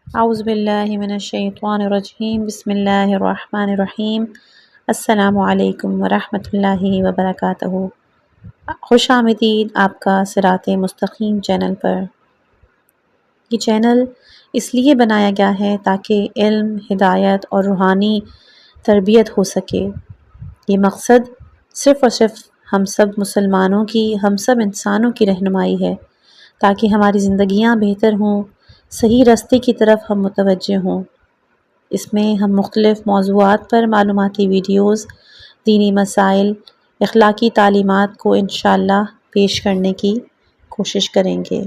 اعوذ باللہ من الشیطان الرجیم بسم اللہ الرحمن الرحیم السلام علیکم ورحمۃ اللہ وبرکاتہ۔ خوش آمدید آپ کا صراط مستقیم چینل پر۔ یہ چینل اس لیے بنایا گیا ہے تاکہ علم، ہدایت اور روحانی تربیت ہو سکے۔ یہ مقصد صرف اور صرف ہم سب مسلمانوں کی، ہم سب انسانوں کی رہنمائی ہے تاکہ ہماری زندگیاں بہتر ہوں، صحیح راستے کی طرف ہم متوجہ ہوں۔ اس میں ہم مختلف موضوعات پر معلوماتی ویڈیوز، دینی مسائل، اخلاقی تعلیمات کو انشاءاللہ پیش کرنے کی کوشش کریں گے۔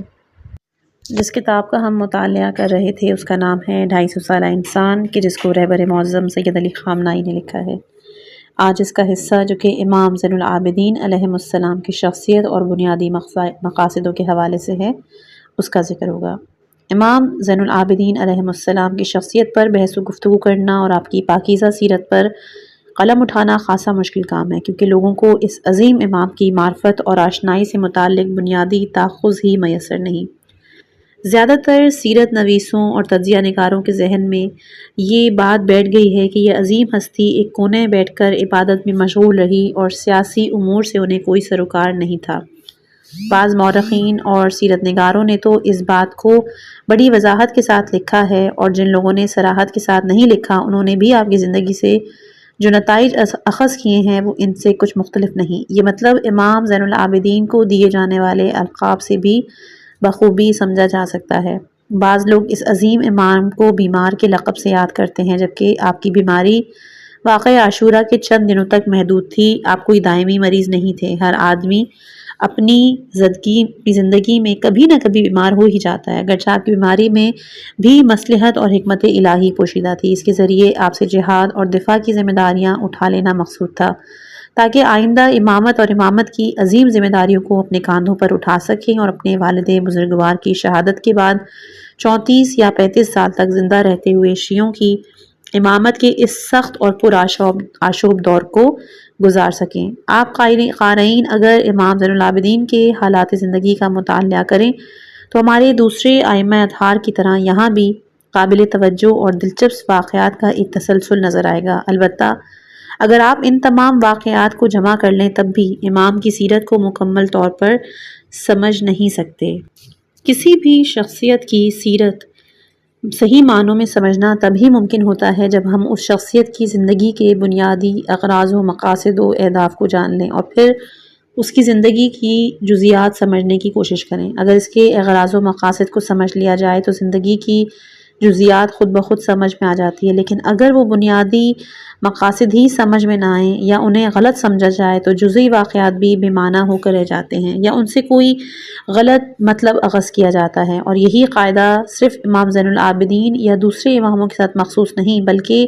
جس کتاب کا ہم مطالعہ کر رہے تھے اس کا نام ہے 250 سالہ انسان، کہ جس کو رہبر معظم سید علی خامنائی نے لکھا ہے۔ آج اس کا حصہ جو کہ امام زین العابدین علیہ السلام کی شخصیت اور بنیادی مقاصدوں کے حوالے سے ہے، اس کا ذکر ہوگا۔ امام زین العابدین علیہ السلام کی شخصیت پر بحث و گفتگو کرنا اور آپ کی پاکیزہ سیرت پر قلم اٹھانا خاصا مشکل کام ہے، کیونکہ لوگوں کو اس عظیم امام کی معرفت اور آشنائی سے متعلق بنیادی تاخذ ہی میسر نہیں۔ زیادہ تر سیرت نویسوں اور تجزیہ نگاروں کے ذہن میں یہ بات بیٹھ گئی ہے کہ یہ عظیم ہستی ایک کونے بیٹھ کر عبادت میں مشغول رہی اور سیاسی امور سے انہیں کوئی سروکار نہیں تھا۔ بعض مورخین اور سیرت نگاروں نے تو اس بات کو بڑی وضاحت کے ساتھ لکھا ہے، اور جن لوگوں نے صراحت کے ساتھ نہیں لکھا انہوں نے بھی آپ کی زندگی سے جو نتائج اخذ کیے ہیں وہ ان سے کچھ مختلف نہیں۔ یہ مطلب امام زین العابدین کو دیے جانے والے القاب سے بھی بخوبی سمجھا جا سکتا ہے۔ بعض لوگ اس عظیم امام کو بیمار کے لقب سے یاد کرتے ہیں، جبکہ آپ کی بیماری واقعہ عاشورہ کے چند دنوں تک محدود تھی۔ آپ کوئی دائمی مریض نہیں تھے۔ ہر آدمی اپنی زندگی میں کبھی نہ کبھی بیمار ہو ہی جاتا ہے، اگرچہ آپ کی بیماری میں بھی مصلحت اور حکمت الہی پوشیدہ تھی۔ اس کے ذریعے آپ سے جہاد اور دفاع کی ذمہ داریاں اٹھا لینا مقصود تھا، تاکہ آئندہ امامت اور امامت کی عظیم ذمہ داریوں کو اپنے کاندھوں پر اٹھا سکیں اور اپنے والد بزرگوار کی شہادت کے بعد 34 یا 35 سال تک زندہ رہتے ہوئے شیعوں کی امامت کے اس سخت اور آشوب دور کو گزار سکیں۔ آپ قارئین اگر امام زین العابدین کے حالات زندگی کا مطالعہ کریں تو ہمارے دوسرے ائمہ اطہار کی طرح یہاں بھی قابل توجہ اور دلچسپ واقعات کا ایک تسلسل نظر آئے گا۔ البتہ اگر آپ ان تمام واقعات کو جمع کر لیں تب بھی امام کی سیرت کو مکمل طور پر سمجھ نہیں سکتے۔ کسی بھی شخصیت کی سیرت صحیح معنوں میں سمجھنا تبھی ممکن ہوتا ہے جب ہم اس شخصیت کی زندگی کے بنیادی اغراض و مقاصد و اہداف کو جان لیں اور پھر اس کی زندگی کی جزیات سمجھنے کی کوشش کریں۔ اگر اس کے اغراض و مقاصد کو سمجھ لیا جائے تو زندگی کی جزیات خود بخود سمجھ میں آ جاتی ہے، لیکن اگر وہ بنیادی مقاصد ہی سمجھ میں نہ آئیں یا انہیں غلط سمجھا جائے تو جزئی واقعات بھی بے معنی ہو کر رہ جاتے ہیں یا ان سے کوئی غلط مطلب اخذ کیا جاتا ہے۔ اور یہی قاعدہ صرف امام زین العابدین یا دوسرے اماموں کے ساتھ مخصوص نہیں بلکہ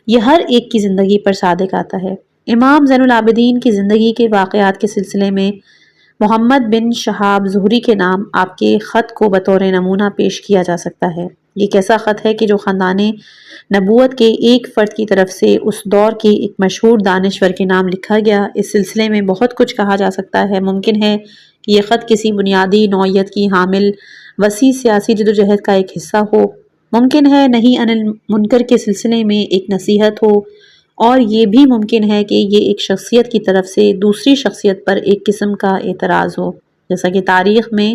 یہ ہر ایک کی زندگی پر صادق آتا ہے۔ امام زین العابدین کی زندگی کے واقعات کے سلسلے میں محمد بن شہاب زہری کے نام آپ کے خط کو بطور نمونہ پیش کیا جا سکتا ہے۔ یہ ایک ایسا خط ہے کہ جو خاندان نبوت کے ایک فرد کی طرف سے اس دور کے ایک مشہور دانشور کے نام لکھا گیا۔ اس سلسلے میں بہت کچھ کہا جا سکتا ہے۔ ممکن ہے کہ یہ خط کسی بنیادی نوعیت کی حامل وسیع سیاسی جدوجہد کا ایک حصہ ہو، ممکن ہے نہی عن المنکر کے سلسلے میں ایک نصیحت ہو، اور یہ بھی ممکن ہے کہ یہ ایک شخصیت کی طرف سے دوسری شخصیت پر ایک قسم کا اعتراض ہو، جیسا کہ تاریخ میں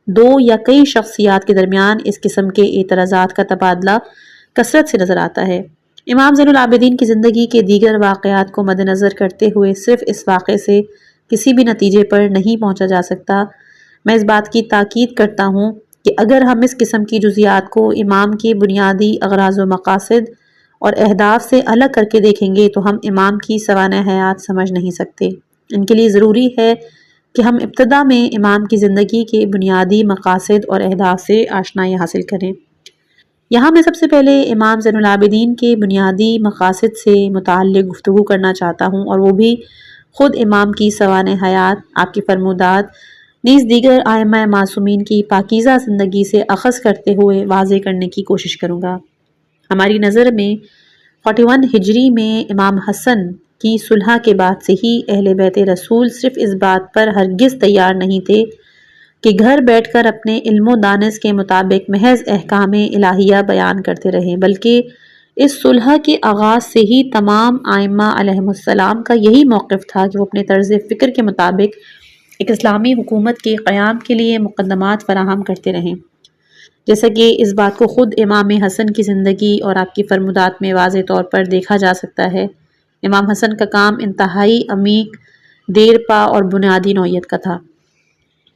دو یا کئی شخصیات کے درمیان اس قسم کے اعتراضات کا تبادلہ کثرت سے نظر آتا ہے۔ امام زین العابدین کی زندگی کے دیگر واقعات کو مد نظر کرتے ہوئے صرف اس واقعے سے کسی بھی نتیجے پر نہیں پہنچا جا سکتا۔ میں اس بات کی تاکید کرتا ہوں کہ اگر ہم اس قسم کی جزیات کو امام کے بنیادی اغراض و مقاصد اور اہداف سے الگ کر کے دیکھیں گے تو ہم امام کی سوانح حیات سمجھ نہیں سکتے۔ ان کے لیے ضروری ہے کہ ہم ابتدا میں امام کی زندگی کے بنیادی مقاصد اور اہداف سے آشنائی حاصل کریں۔ یہاں میں سب سے پہلے امام زین العابدین کے بنیادی مقاصد سے متعلق گفتگو کرنا چاہتا ہوں، اور وہ بھی خود امام کی سوانح حیات، آپ کی فرمودات نیز دیگر ائمہ معصومین کی پاکیزہ زندگی سے اخذ کرتے ہوئے واضح کرنے کی کوشش کروں گا۔ ہماری نظر میں 41 ہجری میں امام حسن کی صلح کے بعد سے ہی اہل بیت رسول صرف اس بات پر ہرگز تیار نہیں تھے کہ گھر بیٹھ کر اپنے علم و دانش کے مطابق محض احکام الہیہ بیان کرتے رہے، بلکہ اس صلح کے آغاز سے ہی تمام ائمہ علیہم السلام کا یہی موقف تھا کہ وہ اپنے طرز فکر کے مطابق ایک اسلامی حکومت کے قیام کے لیے مقدمات فراہم کرتے رہیں، جیسا کہ اس بات کو خود امام حسن کی زندگی اور آپ کی فرمودات میں واضح طور پر دیکھا جا سکتا ہے۔ امام حسن کا کام انتہائی عمیق، دیر پا اور بنیادی نوعیت کا تھا۔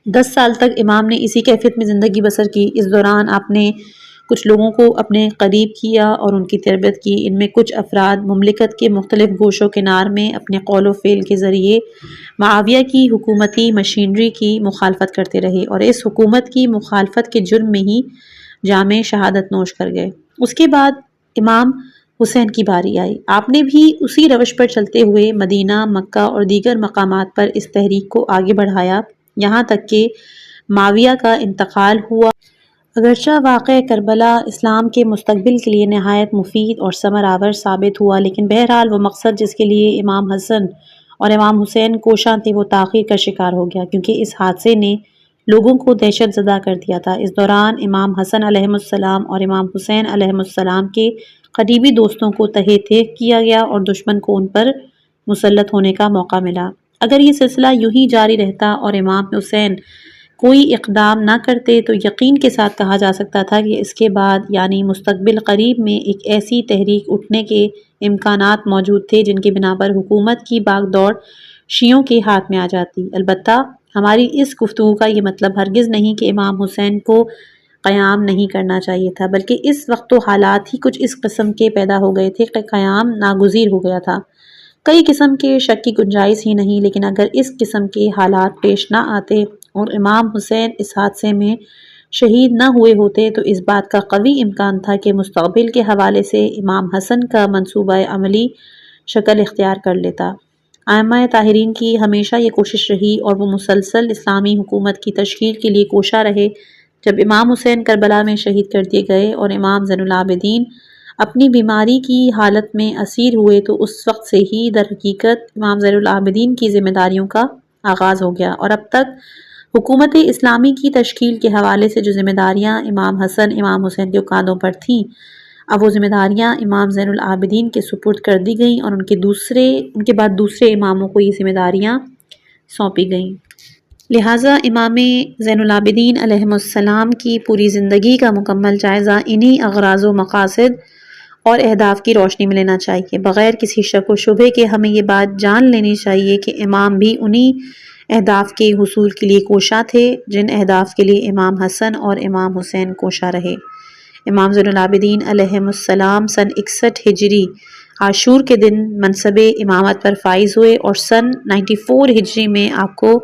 10 سال تک امام نے اسی کیفیت میں زندگی بسر کی۔ اس دوران آپ نے کچھ لوگوں کو اپنے قریب کیا اور ان کی تربیت کی۔ ان میں کچھ افراد مملکت کے مختلف گوش و کنار میں اپنے قول و فعل کے ذریعے معاویہ کی حکومتی مشینری کی مخالفت کرتے رہے اور اس حکومت کی مخالفت کے جرم میں ہی جام شہادت نوش کر گئے۔ اس کے بعد امام حسین کی باری آئی۔ آپ نے بھی اسی روش پر چلتے ہوئے مدینہ، مکہ اور دیگر مقامات پر اس تحریک کو آگے بڑھایا، یہاں تک کہ معاویہ کا انتقال ہوا۔ اگرچہ واقعہ کربلا اسلام کے مستقبل کے لیے نہایت مفید اور ثمر آور ثابت ہوا، لیکن بہرحال وہ مقصد جس کے لیے امام حسن اور امام حسین کوشاں تھے وہ تاخیر کا شکار ہو گیا، کیونکہ اس حادثے نے لوگوں کو دہشت زدہ کر دیا تھا۔ اس دوران امام حسن علیہ السلام اور امام حسین علیہ السلام کے قریبی دوستوں کو تہہ تیغ کیا گیا اور دشمن کو ان پر مسلط ہونے کا موقع ملا۔ اگر یہ سلسلہ یوں ہی جاری رہتا اور امام حسین کوئی اقدام نہ کرتے تو یقین کے ساتھ کہا جا سکتا تھا کہ اس کے بعد یعنی مستقبل قریب میں ایک ایسی تحریک اٹھنے کے امکانات موجود تھے جن کی بنا پر حکومت کی باغ دوڑ شیعوں کے ہاتھ میں آ جاتی۔ البتہ ہماری اس گفتگو کا یہ مطلب ہرگز نہیں کہ امام حسین کو قیام نہیں کرنا چاہیے تھا، بلکہ اس وقت تو حالات ہی کچھ اس قسم کے پیدا ہو گئے تھے کہ قیام ناگزیر ہو گیا تھا۔ کئی قسم کے شک کی گنجائش ہی نہیں، لیکن اگر اس قسم کے حالات پیش نہ آتے اور امام حسین اس حادثے میں شہید نہ ہوئے ہوتے تو اس بات کا قوی امکان تھا کہ مستقبل کے حوالے سے امام حسن کا منصوبہ عملی شکل اختیار کر لیتا۔ ائمہ طاہرین کی ہمیشہ یہ کوشش رہی اور وہ مسلسل اسلامی حکومت کی تشکیل کے لیے کوشاں رہے۔ جب امام حسین کربلا میں شہید کر دیے گئے اور امام زین العابدین اپنی بیماری کی حالت میں اسیر ہوئے تو اس وقت سے ہی در حقیقت امام زین العابدین کی ذمہ داریوں کا آغاز ہو گیا، اور اب تک حکومت اسلامی کی تشکیل کے حوالے سے جو ذمہ داریاں امام حسن امام حسین کے کاندھوں پر تھیں، اب وہ ذمہ داریاں امام زین العابدین کے سپرد کر دی گئیں اور ان کے بعد دوسرے اماموں کو یہ ذمہ داریاں سونپی گئیں۔ لہٰذا امام زین العابدین علیہ السلام کی پوری زندگی کا مکمل جائزہ انہی اغراض و مقاصد اور اہداف کی روشنی میں لینا چاہیے۔ بغیر کسی شک و شبہ کے ہمیں یہ بات جان لینی چاہیے کہ امام بھی انہی اہداف کے حصول کے لیے کوشاں تھے جن اہداف کے لیے امام حسن اور امام حسین کوشاں رہے۔ امام زین العابدین علیہ السلام سن 61 ہجری عاشور کے دن منصب امامت پر فائز ہوئے اور سن 94 ہجری میں آپ کو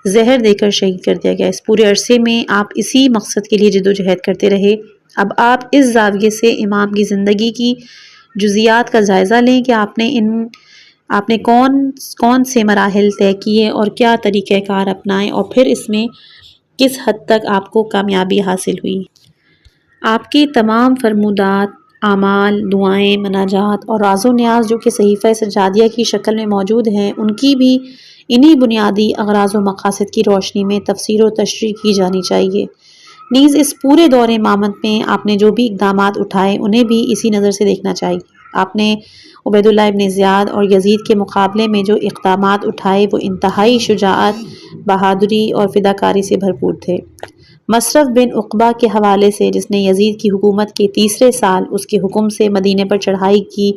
زہر دے کر شہید کر دیا گیا۔ اس پورے عرصے میں آپ اسی مقصد کے لیے جدوجہد کرتے رہے۔ اب آپ اس زاویے سے امام کی زندگی کی جزیات کا جائزہ لیں کہ آپ نے کون سے مراحل طے کیے اور کیا طریقہ کار اپنائے اور پھر اس میں کس حد تک آپ کو کامیابی حاصل ہوئی۔ آپ کی تمام فرمودات، اعمال، دعائیں، مناجات اور راز و نیاز جو کہ صحیفہ سجادیہ کی شکل میں موجود ہیں، ان کی بھی انہی بنیادی اغراض و مقاصد کی روشنی میں تفسیر و تشریح کی جانی چاہیے۔ نیز اس پورے دور امامت میں آپ نے جو بھی اقدامات اٹھائے انہیں بھی اسی نظر سے دیکھنا چاہیے۔ آپ نے عبید اللہ ابن زیاد اور یزید کے مقابلے میں جو اقدامات اٹھائے وہ انتہائی شجاعت، بہادری اور فداکاری سے بھرپور تھے۔ مصرف بن عقبہ کے حوالے سے، جس نے یزید کی حکومت کے تیسرے سال اس کے حکم سے مدینے پر چڑھائی کی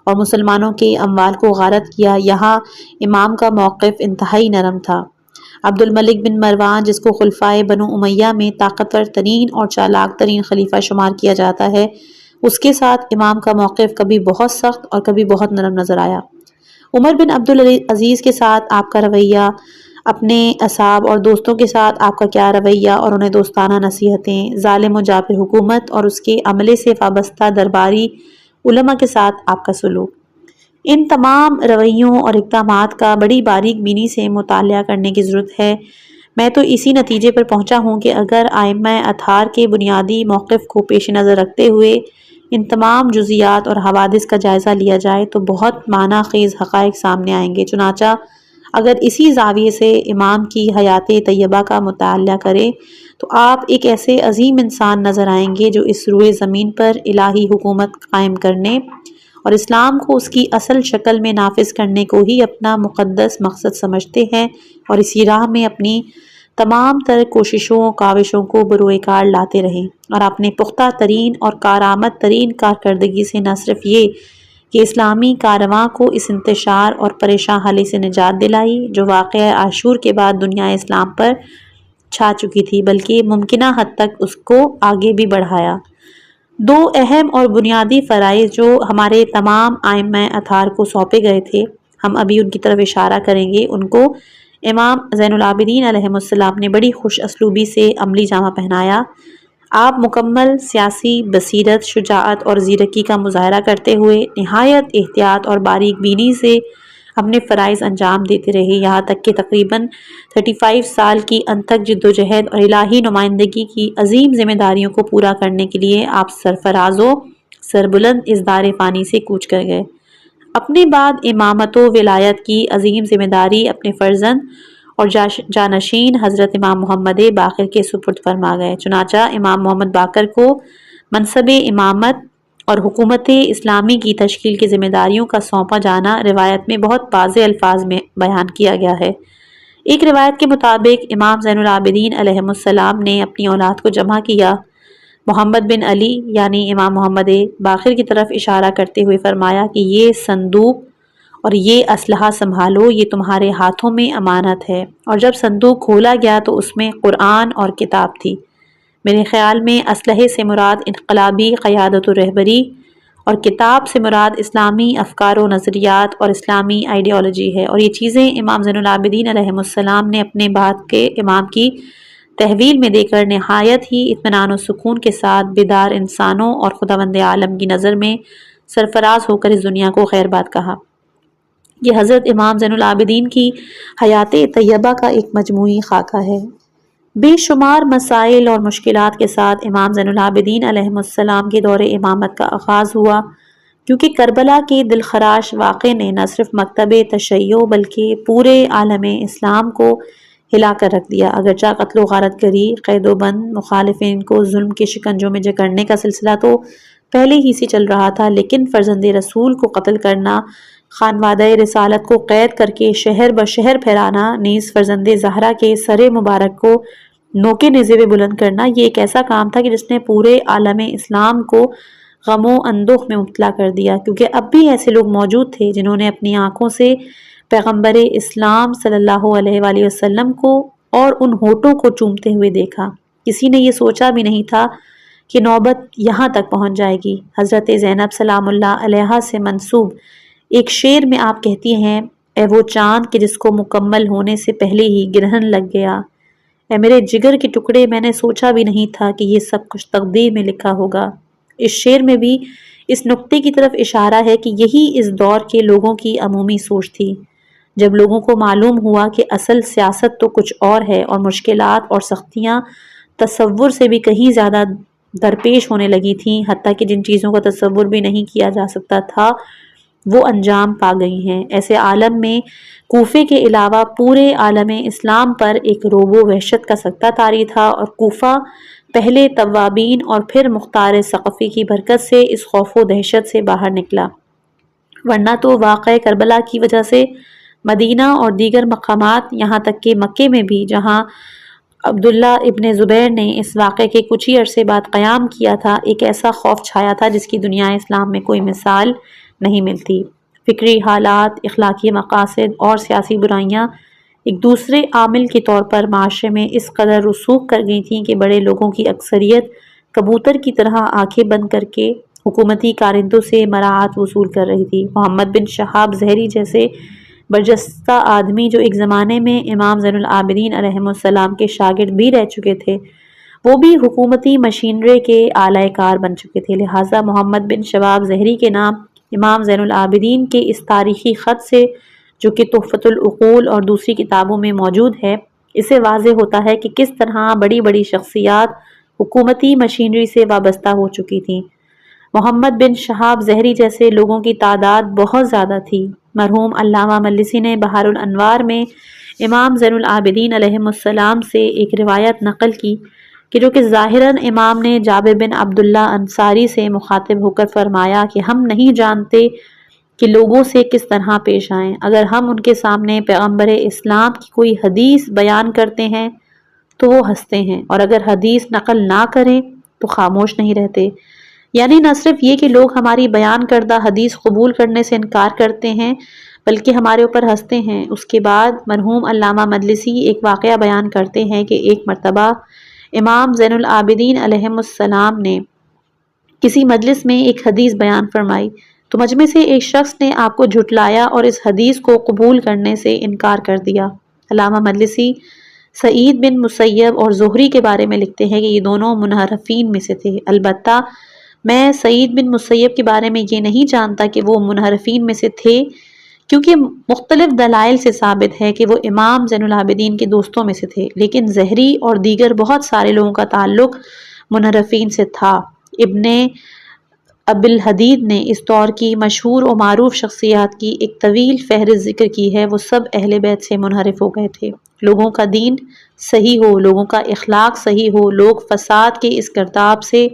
اور مسلمانوں کے اموال کو غارت کیا، یہاں امام کا موقف انتہائی نرم تھا۔ عبد الملک بن مروان، جس کو خلفائے بنو امیہ میں طاقتور ترین اور چالاک ترین خلیفہ شمار کیا جاتا ہے، اس کے ساتھ امام کا موقف کبھی بہت سخت اور کبھی بہت نرم نظر آیا۔ عمر بن عبدالعزیز کے ساتھ آپ کا رویہ، اپنے اصحاب اور دوستوں کے ساتھ آپ کا کیا رویہ اور انہیں دوستانہ نصیحتیں، ظالم و جابر حکومت اور اس کے عملے سے وابستہ درباری علماء کے ساتھ آپ کا سلوک، ان تمام رویوں اور اقدامات کا بڑی باریک بینی سے مطالعہ کرنے کی ضرورت ہے۔ میں تو اسی نتیجے پر پہنچا ہوں کہ اگر ائمہ اطہار کے بنیادی موقف کو پیش نظر رکھتے ہوئے ان تمام جزیات اور حوادث کا جائزہ لیا جائے تو بہت معنی خیز حقائق سامنے آئیں گے۔ چنانچہ اگر اسی زاویے سے امام کی حیات طیبہ کا مطالعہ کریں تو آپ ایک ایسے عظیم انسان نظر آئیں گے جو اس روئے زمین پر الہی حکومت قائم کرنے اور اسلام کو اس کی اصل شکل میں نافذ کرنے کو ہی اپنا مقدس مقصد سمجھتے ہیں، اور اسی راہ میں اپنی تمام تر کوششوں کاوشوں کو بروئے کار لاتے رہیں، اور اپنے پختہ ترین اور کارآمد ترین کارکردگی سے نہ صرف یہ کہ اسلامی کارواں کو اس انتشار اور پریشان حالی سے نجات دلائی جو واقعہ عاشور کے بعد دنیا اسلام پر چھا چکی تھی، بلکہ ممکنہ حد تک اس کو آگے بھی بڑھایا۔ دو اہم اور بنیادی فرائض جو ہمارے تمام ائمہ اطہار کو سونپے گئے تھے، ہم ابھی ان کی طرف اشارہ کریں گے، ان کو امام زین العابدین علیہ السلام نے بڑی خوش اسلوبی سے عملی جامہ پہنایا۔ آپ مکمل سیاسی بصیرت، شجاعت اور زیرکی کا مظاہرہ کرتے ہوئے نہایت احتیاط اور باریک بینی سے اپنے فرائض انجام دیتے رہے، یہاں تک کہ تقریباً 35 سال کی انتھک جدوجہد اور الہی نمائندگی کی عظیم ذمہ داریوں کو پورا کرنے کے لیے آپ سرفراز و سربلند اس دار فانی سے کوچ کر گئے۔ اپنے بعد امامت و ولایت کی عظیم ذمہ داری اپنے فرزند اور جانشین حضرت امام محمد باقر کے سپرد فرما گئے۔ چنانچہ امام محمد باقر کو منصب امامت اور حکومت اسلامی کی تشکیل کی ذمہ داریوں کا سونپا جانا روایت میں بہت واضح الفاظ میں بیان کیا گیا ہے۔ ایک روایت کے مطابق امام زین العابدین علیہ السلام نے اپنی اولاد کو جمع کیا، محمد بن علی یعنی امام محمد باقر کی طرف اشارہ کرتے ہوئے فرمایا کہ یہ صندوق اور یہ اسلحہ سنبھالو، یہ تمہارے ہاتھوں میں امانت ہے۔ اور جب صندوق کھولا گیا تو اس میں قرآن اور کتاب تھی۔ میرے خیال میں اسلحے سے مراد انقلابی قیادت و رہبری اور کتاب سے مراد اسلامی افکار و نظریات اور اسلامی آئیڈیالوجی ہے، اور یہ چیزیں امام زین العابدین علیہ السلام نے اپنے بعد کے امام کی تحویل میں دے کر نہایت ہی اطمینان و سکون کے ساتھ بیدار انسانوں اور خداوند عالم کی نظر میں سرفراز ہو کر اس دنیا کو خیر بات کہا۔ یہ حضرت امام زین العابدین کی حیات طیبہ کا ایک مجموعی خاکہ ہے۔ بے شمار مسائل اور مشکلات کے ساتھ امام زین العابدین علیہ السلام کے دور امامت کا آغاز ہوا، کیونکہ کربلا کے دلخراش واقعے نے نہ صرف مکتب تشیع بلکہ پورے عالم اسلام کو ہلا کر رکھ دیا۔ اگرچہ قتل و غارت گری، قید و بند، مخالفین کو ظلم کے شکنجوں میں جکڑنے کا سلسلہ تو پہلے ہی سے چل رہا تھا، لیکن فرزند رسول کو قتل کرنا، خانوادہ رسالت کو قید کر کے شہر بشہر پھیرانا، نیز فرزند زہرا کے سر مبارک کو نوکے نیزے پہ بلند کرنا، یہ ایک ایسا کام تھا کہ جس نے پورے عالم اسلام کو غم و اندوہ میں مبتلا کر دیا، کیونکہ اب بھی ایسے لوگ موجود تھے جنہوں نے اپنی آنکھوں سے پیغمبر اسلام صلی اللہ علیہ وآلہ وسلم کو اور ان ہونٹوں کو چومتے ہوئے دیکھا۔ کسی نے یہ سوچا بھی نہیں تھا کہ نوبت یہاں تک پہنچ جائے گی۔ حضرت زینب سلام اللہ علیہا سے منسوب ایک شعر میں آپ کہتی ہیں، اے وہ چاند کہ جس کو مکمل ہونے سے پہلے ہی گرہن لگ گیا، اے میرے جگر کے ٹکڑے، میں نے سوچا بھی نہیں تھا کہ یہ سب کچھ تقدیر میں لکھا ہوگا۔ اس شعر میں بھی اس نقطے کی طرف اشارہ ہے کہ یہی اس دور کے لوگوں کی عمومی سوچ تھی۔ جب لوگوں کو معلوم ہوا کہ اصل سیاست تو کچھ اور ہے اور مشکلات اور سختیاں تصور سے بھی کہیں زیادہ درپیش ہونے لگی تھیں، حتیٰ کہ جن چیزوں کا تصور بھی نہیں کیا جا سکتا تھا وہ انجام پا گئی ہیں، ایسے عالم میں کوفے کے علاوہ پورے عالم اسلام پر ایک روب و وحشت کا سکتہ طاری تھا، اور کوفہ پہلے توابین اور پھر مختار ثقفی کی برکت سے اس خوف و دہشت سے باہر نکلا، ورنہ تو واقعہ کربلا کی وجہ سے مدینہ اور دیگر مقامات، یہاں تک کہ مکے میں بھی جہاں عبداللہ ابن زبیر نے اس واقعے کے کچھ ہی عرصے بعد قیام کیا تھا، ایک ایسا خوف چھایا تھا جس کی دنیا اسلام میں کوئی مثال نہیں ملتی۔ فکری حالات، اخلاقی مقاصد اور سیاسی برائیاں ایک دوسرے عامل کے طور پر معاشرے میں اس قدر رسوخ کر گئی تھیں کہ بڑے لوگوں کی اکثریت کبوتر کی طرح آنکھیں بند کر کے حکومتی کارندوں سے مراعات وصول کر رہی تھی۔ محمد بن شہاب زہری جیسے برجستہ آدمی جو ایک زمانے میں امام زین العابدین علیہ السلام کے شاگرد بھی رہ چکے تھے، وہ بھی حکومتی مشینری کے اعلی کار بن چکے تھے، لہٰذا محمد بن شہاب زہری کے نام امام زین العابدین کے اس تاریخی خط سے، جو کہ تحفۃ العقول اور دوسری کتابوں میں موجود ہے، اسے واضح ہوتا ہے کہ کس طرح بڑی بڑی شخصیات حکومتی مشینری سے وابستہ ہو چکی تھیں۔ محمد بن شہاب زہری جیسے لوگوں کی تعداد بہت زیادہ تھی، مرحوم علامہ مجلسی نے بہار الانوار میں امام زین العابدین علیہ السلام سے ایک روایت نقل کی کہ جو کہ ظاہراً امام نے جابر بن عبداللہ انصاری سے مخاطب ہو کر فرمایا کہ ہم نہیں جانتے کہ لوگوں سے کس طرح پیش آئیں، اگر ہم ان کے سامنے پیغمبر اسلام کی کوئی حدیث بیان کرتے ہیں تو وہ ہنستے ہیں، اور اگر حدیث نقل نہ کریں تو خاموش نہیں رہتے۔ یعنی نہ صرف یہ کہ لوگ ہماری بیان کردہ حدیث قبول کرنے سے انکار کرتے ہیں بلکہ ہمارے اوپر ہنستے ہیں۔ اس کے بعد مرحوم علامہ مجلسی ایک واقعہ بیان کرتے ہیں کہ ایک مرتبہ امام زین العابدین علیہ السلام نے کسی مجلس میں ایک حدیث بیان فرمائی تو مجمع سے ایک شخص نے آپ کو جھٹلایا اور اس حدیث کو قبول کرنے سے انکار کر دیا۔ علامہ مجلسی سعید بن مسیب اور زہری کے بارے میں لکھتے ہیں کہ یہ دونوں منحرفین میں سے تھے۔ البتہ میں سعید بن مسیب کے بارے میں یہ نہیں جانتا کہ وہ منحرفین میں سے تھے، کیونکہ مختلف دلائل سے ثابت ہے کہ وہ امام زین العابدین کے دوستوں میں سے تھے، لیکن زہری اور دیگر بہت سارے لوگوں کا تعلق منحرفین سے تھا۔ ابن ابی الحدید نے اس دور کی مشہور و معروف شخصیات کی ایک طویل فہرست ذکر کی ہے، وہ سب اہل بیت سے منحرف ہو گئے تھے۔ لوگوں کا دین صحیح ہو، لوگوں کا اخلاق صحیح ہو، لوگ فساد کے اس گرداب سے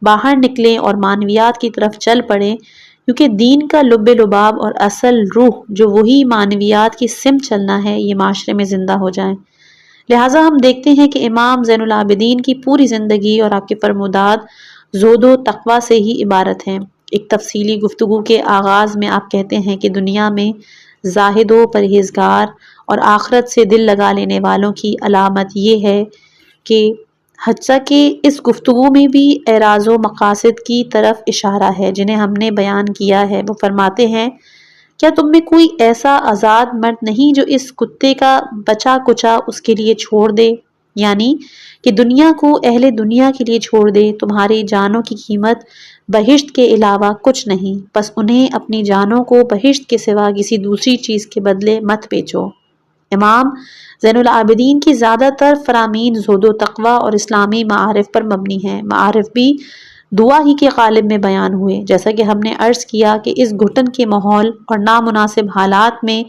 باہر نکلیں اور معنویات کی طرف چل پڑیں، کیونکہ دین کا لب لباب اور اصل روح جو وہی معنویات کی سمت چلنا ہے، یہ معاشرے میں زندہ ہو جائیں۔ لہٰذا ہم دیکھتے ہیں کہ امام زین العابدین کی پوری زندگی اور آپ کے فرمودات زہد و تقویٰ سے ہی عبارت ہیں۔ ایک تفصیلی گفتگو کے آغاز میں آپ کہتے ہیں کہ دنیا میں زاہد و پرہیزگار اور آخرت سے دل لگا لینے والوں کی علامت یہ ہے کہ حتیٰ کہ اس گفتگو میں بھی اعراض و مقاصد کی طرف اشارہ ہے جنہیں ہم نے بیان کیا ہے۔ وہ فرماتے ہیں کیا تم میں کوئی ایسا آزاد مرد نہیں جو اس کتے کا بچا کچا اس کے لیے چھوڑ دے، یعنی کہ دنیا کو اہل دنیا کے لیے چھوڑ دے، تمہاری جانوں کی قیمت بہشت کے علاوہ کچھ نہیں، بس انہیں اپنی جانوں کو بہشت کے سوا کسی دوسری چیز کے بدلے مت بیچو۔ امام زین العابدین کی زیادہ تر فرامین زہد و تقویٰ اور اسلامی معارف پر مبنی ہیں۔ معارف بھی دعا ہی کے قالب میں بیان ہوئے، جیسا کہ ہم نے عرض کیا کہ اس گھٹن کے ماحول اور نامناسب حالات میں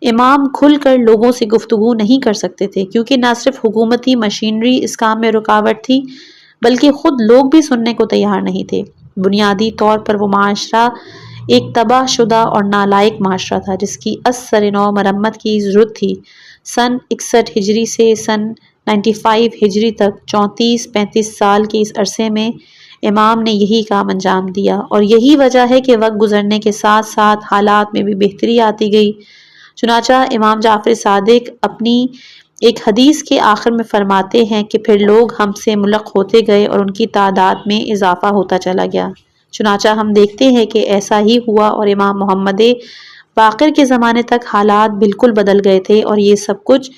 امام کھل کر لوگوں سے گفتگو نہیں کر سکتے تھے، کیونکہ نہ صرف حکومتی مشینری اس کام میں رکاوٹ تھی بلکہ خود لوگ بھی سننے کو تیار نہیں تھے۔ بنیادی طور پر وہ معاشرہ ایک تباہ شدہ اور نالائق معاشرہ تھا جس کی از سر نو مرمت کی ضرورت تھی۔ سن 61 ہجری سے سن 95 ہجری تک 34-35 سال کے اس عرصے میں امام نے یہی کام انجام دیا، اور یہی وجہ ہے کہ وقت گزرنے کے ساتھ ساتھ حالات میں بھی بہتری آتی گئی۔ چنانچہ امام جعفر صادق اپنی ایک حدیث کے آخر میں فرماتے ہیں کہ پھر لوگ ہم سے ملق ہوتے گئے اور ان کی تعداد میں اضافہ ہوتا چلا گیا۔ چنانچہ ہم دیکھتے ہیں کہ ایسا ہی ہوا، اور امام محمد باقر کے زمانے تک حالات بالکل بدل گئے تھے، اور یہ سب کچھ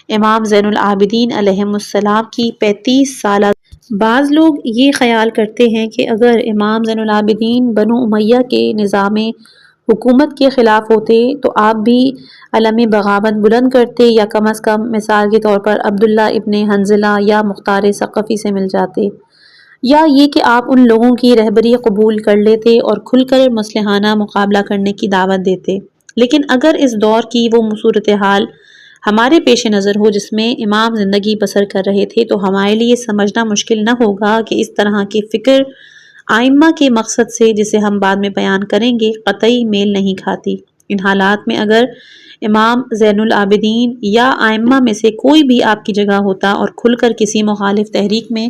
امام زین العابدین علیہ السلام کی 35 سالہ۔ بعض لوگ یہ خیال کرتے ہیں کہ اگر امام زین العابدین بنو امیہ کے نظام حکومت کے خلاف ہوتے تو آپ بھی علم بغاوت بلند کرتے، یا کم از کم مثال کے طور پر عبداللہ ابن حنظلہ یا مختار ثقفی سے مل جاتے، یا یہ کہ آپ ان لوگوں کی رہبری قبول کر لیتے اور کھل کر مصلحانہ مقابلہ کرنے کی دعوت دیتے۔ لیکن اگر اس دور کی وہ صورتحال ہمارے پیش نظر ہو جس میں امام زندگی بسر کر رہے تھے تو ہمارے لیے سمجھنا مشکل نہ ہوگا کہ اس طرح کی فکر آئمہ کے مقصد سے، جسے ہم بعد میں بیان کریں گے، قطعی میل نہیں کھاتی۔ ان حالات میں اگر امام زین العابدین یا آئمہ میں سے کوئی بھی آپ کی جگہ ہوتا اور کھل کر کسی مخالف تحریک میں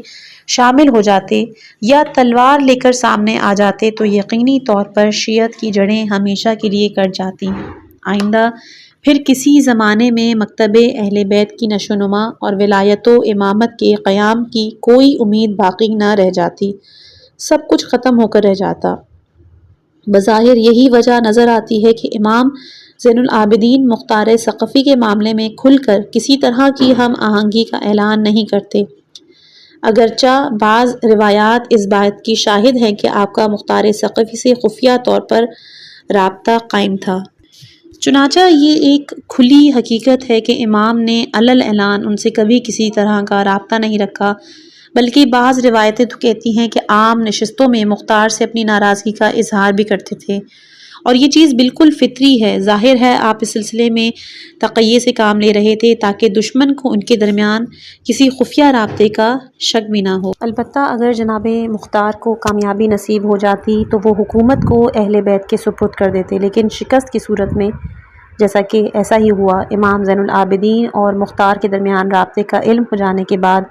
شامل ہو جاتے یا تلوار لے کر سامنے آ جاتے تو یقینی طور پر شیعت کی جڑیں ہمیشہ کے لیے کٹ جاتی۔ آئندہ پھر کسی زمانے میں مکتب اہل بیت کی نشو نما اور ولایت و امامت کے قیام کی کوئی امید باقی نہ رہ جاتی، سب کچھ ختم ہو کر رہ جاتا۔ بظاہر یہی وجہ نظر آتی ہے کہ امام زین العابدین مختار ثقفی کے معاملے میں کھل کر کسی طرح کی ہم آہنگی کا اعلان نہیں کرتے، اگرچہ بعض روایات اس بات کی شاہد ہیں کہ آپ کا مختار ثقفی سے خفیہ طور پر رابطہ قائم تھا۔ چنانچہ یہ ایک کھلی حقیقت ہے کہ امام نے علل اعلان ان سے کبھی کسی طرح کا رابطہ نہیں رکھا، بلکہ بعض روایتیں تو کہتی ہیں کہ عام نشستوں میں مختار سے اپنی ناراضگی کا اظہار بھی کرتے تھے، اور یہ چیز بالکل فطری ہے۔ ظاہر ہے آپ اس سلسلے میں تقیّے سے کام لے رہے تھے تاکہ دشمن کو ان کے درمیان کسی خفیہ رابطے کا شک بھی نہ ہو۔ البتہ اگر جناب مختار کو کامیابی نصیب ہو جاتی تو وہ حکومت کو اہل بیت کے سپرد کر دیتے، لیکن شکست کی صورت میں جیسا کہ ایسا ہی ہوا، امام زین العابدین اور مختار کے درمیان رابطے کا علم ہو جانے کے بعد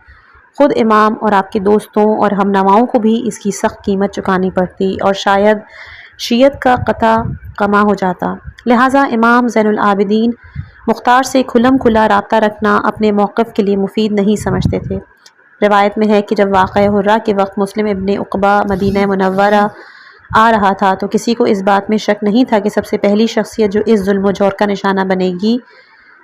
خود امام اور آپ کے دوستوں اور ہم نواؤں کو بھی اس کی سخت قیمت چکانی پڑتی اور شاید شیعت کا قطع کما ہو جاتا۔ لہٰذا امام زین العابدین مختار سے کھلم کھلا رابطہ رکھنا اپنے موقف کے لیے مفید نہیں سمجھتے تھے۔ روایت میں ہے کہ جب واقعہ حرہ کے وقت مسلم ابن عقبہ مدینہ منورہ آ رہا تھا تو کسی کو اس بات میں شک نہیں تھا کہ سب سے پہلی شخصیت جو اس ظلم و جور کا نشانہ بنے گی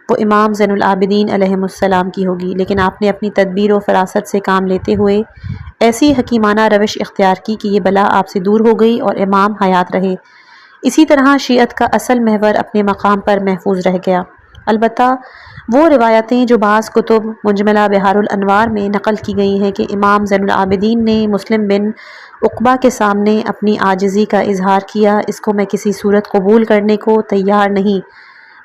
وہ امام زین العابدین علیہ السلام کی ہوگی، لیکن آپ نے اپنی تدبیر و فراست سے کام لیتے ہوئے ایسی حکیمانہ روش اختیار کی کہ یہ بلا آپ سے دور ہو گئی اور امام حیات رہے۔ اسی طرح شیعت کا اصل محور اپنے مقام پر محفوظ رہ گیا۔ البتہ وہ روایتیں جو بعض کتب منجملہ بحار الانوار میں نقل کی گئی ہیں کہ امام زین العابدین نے مسلم بن عقبہ کے سامنے اپنی عاجزی کا اظہار کیا، اس کو میں کسی صورت قبول کرنے کو تیار نہیں،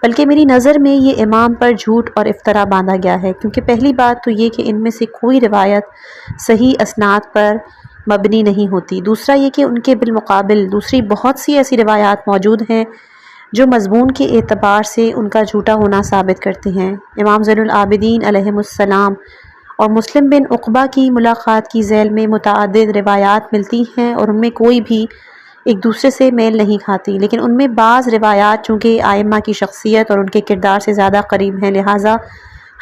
بلکہ میری نظر میں یہ امام پر جھوٹ اور افطرا باندھا گیا ہے، کیونکہ پہلی بات تو یہ کہ ان میں سے کوئی روایت صحیح اسناد پر مبنی نہیں ہوتی، دوسرا یہ کہ ان کے بالمقابل دوسری بہت سی ایسی روایات موجود ہیں جو مضمون کے اعتبار سے ان کا جھوٹا ہونا ثابت کرتے ہیں۔ امام زین العابدین علیہ السلام اور مسلم بن عقبہ کی ملاقات کی ذیل میں متعدد روایات ملتی ہیں اور ان میں کوئی بھی ایک دوسرے سے میل نہیں کھاتی، لیکن ان میں بعض روایات چونکہ ائمہ کی شخصیت اور ان کے کردار سے زیادہ قریب ہیں لہٰذا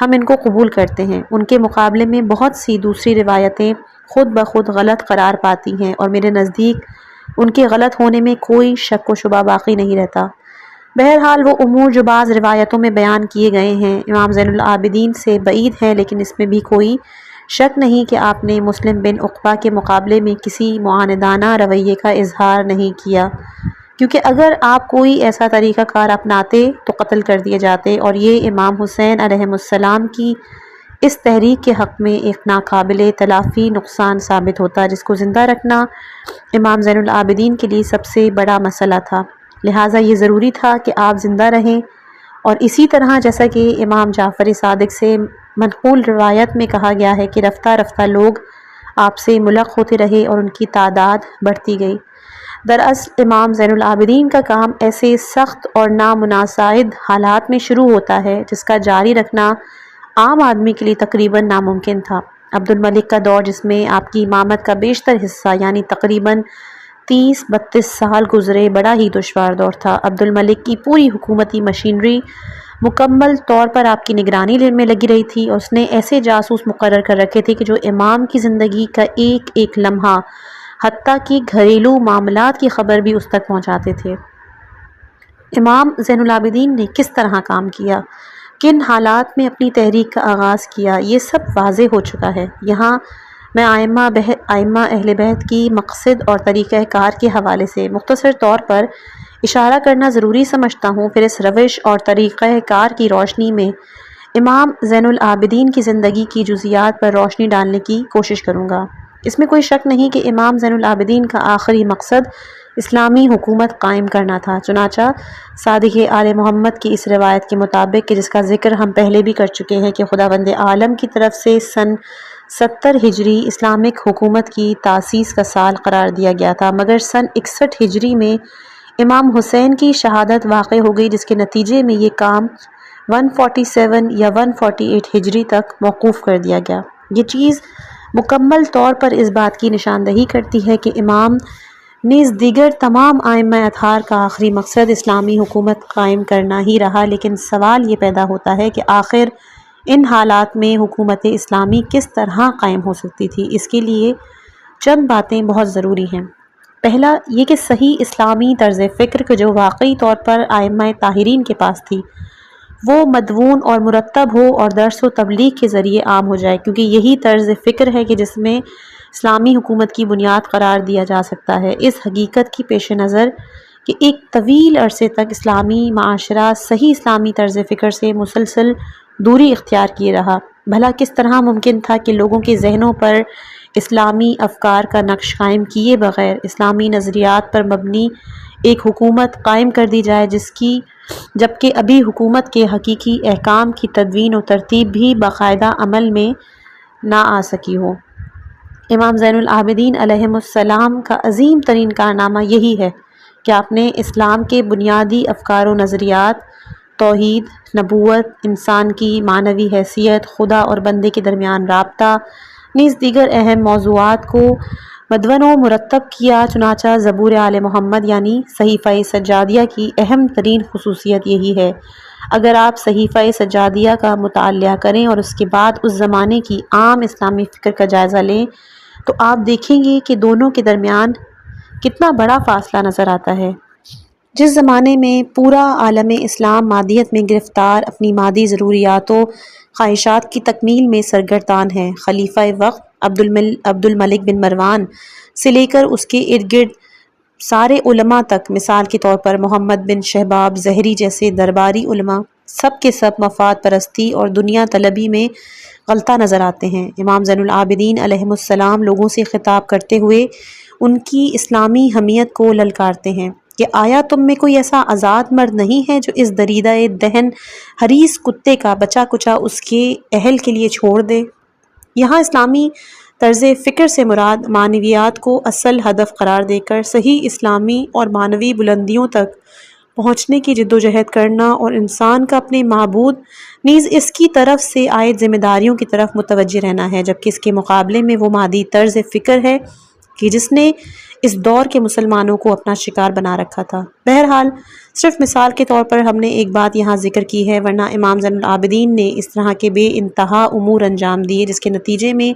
ہم ان کو قبول کرتے ہیں۔ ان کے مقابلے میں بہت سی دوسری روایتیں خود بخود غلط قرار پاتی ہیں اور میرے نزدیک ان کے غلط ہونے میں کوئی شک و شبہ باقی نہیں رہتا۔ بہرحال وہ امور جو بعض روایتوں میں بیان کیے گئے ہیں امام زین العابدین سے بعید ہیں، لیکن اس میں بھی کوئی شک نہیں کہ آپ نے مسلم بن عقبہ کے مقابلے میں کسی معاندانہ رویے کا اظہار نہیں کیا، کیونکہ اگر آپ کوئی ایسا طریقہ کار اپناتے تو قتل کر دیے جاتے اور یہ امام حسین علیہ السلام کی اس تحریک کے حق میں ایک ناقابل تلافی نقصان ثابت ہوتا جس کو زندہ رکھنا امام زین العابدین کے لیے سب سے بڑا مسئلہ تھا، لہٰذا یہ ضروری تھا کہ آپ زندہ رہیں۔ اور اسی طرح جیسا کہ امام جعفر صادق سے منقول روایت میں کہا گیا ہے کہ رفتہ رفتہ لوگ آپ سے ملق ہوتے رہے اور ان کی تعداد بڑھتی گئی۔ دراصل امام زین العابدین کا کام ایسے سخت اور نامناسائد حالات میں شروع ہوتا ہے جس کا جاری رکھنا عام آدمی کے لیے تقریباً ناممکن تھا۔ عبد الملک کا دور جس میں آپ کی امامت کا بیشتر حصہ یعنی تقریباً 30-32 سال گزرے بڑا ہی دشوار دور تھا۔ عبد الملک کی پوری حکومتی مشینری مکمل طور پر آپ کی نگرانی میں لگی رہی تھی اور اس نے ایسے جاسوس مقرر کر رکھے تھے کہ جو امام کی زندگی کا ایک ایک لمحہ حتیٰ کہ گھریلو معاملات کی خبر بھی اس تک پہنچاتے تھے۔ امام زین العابدین نے کس طرح کام کیا، کن حالات میں اپنی تحریک کا آغاز کیا، یہ سب واضح ہو چکا ہے۔ یہاں میں ائمہ اہل بیت کی مقصد اور طریقہ کار کے حوالے سے مختصر طور پر اشارہ کرنا ضروری سمجھتا ہوں، پھر اس روش اور طریقہ کار کی روشنی میں امام زین العابدین کی زندگی کی جزیات پر روشنی ڈالنے کی کوشش کروں گا۔ اس میں کوئی شک نہیں کہ امام زین العابدین کا آخری مقصد اسلامی حکومت قائم کرنا تھا، چنانچہ صادق آل محمد کی اس روایت کے مطابق کہ جس کا ذکر ہم پہلے بھی کر چکے ہیں کہ خداوند عالم کی طرف سے سن 70 ہجری اسلامک حکومت کی تاسیس کا سال قرار دیا گیا تھا، مگر سن 61 ہجری میں امام حسین کی شہادت واقع ہو گئی جس کے نتیجے میں یہ کام 147 یا 148 ہجری تک موقوف کر دیا گیا۔ یہ چیز مکمل طور پر اس بات کی نشاندہی کرتی ہے کہ امام نیز دیگر تمام ائمہ اطہار کا آخری مقصد اسلامی حکومت قائم کرنا ہی رہا، لیکن سوال یہ پیدا ہوتا ہے کہ آخر ان حالات میں حکومت اسلامی کس طرح قائم ہو سکتی تھی۔ اس کے لیے چند باتیں بہت ضروری ہیں۔ پہلا یہ کہ صحیح اسلامی طرز فکر جو واقعی طور پر ائمہ طاہرین کے پاس تھی وہ مدون اور مرتب ہو اور درس و تبلیغ کے ذریعے عام ہو جائے، کیونکہ یہی طرز فکر ہے کہ جس میں اسلامی حکومت کی بنیاد قرار دیا جا سکتا ہے۔ اس حقیقت کی پیش نظر کہ ایک طویل عرصے تک اسلامی معاشرہ صحیح اسلامی طرز فکر سے مسلسل دوری اختیار کیے رہا، بھلا کس طرح ممکن تھا کہ لوگوں کے ذہنوں پر اسلامی افکار کا نقش قائم کیے بغیر اسلامی نظریات پر مبنی ایک حکومت قائم کر دی جائے، جبکہ ابھی حکومت کے حقیقی احکام کی تدوین و ترتیب بھی باقاعدہ عمل میں نہ آ سکی ہو۔ امام زین العابدین علیہ السلام کا عظیم ترین کارنامہ یہی ہے کہ آپ نے اسلام کے بنیادی افکار و نظریات، توحید، نبوت، انسان کی معنوی حیثیت، خدا اور بندے کے درمیان رابطہ، نیز دیگر اہم موضوعات کو مدون و مرتب کیا۔ چنانچہ زبور آل محمد یعنی صحیفہ سجادیہ کی اہم ترین خصوصیت یہی ہے۔ اگر آپ صحیفہ سجادیہ کا مطالعہ کریں اور اس کے بعد اس زمانے کی عام اسلامی فکر کا جائزہ لیں تو آپ دیکھیں گے کہ دونوں کے درمیان کتنا بڑا فاصلہ نظر آتا ہے۔ جس زمانے میں پورا عالم اسلام مادیت میں گرفتار، اپنی مادی ضروریات و خواہشات کی تکمیل میں سرگردان ہے، خلیفہ وقت عبد الملک بن مروان سے لے کر اس کے ارد گرد سارے علماء تک، مثال کے طور پر محمد بن شہباب ظہری جیسے درباری علماء، سب کے سب مفاد پرستی اور دنیا طلبی میں غلطہ نظر آتے ہیں۔ امام زین العابدین علیہ السلام لوگوں سے خطاب کرتے ہوئے ان کی اسلامی حمیت کو للکارتے ہیں کہ آیا تم میں کوئی ایسا آزاد مرد نہیں ہے جو اس دریدہ دہن حریص کتے کا بچا کچا اس کے اہل کے لیے چھوڑ دے؟ یہاں اسلامی طرز فکر سے مراد معنویات کو اصل ہدف قرار دے کر صحیح اسلامی اور معنوی بلندیوں تک پہنچنے کی جد و جہد کرنا اور انسان کا اپنے معبود نیز اس کی طرف سے عائد ذمہ داریوں کی طرف متوجہ رہنا ہے، جبکہ اس کے مقابلے میں وہ مادی طرز فکر ہے کہ جس نے اس دور کے مسلمانوں کو اپنا شکار بنا رکھا تھا۔ بہرحال صرف مثال کے طور پر ہم نے ایک بات یہاں ذکر کی ہے، ورنہ امام زین العابدین نے اس طرح کے بے انتہا امور انجام دیے جس کے نتیجے میں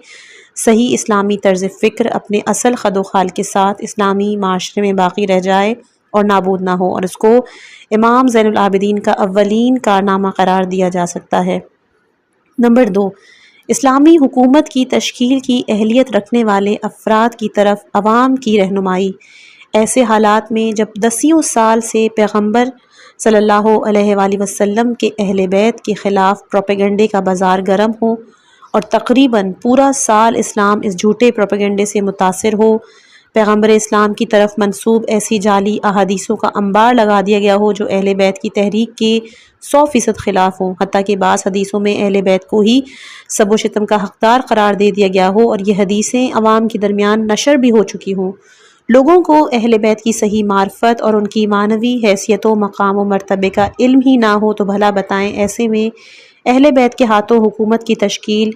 صحیح اسلامی طرز فکر اپنے اصل خد و خال کے ساتھ اسلامی معاشرے میں باقی رہ جائے اور نابود نہ ہو، اور اس کو امام زین العابدین کا اولین کارنامہ قرار دیا جا سکتا ہے۔ نمبر 2، اسلامی حکومت کی تشکیل کی اہلیت رکھنے والے افراد کی طرف عوام کی رہنمائی۔ ایسے حالات میں جب دسیوں سال سے پیغمبر صلی اللہ علیہ وآلہ وسلم کے اہل بیت کے خلاف پروپیگنڈے کا بازار گرم ہو اور تقریباً پورا سال اسلام اس جھوٹے پروپیگنڈے سے متاثر ہو، پیغمبر اسلام کی طرف منسوب ایسی جعلی احادیثوں کا انبار لگا دیا گیا ہو جو اہل بیت کی تحریک کے 100% خلاف ہوں، حتیٰ کہ بعض حدیثوں میں اہل بیت کو ہی سب و شتم کا حقدار قرار دے دیا گیا ہو اور یہ حدیثیں عوام کے درمیان نشر بھی ہو چکی ہوں، لوگوں کو اہل بیت کی صحیح معرفت اور ان کی معنوی حیثیت و مقام و مرتبے کا علم ہی نہ ہو تو بھلا بتائیں ایسے میں اہل بیت کے ہاتھوں حکومت کی تشکیل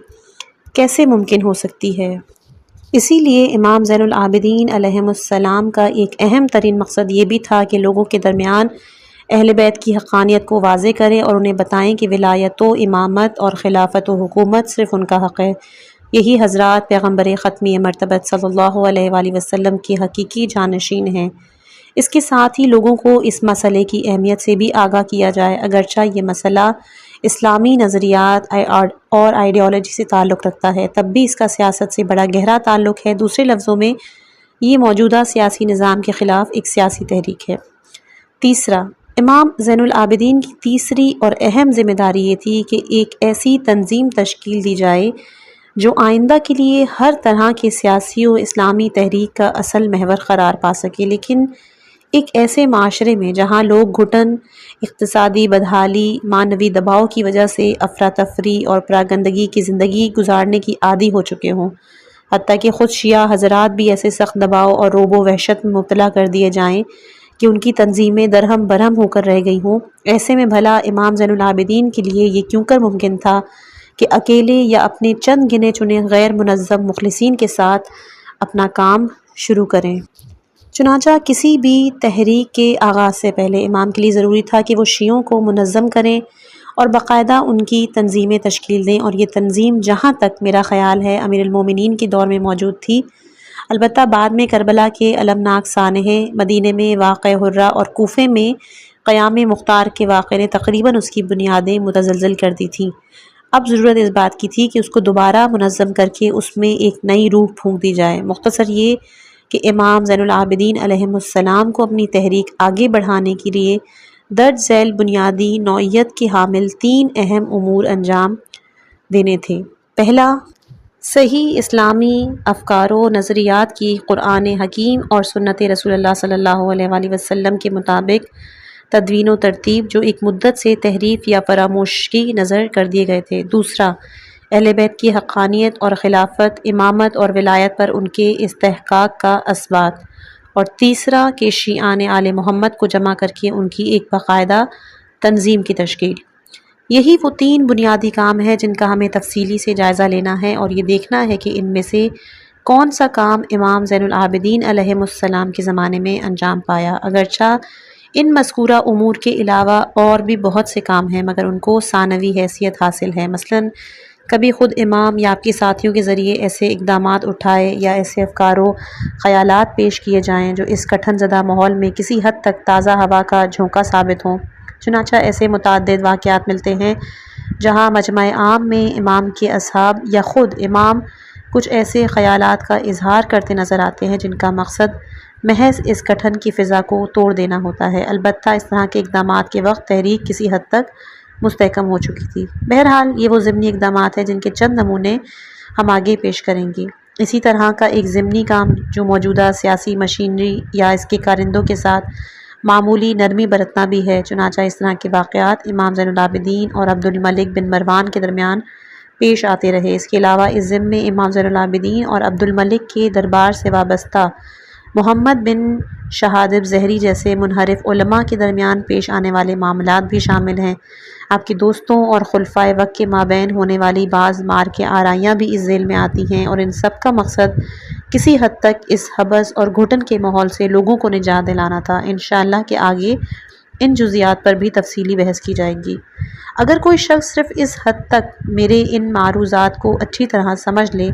کیسے ممکن ہو سکتی ہے؟ اسی لیے امام زین العابدین علیہ السلام کا ایک اہم ترین مقصد یہ بھی تھا کہ لوگوں کے درمیان اہل بیت کی حقانیت کو واضح کریں اور انہیں بتائیں کہ ولایت و امامت اور خلافت و حکومت صرف ان کا حق ہے، یہی حضرات پیغمبر ختمی مرتبت صلی اللہ علیہ وآلہ وسلم کے حقیقی جانشین ہیں۔ اس کے ساتھ ہی لوگوں کو اس مسئلے کی اہمیت سے بھی آگاہ کیا جائے، اگرچہ یہ مسئلہ اسلامی نظریات اور آئیڈیالوجی سے تعلق رکھتا ہے، تب بھی اس کا سیاست سے بڑا گہرا تعلق ہے۔ دوسرے لفظوں میں یہ موجودہ سیاسی نظام کے خلاف ایک سیاسی تحریک ہے۔ تیسرا، امام زین العابدین کی تیسری اور اہم ذمہ داری یہ تھی کہ ایک ایسی تنظیم تشکیل دی جائے جو آئندہ کے لیے ہر طرح کے سیاسی و اسلامی تحریک کا اصل محور قرار پا سکے، لیکن ایک ایسے معاشرے میں جہاں لوگ گھٹن، اقتصادی بدحالی، معنوی دباؤ کی وجہ سے افراتفری اور پراگندگی کی زندگی گزارنے کی عادی ہو چکے ہوں، حتیٰ کہ خود شیعہ حضرات بھی ایسے سخت دباؤ اور رعب و وحشت میں مبتلا کر دیے جائیں کہ ان کی تنظیمیں درہم برہم ہو کر رہ گئی ہوں۔ ایسے میں بھلا امام زین العابدین کے لیے یہ کیوں کر ممکن تھا کہ اکیلے یا اپنے چند گنے چنے غیر منظم مخلصین کے ساتھ اپنا کام شروع کریں؟ چنانچہ کسی بھی تحریک کے آغاز سے پہلے امام کے لیے ضروری تھا کہ وہ شیعوں کو منظم کریں اور باقاعدہ ان کی تنظیمیں تشکیل دیں، اور یہ تنظیم جہاں تک میرا خیال ہے امیر المومنین کے دور میں موجود تھی، البتہ بعد میں کربلا کے المناک سانحے، مدینے میں واقع حرہ اور کوفے میں قیام مختار کے واقعے نے تقریباً اس کی بنیادیں متزلزل کر دی تھیں۔ اب ضرورت اس بات کی تھی کہ اس کو دوبارہ منظم کر کے اس میں ایک نئی روح پھونک دی جائے۔ مختصر یہ کہ امام زین العابدین علیہ السلام کو اپنی تحریک آگے بڑھانے کے لیے درج ذیل بنیادی نوعیت کے حامل 3 اہم امور انجام دینے تھے۔ پہلا، صحیح اسلامی افکار و نظریات کی قرآن حکیم اور سنت رسول اللہ صلی اللہ علیہ وآلہ وسلم کے مطابق تدوین و ترتیب جو ایک مدت سے تحریف یا فراموشی نظر کر دیے گئے تھے۔ دوسرا، اہل بیت کی حقانیت اور خلافت، امامت اور ولایت پر ان کے استحقاق کا اثبات۔ اور تیسرا کہ شیعان آل محمد کو جمع کر کے ان کی ایک باقاعدہ تنظیم کی تشکیل۔ یہی وہ تین بنیادی کام ہیں جن کا ہمیں تفصیلی سے جائزہ لینا ہے اور یہ دیکھنا ہے کہ ان میں سے کون سا کام امام زین العابدین علیہ السلام کے زمانے میں انجام پایا۔ اگرچہ ان مذکورہ امور کے علاوہ اور بھی بہت سے کام ہیں مگر ان کو ثانوی حیثیت حاصل ہے۔ مثلاً کبھی خود امام یا آپ کے ساتھیوں کے ذریعے ایسے اقدامات اٹھائے یا ایسے افکار و خیالات پیش کیے جائیں جو اس کٹھن زدہ ماحول میں کسی حد تک تازہ ہوا کا جھونکا ثابت ہوں۔ چنانچہ ایسے متعدد واقعات ملتے ہیں جہاں مجمع عام میں امام کے اصحاب یا خود امام کچھ ایسے خیالات کا اظہار کرتے نظر آتے ہیں جن کا مقصد محض اس کٹھن کی فضا کو توڑ دینا ہوتا ہے۔ البتہ اس طرح کے اقدامات کے وقت تحریک کسی حد تک مستحکم ہو چکی تھی۔ بہرحال یہ وہ ضمنی اقدامات ہیں جن کے چند نمونے ہم آگے پیش کریں گے۔ اسی طرح کا ایک ضمنی کام جو موجودہ سیاسی مشینری یا اس کے کارندوں کے ساتھ معمولی نرمی برتنا بھی ہے۔ چنانچہ اس طرح کے واقعات امام زین العابدین اور عبد الملک بن مروان کے درمیان پیش آتے رہے۔ اس کے علاوہ اس ضمن میں امام زین العابدین اور عبد الملک کے دربار سے وابستہ محمد بن شہادب ظہری جیسے منحرف علماء کے درمیان پیش آنے والے معاملات بھی شامل ہیں۔ آپ کے دوستوں اور خلفائے وقت کے مابین ہونے والی بعض مار کے آرائیاں بھی اس ذیل میں آتی ہیں اور ان سب کا مقصد کسی حد تک اس حبس اور گھٹن کے ماحول سے لوگوں کو نجات دلانا تھا۔ انشاءاللہ کہ آگے ان جزیات پر بھی تفصیلی بحث کی جائے گی۔ اگر کوئی شخص صرف اس حد تک میرے ان معروضات کو اچھی طرح سمجھ لے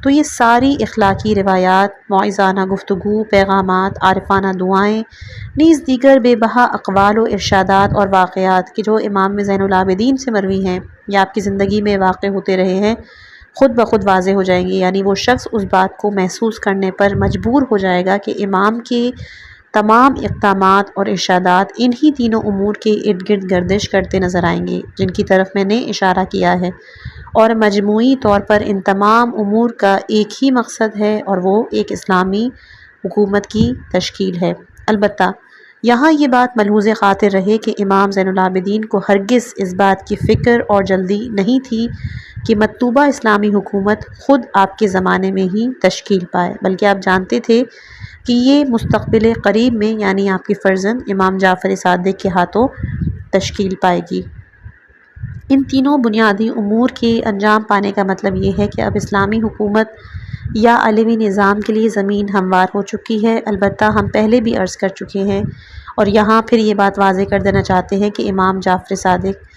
تو یہ ساری اخلاقی روایات، موعظانہ گفتگو، پیغامات، عارفانہ دعائیں، نیز دیگر بے بہا اقوال و ارشادات اور واقعات کہ جو امام زین العابدین سے مروی ہیں یا آپ کی زندگی میں واقع ہوتے رہے ہیں، خود بخود واضح ہو جائیں گے۔ یعنی وہ شخص اس بات کو محسوس کرنے پر مجبور ہو جائے گا کہ امام کے تمام اقدامات اور ارشادات انہی تینوں امور کے ارد گرد گردش کرتے نظر آئیں گے جن کی طرف میں نے اشارہ کیا ہے، اور مجموعی طور پر ان تمام امور کا ایک ہی مقصد ہے اور وہ ایک اسلامی حکومت کی تشکیل ہے۔ البتہ یہاں یہ بات ملحوظ خاطر رہے کہ امام زین العابدین کو ہرگز اس بات کی فکر اور جلدی نہیں تھی کہ مطلوبہ اسلامی حکومت خود آپ کے زمانے میں ہی تشکیل پائے، بلکہ آپ جانتے تھے کہ یہ مستقبل قریب میں یعنی آپ کے فرزند امام جعفر صادق کے ہاتھوں تشکیل پائے گی۔ ان تینوں بنیادی امور کے انجام پانے کا مطلب یہ ہے کہ اب اسلامی حکومت یا علوی نظام کے لیے زمین ہموار ہو چکی ہے۔ البتہ ہم پہلے بھی عرض کر چکے ہیں اور یہاں پھر یہ بات واضح کر دینا چاہتے ہیں کہ امام جعفر صادق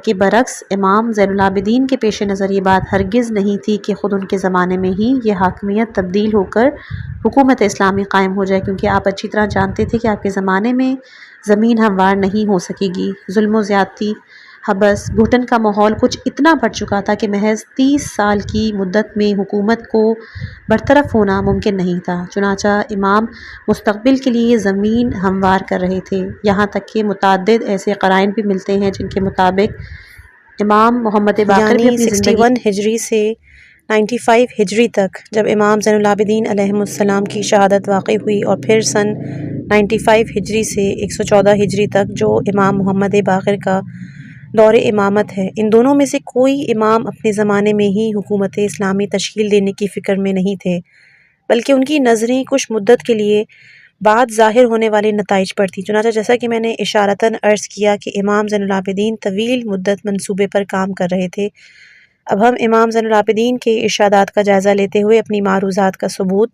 کے برعکس امام زین العابدین کے پیش نظر یہ بات ہرگز نہیں تھی کہ خود ان کے زمانے میں ہی یہ حاکمیت تبدیل ہو کر حکومت اسلامی قائم ہو جائے، کیونکہ آپ اچھی طرح جانتے تھے کہ آپ کے زمانے میں زمین ہموار نہیں ہو سکے گی۔ ظلم و زیادتی، حبس، گھٹن کا ماحول کچھ اتنا بڑھ چکا تھا کہ محض 30 سال کی مدت میں حکومت کو برطرف ہونا ممکن نہیں تھا۔ چنانچہ امام مستقبل کے لیے زمین ہموار کر رہے تھے، یہاں تک کہ متعدد ایسے قرائن بھی ملتے ہیں جن کے مطابق امام محمد باقر بھی اپنی 61 ہجری سے 95 ہجری تک جب امام زین العابدین علیہ السلام کی شہادت واقع ہوئی، اور پھر سن 95 ہجری سے 114 ہجری تک جو امام محمد باقر کا دور امامت ہے، ان دونوں میں سے کوئی امام اپنے زمانے میں ہی حکومت اسلامی تشکیل دینے کی فکر میں نہیں تھے، بلکہ ان کی نظریں کچھ مدت کے لیے بعد ظاہر ہونے والے نتائج پر تھیں۔ چنانچہ جیسا کہ میں نے اشارتاً عرض کیا کہ امام زین العابدین طویل مدت منصوبے پر کام کر رہے تھے۔ اب ہم امام زین العابدین کے ارشادات کا جائزہ لیتے ہوئے اپنی معروضات کا ثبوت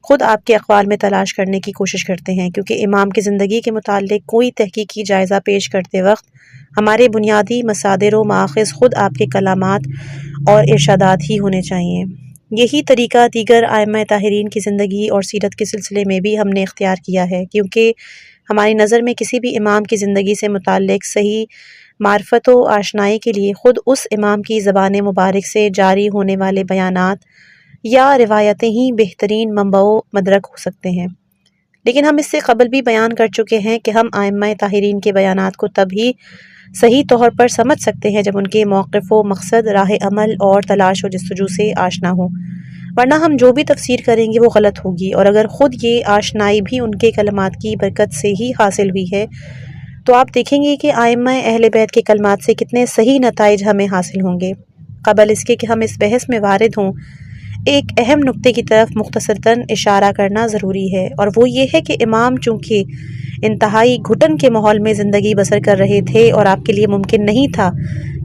خود آپ کے اقوال میں تلاش کرنے کی کوشش کرتے ہیں، کیونکہ امام کی زندگی کے متعلق کوئی تحقیقی جائزہ پیش کرتے وقت ہمارے بنیادی مصادر و ماخذ خود آپ کے کلامات اور ارشادات ہی ہونے چاہیے۔ یہی طریقہ دیگر ائمہ طاہرین کی زندگی اور سیرت کے سلسلے میں بھی ہم نے اختیار کیا ہے، کیونکہ ہماری نظر میں کسی بھی امام کی زندگی سے متعلق صحیح معرفت و آشنائی کے لیے خود اس امام کی زبان مبارک سے جاری ہونے والے بیانات یا روایتیں ہی بہترین منبع و مدرک ہو سکتے ہیں۔ لیکن ہم اس سے قبل بھی بیان کر چکے ہیں کہ ہم ائمہ طاہرین کے بیانات کو تب ہی صحیح طور پر سمجھ سکتے ہیں جب ان کے موقف و مقصد، راہ عمل اور تلاش و جستجو سے آشنا ہوں، ورنہ ہم جو بھی تفسیر کریں گے وہ غلط ہوگی، اور اگر خود یہ آشنائی بھی ان کے کلمات کی برکت سے ہی حاصل ہوئی ہے تو آپ دیکھیں گے کہ ائمہ اہل بیت کے کلمات سے کتنے صحیح نتائج ہمیں حاصل ہوں گے۔ قبل اس کے کہ ہم اس بحث میں وارد ہوں، ایک اہم نقطے کی طرف مختصراً اشارہ کرنا ضروری ہے، اور وہ یہ ہے کہ امام چونکہ انتہائی گھٹن کے ماحول میں زندگی بسر کر رہے تھے اور آپ کے لیے ممکن نہیں تھا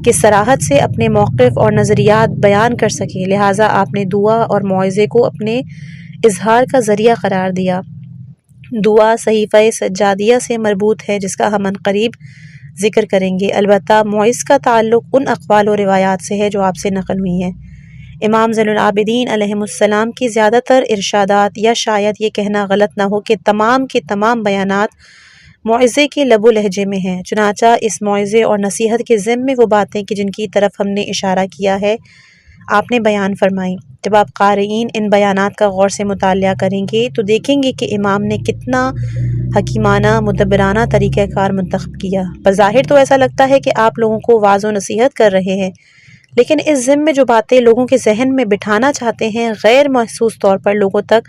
کہ صراحت سے اپنے موقف اور نظریات بیان کر سکیں، لہٰذا آپ نے دعا اور موعظے کو اپنے اظہار کا ذریعہ قرار دیا۔ دعا صحیفہ سجادیہ سے مربوط ہے جس کا ہم عنقریب ذکر کریں گے، البتہ موعظ کا تعلق ان اقوال و روایات سے ہے جو آپ سے نقل ہوئی ہیں۔ امام زین العابدین علیہ السلام کی زیادہ تر ارشادات، یا شاید یہ کہنا غلط نہ ہو کہ تمام کے تمام بیانات موعظے کے لب و لہجے میں ہیں، چنانچہ اس موعظے اور نصیحت کے ضمن میں وہ باتیں کہ جن کی طرف ہم نے اشارہ کیا ہے آپ نے بیان فرمائیں۔ جب آپ قارئین ان بیانات کا غور سے مطالعہ کریں گے تو دیکھیں گے کہ امام نے کتنا حکیمانہ مدبرانہ طریقہ کار منتخب کیا۔ بظاہر تو ایسا لگتا ہے کہ آپ لوگوں کو واعظ و نصیحت کر رہے ہیں، لیکن اس ضمن میں جو باتیں لوگوں کے ذہن میں بٹھانا چاہتے ہیں غیر محسوس طور پر لوگوں تک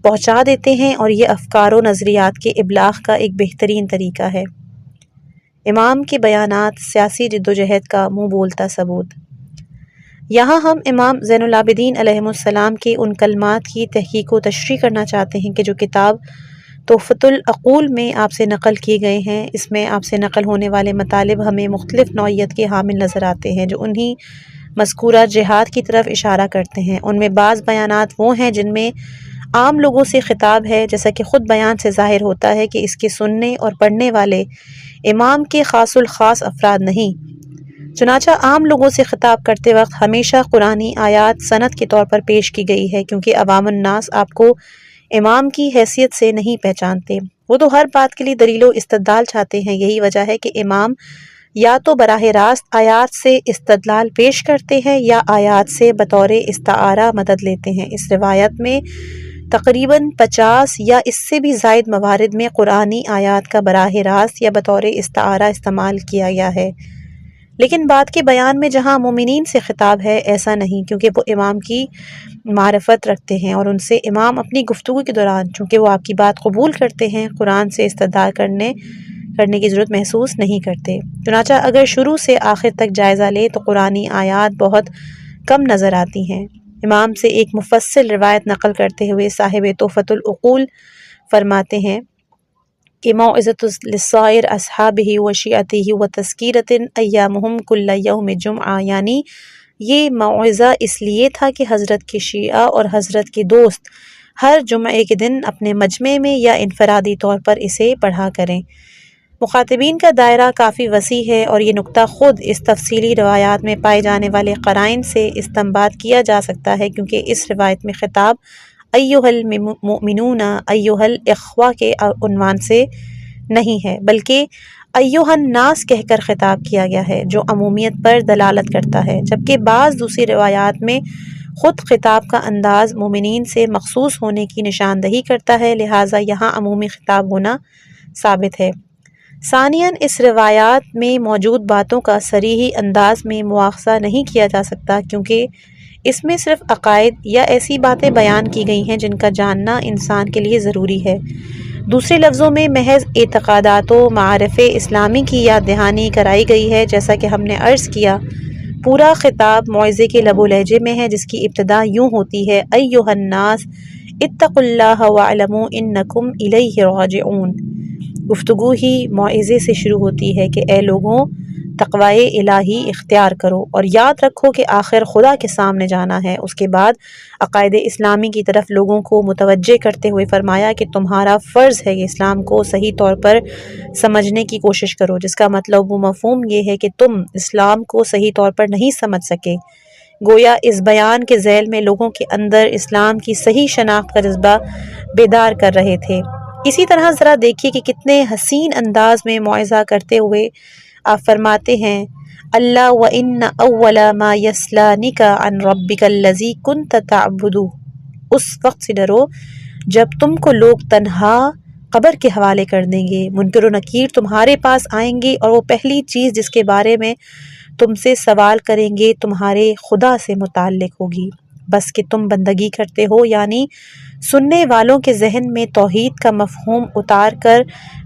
پہنچا دیتے ہیں، اور یہ افکار و نظریات کے ابلاغ کا ایک بہترین طریقہ ہے۔ امام کے بیانات سیاسی جدوجہد کا منہ بولتا ثبوت۔ یہاں ہم امام زین العابدین علیہ السلام کے ان کلمات کی تحقیق و تشریح کرنا چاہتے ہیں کہ جو کتاب تحفۃ العقول میں آپ سے نقل کیے گئے ہیں۔ اس میں آپ سے نقل ہونے والے مطالب ہمیں مختلف نوعیت کے حامل نظر آتے ہیں جو انہی مذکورہ جہاد کی طرف اشارہ کرتے ہیں۔ ان میں بعض بیانات وہ ہیں جن میں عام لوگوں سے خطاب ہے، جیسا کہ خود بیان سے ظاہر ہوتا ہے کہ اس کے سننے اور پڑھنے والے امام کے خاص الخاص افراد نہیں، چنانچہ عام لوگوں سے خطاب کرتے وقت ہمیشہ قرآنی آیات سند کے طور پر پیش کی گئی ہے، کیونکہ عوام الناس آپ کو امام کی حیثیت سے نہیں پہچانتے، وہ تو ہر بات کے لیے دلیل و استدلال چاہتے ہیں۔ یہی وجہ ہے کہ امام یا تو براہ راست آیات سے استدلال پیش کرتے ہیں یا آیات سے بطور استعارہ مدد لیتے ہیں۔ اس روایت میں تقریباً 50 یا اس سے بھی زائد موارد میں قرآنی آیات کا براہ راست یا بطور استعارہ استعمال کیا گیا ہے، لیکن بعد کے بیان میں جہاں مومنین سے خطاب ہے ایسا نہیں، کیونکہ وہ امام کی معرفت رکھتے ہیں اور ان سے امام اپنی گفتگو کے دوران چونکہ وہ آپ کی بات قبول کرتے ہیں قرآن سے استدلال کرنے کی ضرورت محسوس نہیں کرتے۔ چنانچہ اگر شروع سے آخر تک جائزہ لے تو قرآنی آیات بہت کم نظر آتی ہیں۔ امام سے ایک مفصل روایت نقل کرتے ہوئے صاحب تحفۃ العقول فرماتے ہیں کہ موعظۃ للصائر اصحابہ و شیعتہ و تذکیرۃ ایامہم کل یوم جمعہ، یعنی یہ موعظہ اس لیے تھا کہ حضرت کے شیعہ اور حضرت کے دوست ہر جمعے کے دن اپنے مجمع میں یا انفرادی طور پر اسے پڑھا کریں۔ مخاطبین کا دائرہ کافی وسیع ہے، اور یہ نقطہ خود اس تفصیلی روایات میں پائے جانے والے قرائن سے استنباط کیا جا سکتا ہے، کیونکہ اس روایت میں خطاب ایھا المؤمنون ایھا الاخوہ کے عنوان سے نہیں ہے، بلکہ ایھا الناس کہہ کر خطاب کیا گیا ہے، جو عمومیت پر دلالت کرتا ہے، جبکہ بعض دوسری روایات میں خود خطاب کا انداز مومنین سے مخصوص ہونے کی نشاندہی کرتا ہے، لہٰذا یہاں عمومی خطاب ہونا ثابت ہے۔ ثانیاً اس روایات میں موجود باتوں کا صریحی انداز میں مواخذہ نہیں کیا جا سکتا، کیونکہ اس میں صرف عقائد یا ایسی باتیں بیان کی گئی ہیں جن کا جاننا انسان کے لیے ضروری ہے۔ دوسرے لفظوں میں محض اعتقادات و معارف اسلامی کی یاد دہانی کرائی گئی ہے، جیسا کہ ہم نے عرض کیا۔ پورا خطاب موعظے کے لب و لہجے میں ہے، جس کی ابتدا یوں ہوتی ہے ایھا الناس اتقوا اللہ واعلموا انکم الیہ راجعون۔ گفتگو ہی موعظے سے شروع ہوتی ہے کہ اے لوگوں تقوی الہی اختیار کرو اور یاد رکھو کہ آخر خدا کے سامنے جانا ہے۔ اس کے بعد عقائد اسلامی کی طرف لوگوں کو متوجہ کرتے ہوئے فرمایا کہ تمہارا فرض ہے کہ اسلام کو صحیح طور پر سمجھنے کی کوشش کرو، جس کا مطلب و مفہوم یہ ہے کہ تم اسلام کو صحیح طور پر نہیں سمجھ سکے۔ گویا اس بیان کے ذیل میں لوگوں کے اندر اسلام کی صحیح شناخت کا جذبہ بیدار کر رہے تھے۔ اسی طرح ذرا دیکھیے کہ کتنے حسین انداز میں موعظہ کرتے ہوئے آپ فرماتے ہیں اللہ وَإِنَّ أَوَّلَ مَا يَسْلَانِكَ عَنْ رَبِّكَ الَّذِي كُنْتَ تَعْبُدُ، اس وقت سے ڈرو جب تم کو لوگ تنہا قبر کے حوالے کر دیں گے۔ منکر و نکیر تمہارے پاس آئیں گے اور وہ پہلی چیز جس کے بارے میں تم سے سوال کریں گے تمہارے خدا سے متعلق ہوگی، بس کہ تم بندگی کرتے ہو، یعنی سننے والوں کے ذہن میں توحید کا مفہوم اتار کر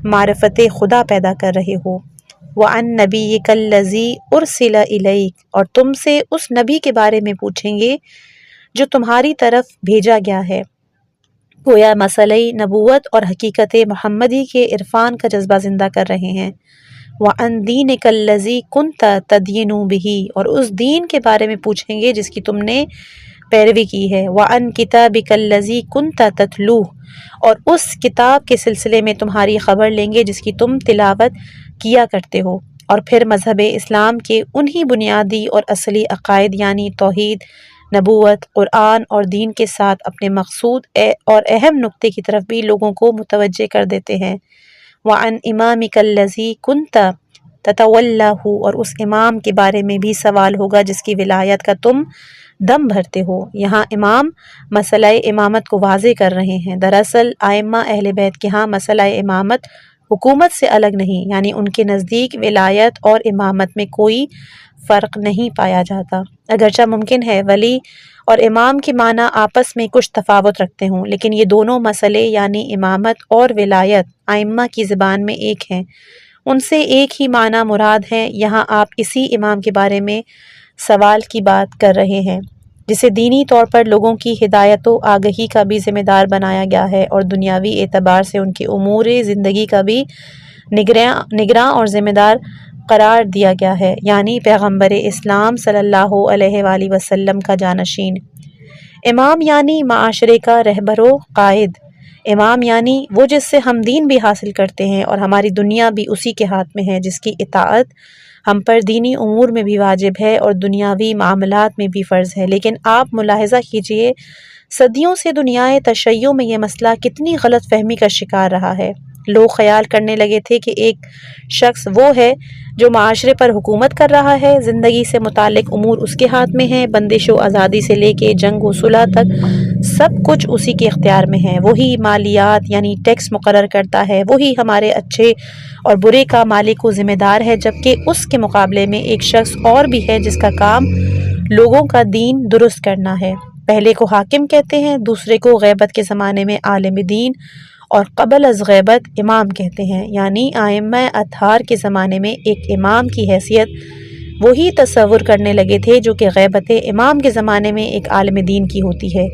معرفت خدا پیدا کر رہے ہو۔ وَعَن نَبِيِّكَ الَّذِي أُرْسِلَ إِلَيْكَ، اور تم سے اس نبی کے بارے میں پوچھیں گے جو تمہاری طرف بھیجا گیا ہے۔ گویا مسئلہ نبوت اور حقیقت محمدی کے عرفان کا جذبہ زندہ کر رہے ہیں۔ وَعَن دِينِكَ الَّذِي كُنْتَ تَدْيِنُ بِهِ، اور اس دین کے بارے میں پوچھیں گے جس کی تم نے پیروی کی ہے۔ وَعَن كِتَابِكَ الَّذِي كُنْتَ تَتْلُوهُ، اور اس کتاب کے سلسلے میں تمہاری خبر لیں گے جس کی تم تلاوت کیا کرتے ہو۔ اور پھر مذہب اسلام کے انہی بنیادی اور اصلی عقائد یعنی توحید، نبوت، قرآن اور دین کے ساتھ اپنے مقصود اور اہم نقطے کی طرف بھی لوگوں کو متوجہ کر دیتے ہیں۔ وَعَن إِمَامِكَ الَّذِي كُنْتَ تَتَوَلَّاهُ، اور اس امام کے بارے میں بھی سوال ہوگا جس کی ولایت کا تم دم بھرتے ہو۔ یہاں امام مسئلہ امامت کو واضح کر رہے ہیں۔ دراصل ائمہ اہل بیت کے ہاں مسئلہ امامت حکومت سے الگ نہیں، یعنی ان کے نزدیک ولایت اور امامت میں کوئی فرق نہیں پایا جاتا، اگرچہ ممکن ہے ولی اور امام کے معنی آپس میں کچھ تفاوت رکھتے ہوں، لیکن یہ دونوں مسئلے یعنی امامت اور ولایت ائمہ کی زبان میں ایک ہیں، ان سے ایک ہی معنی مراد ہے۔ یہاں آپ اسی امام کے بارے میں سوال کی بات کر رہے ہیں جسے دینی طور پر لوگوں کی ہدایت و آگہی کا بھی ذمہ دار بنایا گیا ہے اور دنیاوی اعتبار سے ان کے امور زندگی کا بھی نگراں اور ذمہ دار قرار دیا گیا ہے، یعنی پیغمبر اسلام صلی اللہ علیہ وآلہ وسلم کا جانشین۔ امام یعنی معاشرے کا رہبر و قائد، امام یعنی وہ جس سے ہم دین بھی حاصل کرتے ہیں اور ہماری دنیا بھی اسی کے ہاتھ میں ہے، جس کی اطاعت ہم پر دینی امور میں بھی واجب ہے اور دنیاوی معاملات میں بھی فرض ہے۔ لیکن آپ ملاحظہ کیجئے صدیوں سے دنیائے تشیع میں یہ مسئلہ کتنی غلط فہمی کا شکار رہا ہے۔ لوگ خیال کرنے لگے تھے کہ ایک شخص وہ ہے جو معاشرے پر حکومت کر رہا ہے، زندگی سے متعلق امور اس کے ہاتھ میں ہیں، بندش و آزادی سے لے کے جنگ و صلح تک سب کچھ اسی کے اختیار میں ہے، وہی مالیات یعنی ٹیکس مقرر کرتا ہے، وہی ہمارے اچھے اور برے کا مالک و ذمہ دار ہے، جبکہ اس کے مقابلے میں ایک شخص اور بھی ہے جس کا کام لوگوں کا دین درست کرنا ہے۔ پہلے کو حاکم کہتے ہیں، دوسرے کو غیبت کے زمانے میں عالم دین اور قبل از غیبت امام کہتے ہیں، یعنی ائمہ اطہار کے زمانے میں ایک امام کی حیثیت وہی تصور کرنے لگے تھے جو کہ غیبت امام کے زمانے میں ایک عالم دین کی ہوتی ہے۔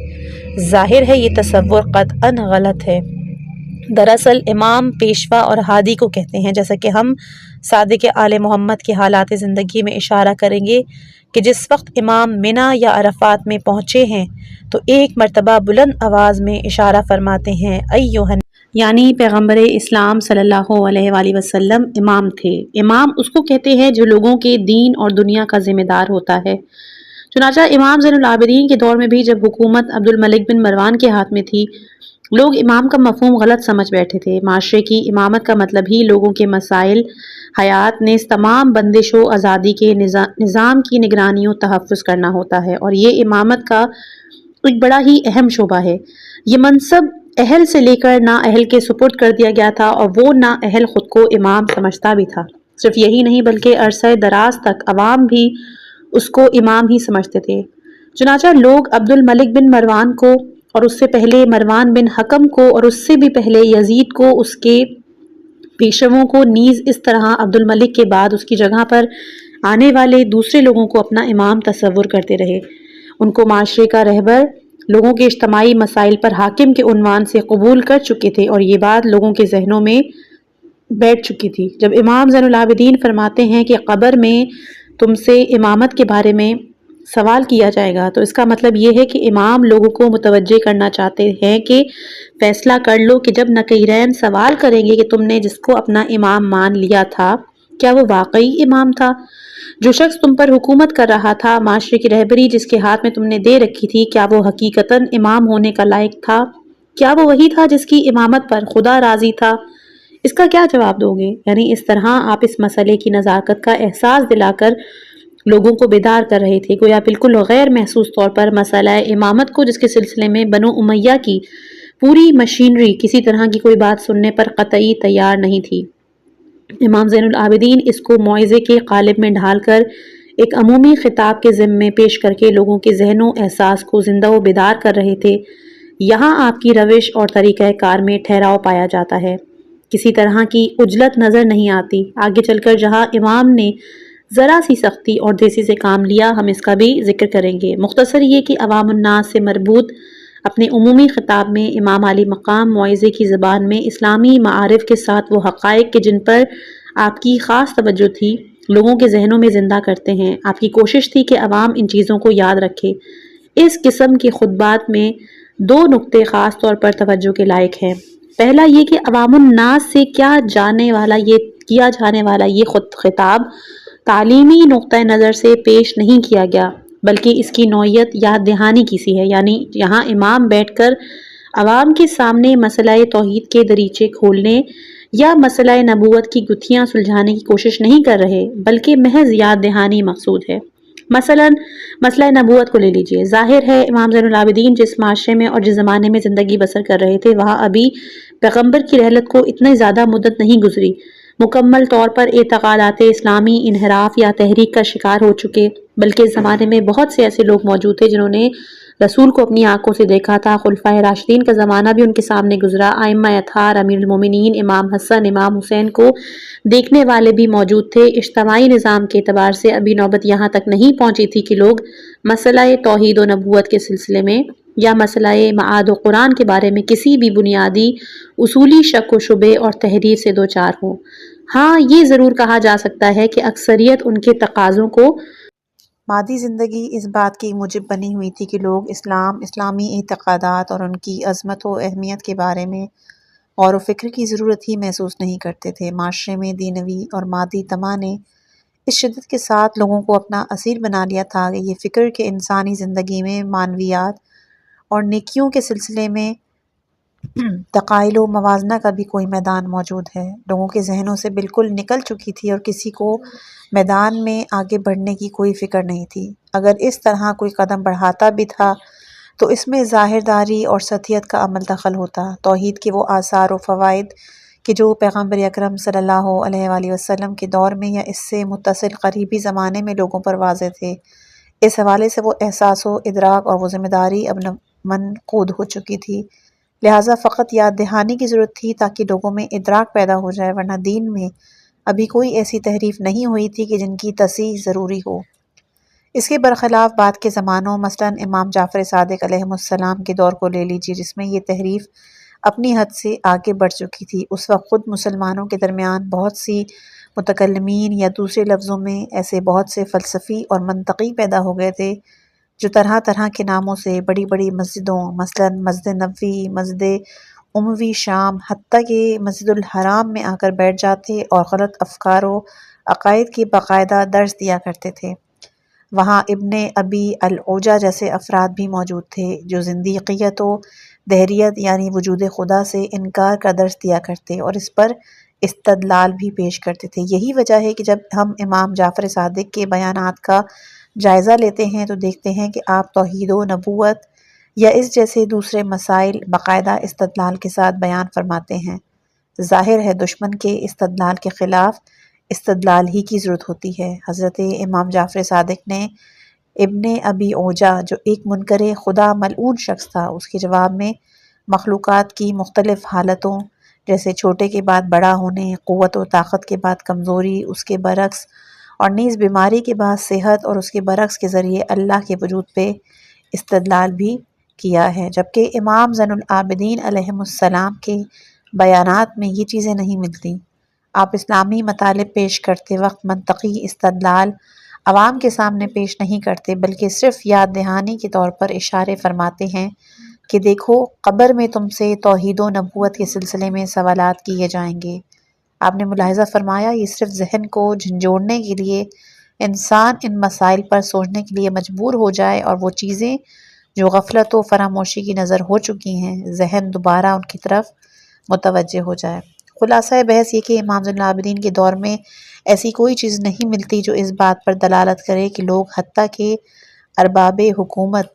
ظاہر ہے یہ تصور قطعاً غلط ہے۔ دراصل امام پیشوا اور ہادی کو کہتے ہیں، جیسا کہ ہم صادق آل محمد کے حالات زندگی میں اشارہ کریں گے کہ جس وقت امام منی یا عرفات میں پہنچے ہیں تو ایک مرتبہ بلند آواز میں اشارہ فرماتے ہیں ایھا، یعنی پیغمبر اسلام صلی اللہ علیہ وآلہ وسلم امام تھے۔ امام اس کو کہتے ہیں جو لوگوں کے دین اور دنیا کا ذمہ دار ہوتا ہے۔ چنانچہ امام زین العابدین کے دور میں بھی جب حکومت عبد الملک بن مروان کے ہاتھ میں تھی، لوگ امام کا مفہوم غلط سمجھ بیٹھے تھے۔ معاشرے کی امامت کا مطلب ہی لوگوں کے مسائل حیات نیز تمام بندش و آزادی کے نظام کی نگرانی و تحفظ کرنا ہوتا ہے، اور یہ امامت کا ایک بڑا ہی اہم شعبہ ہے۔ یہ منصب اہل سے لے کر نا اہل کے سپرد کر دیا گیا تھا اور وہ نا اہل خود کو امام سمجھتا بھی تھا۔ صرف یہی نہیں بلکہ عرصہ دراز تک عوام بھی اس کو امام ہی سمجھتے تھے۔ چنانچہ لوگ عبد الملک بن مروان کو اور اس سے پہلے مروان بن حکم کو اور اس سے بھی پہلے یزید کو، اس کے پیشووں کو نیز اس طرح عبد الملک کے بعد اس کی جگہ پر آنے والے دوسرے لوگوں کو اپنا امام تصور کرتے رہے۔ ان کو معاشرے کا رہبر، لوگوں کے اجتماعی مسائل پر حاکم کے عنوان سے قبول کر چکے تھے اور یہ بات لوگوں کے ذہنوں میں بیٹھ چکی تھی۔ جب امام زین العابدین فرماتے ہیں کہ قبر میں تم سے امامت کے بارے میں سوال کیا جائے گا، تو اس کا مطلب یہ ہے کہ امام لوگوں کو متوجہ کرنا چاہتے ہیں کہ فیصلہ کر لو کہ جب نقیرین سوال کریں گے کہ تم نے جس کو اپنا امام مان لیا تھا کیا وہ واقعی امام تھا؟ جو شخص تم پر حکومت کر رہا تھا، معاشرے کی رہبری جس کے ہاتھ میں تم نے دے رکھی تھی، کیا وہ حقیقتاً امام ہونے کا لائق تھا؟ کیا وہ وہی تھا جس کی امامت پر خدا راضی تھا؟ اس کا کیا جواب دو گے؟ یعنی اس طرح آپ اس مسئلے کی نزاکت کا احساس دلا کر لوگوں کو بیدار کر رہے تھے، گویا بالکل غیر محسوس طور پر مسئلہ امامت کو، جس کے سلسلے میں بنو امیہ کی پوری مشینری کسی طرح کی کوئی بات سننے پر قطعی تیار نہیں تھی۔ امام زین العابدین اس کو موعظے کے قالب میں ڈھال کر ایک عمومی خطاب کے ضمن میں پیش کر کے لوگوں کے ذہن و احساس کو زندہ و بیدار کر رہے تھے۔ یہاں آپ کی روش اور طریقہ کار میں ٹھہراؤ پایا جاتا ہے، کسی طرح کی عجلت نظر نہیں آتی۔ آگے چل کر جہاں امام نے ذرا سی سختی اور دیسی سے کام لیا، ہم اس کا بھی ذکر کریں گے۔ مختصر یہ کہ عوام الناس سے مربوط اپنے عمومی خطاب میں امام علی مقام موعظے کی زبان میں اسلامی معارف کے ساتھ وہ حقائق کے جن پر آپ کی خاص توجہ تھی، لوگوں کے ذہنوں میں زندہ کرتے ہیں۔ آپ کی کوشش تھی کہ عوام ان چیزوں کو یاد رکھے۔ اس قسم کے خطبات میں دو نکتے خاص طور پر توجہ کے لائق ہیں۔ پہلا یہ کہ عوام الناس سے کیا جانے والا یہ خطاب تعلیمی نقطہ نظر سے پیش نہیں کیا گیا، بلکہ اس کی نوعیت یاد دہانی کی سی ہے، یعنی یہاں امام بیٹھ کر عوام کے سامنے مسئلہ توحید کے دریچے کھولنے یا مسئلہ نبوت کی گتھیاں سلجھانے کی کوشش نہیں کر رہے، بلکہ محض یاد دہانی مقصود ہے۔ مثلا مسئلہ نبوت کو لے لیجئے۔ ظاہر ہے امام زین العابدین جس معاشرے میں اور جس زمانے میں زندگی بسر کر رہے تھے، وہاں ابھی پیغمبر کی رحلت کو اتنی زیادہ مدت نہیں گزری، مکمل طور پر اعتقادات اسلامی انحراف یا تحریک کا شکار ہو چکے، بلکہ اس زمانے میں بہت سے ایسے لوگ موجود تھے جنہوں نے رسول کو اپنی آنکھوں سے دیکھا تھا۔ خلفائے راشدین کا زمانہ بھی ان کے سامنے گزرا، ائمہ اطہار، امیر المومنین، امام حسن، امام حسین کو دیکھنے والے بھی موجود تھے۔ اجتماعی نظام کے اعتبار سے ابھی نوبت یہاں تک نہیں پہنچی تھی کہ لوگ مسئلہ توحید و نبوت کے سلسلے میں یا مسئلہ معاد و قرآن کے بارے میں کسی بھی بنیادی اصولی شک و شبے اور تحریف سے دوچار ہوں۔ ہاں، یہ ضرور کہا جا سکتا ہے کہ اکثریت ان کے تقاضوں کو مادی زندگی اس بات کی موجب بنی ہوئی تھی کہ لوگ اسلام، اسلامی اعتقادات اور ان کی عظمت و اہمیت کے بارے میں غور و فکر کی ضرورت ہی محسوس نہیں کرتے تھے۔ معاشرے میں دینوی اور مادی طمع نے اس شدت کے ساتھ لوگوں کو اپنا اسیر بنا لیا تھا کہ یہ فکر کہ انسانی زندگی میں معنویات اور نیکیوں کے سلسلے میں تقائل و موازنہ کا بھی کوئی میدان موجود ہے، لوگوں کے ذہنوں سے بالکل نکل چکی تھی اور کسی کو میدان میں آگے بڑھنے کی کوئی فکر نہیں تھی۔ اگر اس طرح کوئی قدم بڑھاتا بھی تھا تو اس میں ظاہرداری اور سطحیت کا عمل دخل ہوتا۔ توحید کے وہ آثار و فوائد کہ جو پیغمبر اکرم صلی اللہ علیہ وآلہ وسلم کے دور میں یا اس سے متصل قریبی زمانے میں لوگوں پر واضح تھے، اس حوالے سے وہ احساس و ادراک اور وہ ذمہ داری اب منقود ہو چکی تھی، لہٰذا فقط یاد دہانی کی ضرورت تھی تاکہ لوگوں میں ادراک پیدا ہو جائے، ورنہ دین میں ابھی کوئی ایسی تحریف نہیں ہوئی تھی کہ جن کی تصحیح ضروری ہو۔ اس کے برخلاف بعد کے زمانوں، مثلاً امام جعفر صادق علیہ السلام کے دور کو لے لیجیے، جس میں یہ تحریف اپنی حد سے آگے بڑھ چکی تھی۔ اس وقت خود مسلمانوں کے درمیان بہت سی متکلمین یا دوسرے لفظوں میں ایسے بہت سے فلسفی اور منطقی پیدا ہو گئے تھے جو طرح طرح کے ناموں سے بڑی بڑی مسجدوں، مثلاً مسجد نبوی، مسجد اموی شام، حتیٰ کہ مسجد الحرام میں آ کر بیٹھ جاتے اور غلط افکار و عقائد کی باقاعدہ درس دیا کرتے تھے۔ وہاں ابن ابی العوجہ جیسے افراد بھی موجود تھے جو زندیقیت و دہریت یعنی وجود خدا سے انکار کا درس دیا کرتے اور اس پر استدلال بھی پیش کرتے تھے۔ یہی وجہ ہے کہ جب ہم امام جعفر صادق کے بیانات کا جائزہ لیتے ہیں تو دیکھتے ہیں کہ آپ توحید و نبوت یا اس جیسے دوسرے مسائل باقاعدہ استدلال کے ساتھ بیان فرماتے ہیں۔ ظاہر ہے دشمن کے استدلال کے خلاف استدلال ہی کی ضرورت ہوتی ہے۔ حضرت امام جعفر صادق نے ابن ابی عوجہ جو ایک منکر خدا ملعون شخص تھا، اس کے جواب میں مخلوقات کی مختلف حالتوں جیسے چھوٹے کے بعد بڑا ہونے، قوت و طاقت کے بعد کمزوری، اس کے برعکس، اور نیز بیماری کے بعد صحت اور اس کے برعکس کے ذریعے اللہ کے وجود پہ استدلال بھی کیا ہے، جبکہ امام زین العابدین علیہ السلام کے بیانات میں یہ چیزیں نہیں ملتی۔ آپ اسلامی مطالب پیش کرتے وقت منطقی استدلال عوام کے سامنے پیش نہیں کرتے، بلکہ صرف یاد دہانی کے طور پر اشارے فرماتے ہیں کہ دیکھو قبر میں تم سے توحید و نبوت کے سلسلے میں سوالات کیے جائیں گے۔ آپ نے ملاحظہ فرمایا یہ صرف ذہن کو جھنجھوڑنے کے لیے انسان ان مسائل پر سوچنے کے لیے مجبور ہو جائے اور وہ چیزیں جو غفلت و فراموشی کی نظر ہو چکی ہیں ذہن دوبارہ ان کی طرف متوجہ ہو جائے۔ خلاصہ بحث یہ کہ امام زین العابدین کے دور میں ایسی کوئی چیز نہیں ملتی جو اس بات پر دلالت کرے کہ لوگ حتیٰ کہ ارباب حکومت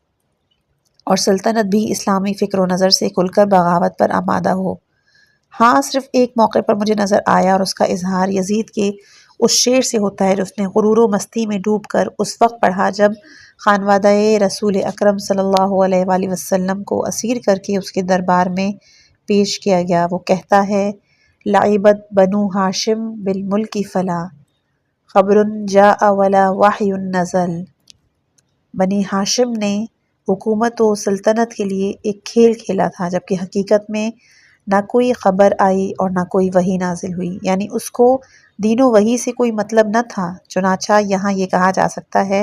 اور سلطنت بھی اسلامی فکر و نظر سے کھل کر بغاوت پر آمادہ ہو۔ ہاں صرف ایک موقع پر مجھے نظر آیا اور اس کا اظہار یزید کے اس شعر سے ہوتا ہے جو اس نے غرور و مستی میں ڈوب کر اس وقت پڑھا جب خانوادہ رسول اکرم صلی اللہ علیہ وآلہ وسلم کو اسیر کر کے اس کے دربار میں پیش کیا گیا۔ وہ کہتا ہے لعبت بنو ہاشم بالملک فلا خبر جاء ولا وحی نزل۔ بنی ہاشم نے حکومت و سلطنت کے لیے ایک کھیل کھیلا تھا جبکہ حقیقت میں نہ کوئی خبر آئی اور نہ کوئی وحی نازل ہوئی، یعنی اس کو دین و وحی سے کوئی مطلب نہ تھا۔ چنانچہ یہاں یہ کہا جا سکتا ہے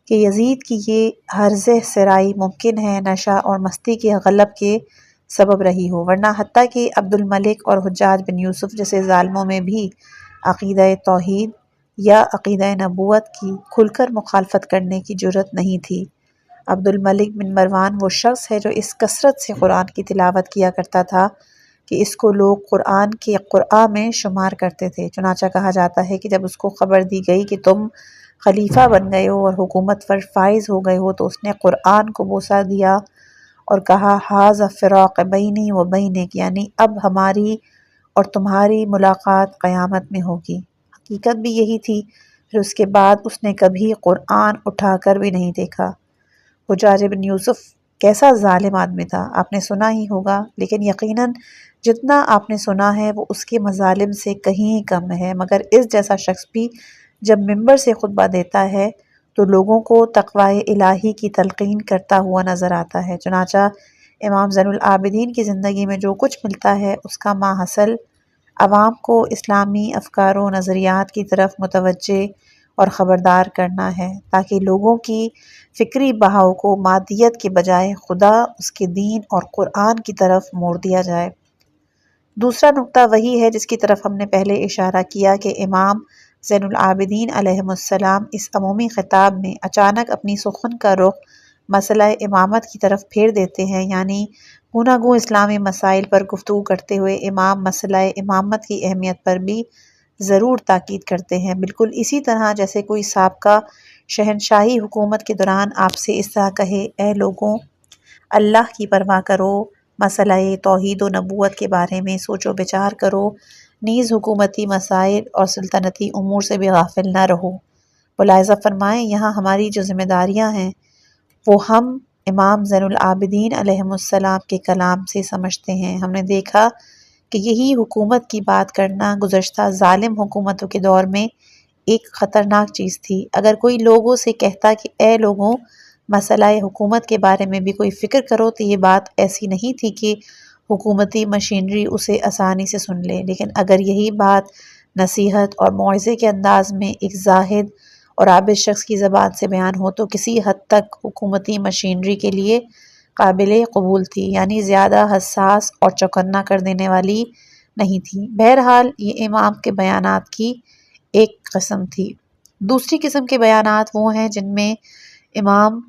کہ یزید کی یہ ہرزہ سرائی ممکن ہے نشہ اور مستی کے غلب کے سبب رہی ہو، ورنہ حتیٰ کہ عبد الملک اور حجاج بن یوسف جیسے ظالموں میں بھی عقیدہ توحید یا عقیدہ نبوت کی کھل کر مخالفت کرنے کی جرأت نہیں تھی۔ عبد الملک بن مروان وہ شخص ہے جو اس کثرت سے قرآن کی تلاوت کیا کرتا تھا کہ اس کو لوگ قرآن کے قرآ میں شمار کرتے تھے۔ چنانچہ کہا جاتا ہے کہ جب اس کو خبر دی گئی کہ تم خلیفہ بن گئے ہو اور حکومت پر فائز ہو گئے ہو تو اس نے قرآن کو بوسہ دیا اور کہا ھذا فراق بینی و بینک، یعنی اب ہماری اور تمہاری ملاقات قیامت میں ہوگی۔ حقیقت بھی یہی تھی۔ پھر اس کے بعد اس نے کبھی قرآن اٹھا کر بھی نہیں دیکھا۔ حجاج بن یوسف کیسا ظالم آدمی تھا آپ نے سنا ہی ہوگا، لیکن یقیناً جتنا آپ نے سنا ہے وہ اس کے مظالم سے کہیں کم ہے، مگر اس جیسا شخص بھی جب منبر سے خطبہ دیتا ہے تو لوگوں کو تقوی الہی کی تلقین کرتا ہوا نظر آتا ہے۔ چنانچہ امام زین العابدین کی زندگی میں جو کچھ ملتا ہے اس کا ماحصل عوام کو اسلامی افکار و نظریات کی طرف متوجہ اور خبردار کرنا ہے تاکہ لوگوں کی فکری بہاؤ کو مادیت کے بجائے خدا، اس کے دین اور قرآن کی طرف موڑ دیا جائے۔ دوسرا نقطہ وہی ہے جس کی طرف ہم نے پہلے اشارہ کیا کہ امام زین العابدین علیہ السلام اس عمومی خطاب میں اچانک اپنی سخن کا رخ مسئلہ امامت کی طرف پھیر دیتے ہیں، یعنی گوناگوں اسلامی مسائل پر گفتگو کرتے ہوئے امام مسئلہ امامت کی اہمیت پر بھی ضرور تاکید کرتے ہیں، بالکل اسی طرح جیسے کوئی سابقہ شہنشاہی حکومت کے دوران آپ سے اس طرح کہے اے لوگوں اللہ کی پرواہ کرو، مسئلہ توحید و نبوت کے بارے میں سوچ و بچار کرو، نیز حکومتی مسائل اور سلطنتی امور سے بھی غافل نہ رہو۔ ملاحظہ فرمائیں یہاں ہماری جو ذمہ داریاں ہیں وہ ہم امام زین العابدین علیہ السلام کے کلام سے سمجھتے ہیں۔ ہم نے دیکھا کہ یہی حکومت کی بات کرنا گزشتہ ظالم حکومتوں کے دور میں ایک خطرناک چیز تھی۔ اگر کوئی لوگوں سے کہتا کہ اے لوگوں مسئلہ حکومت کے بارے میں بھی کوئی فکر کرو تو یہ بات ایسی نہیں تھی کہ حکومتی مشینری اسے آسانی سے سن لے، لیکن اگر یہی بات نصیحت اور موعظے کے انداز میں ایک زاہد اور عابد شخص کی زبان سے بیان ہو تو کسی حد تک حکومتی مشینری کے لیے قابل قبول تھی، یعنی زیادہ حساس اور چوکنا کر دینے والی نہیں تھی۔ بہرحال یہ امام کے بیانات کی ایک قسم تھی۔ دوسری قسم کے بیانات وہ ہیں جن میں امام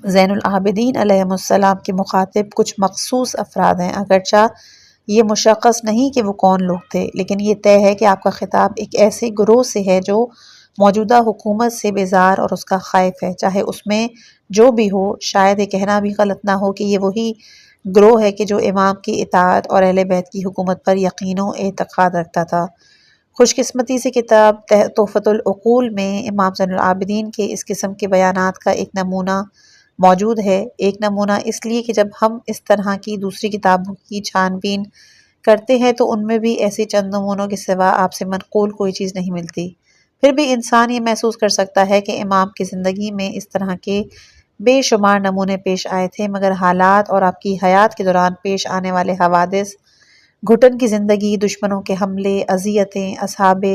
زین العابدین علیہ السلام کے مخاطب کچھ مخصوص افراد ہیں، اگرچہ یہ مشخص نہیں کہ وہ کون لوگ تھے، لیکن یہ طے ہے کہ آپ کا خطاب ایک ایسے گروہ سے ہے جو موجودہ حکومت سے بیزار اور اس کا خائف ہے، چاہے اس میں جو بھی ہو۔ شاید یہ کہنا بھی غلط نہ ہو کہ یہ وہی گروہ ہے کہ جو امام کی اطاعت اور اہل بیت کی حکومت پر یقین و اعتقاد رکھتا تھا۔ خوش قسمتی سے کتاب تحفۃ العقول میں امام زین العابدین کے اس قسم کے بیانات کا ایک نمونہ موجود ہے۔ ایک نمونہ اس لیے کہ جب ہم اس طرح کی دوسری کتابوں کی چھان بین کرتے ہیں تو ان میں بھی ایسے چند نمونوں کے سوا آپ سے منقول کوئی چیز نہیں ملتی۔ پھر بھی انسان یہ محسوس کر سکتا ہے کہ امام کی زندگی میں اس طرح کے بے شمار نمونے پیش آئے تھے، مگر حالات اور آپ کی حیات کے دوران پیش آنے والے حوادث، گھٹن کی زندگی، دشمنوں کے حملے، اذیتیں، اصحاب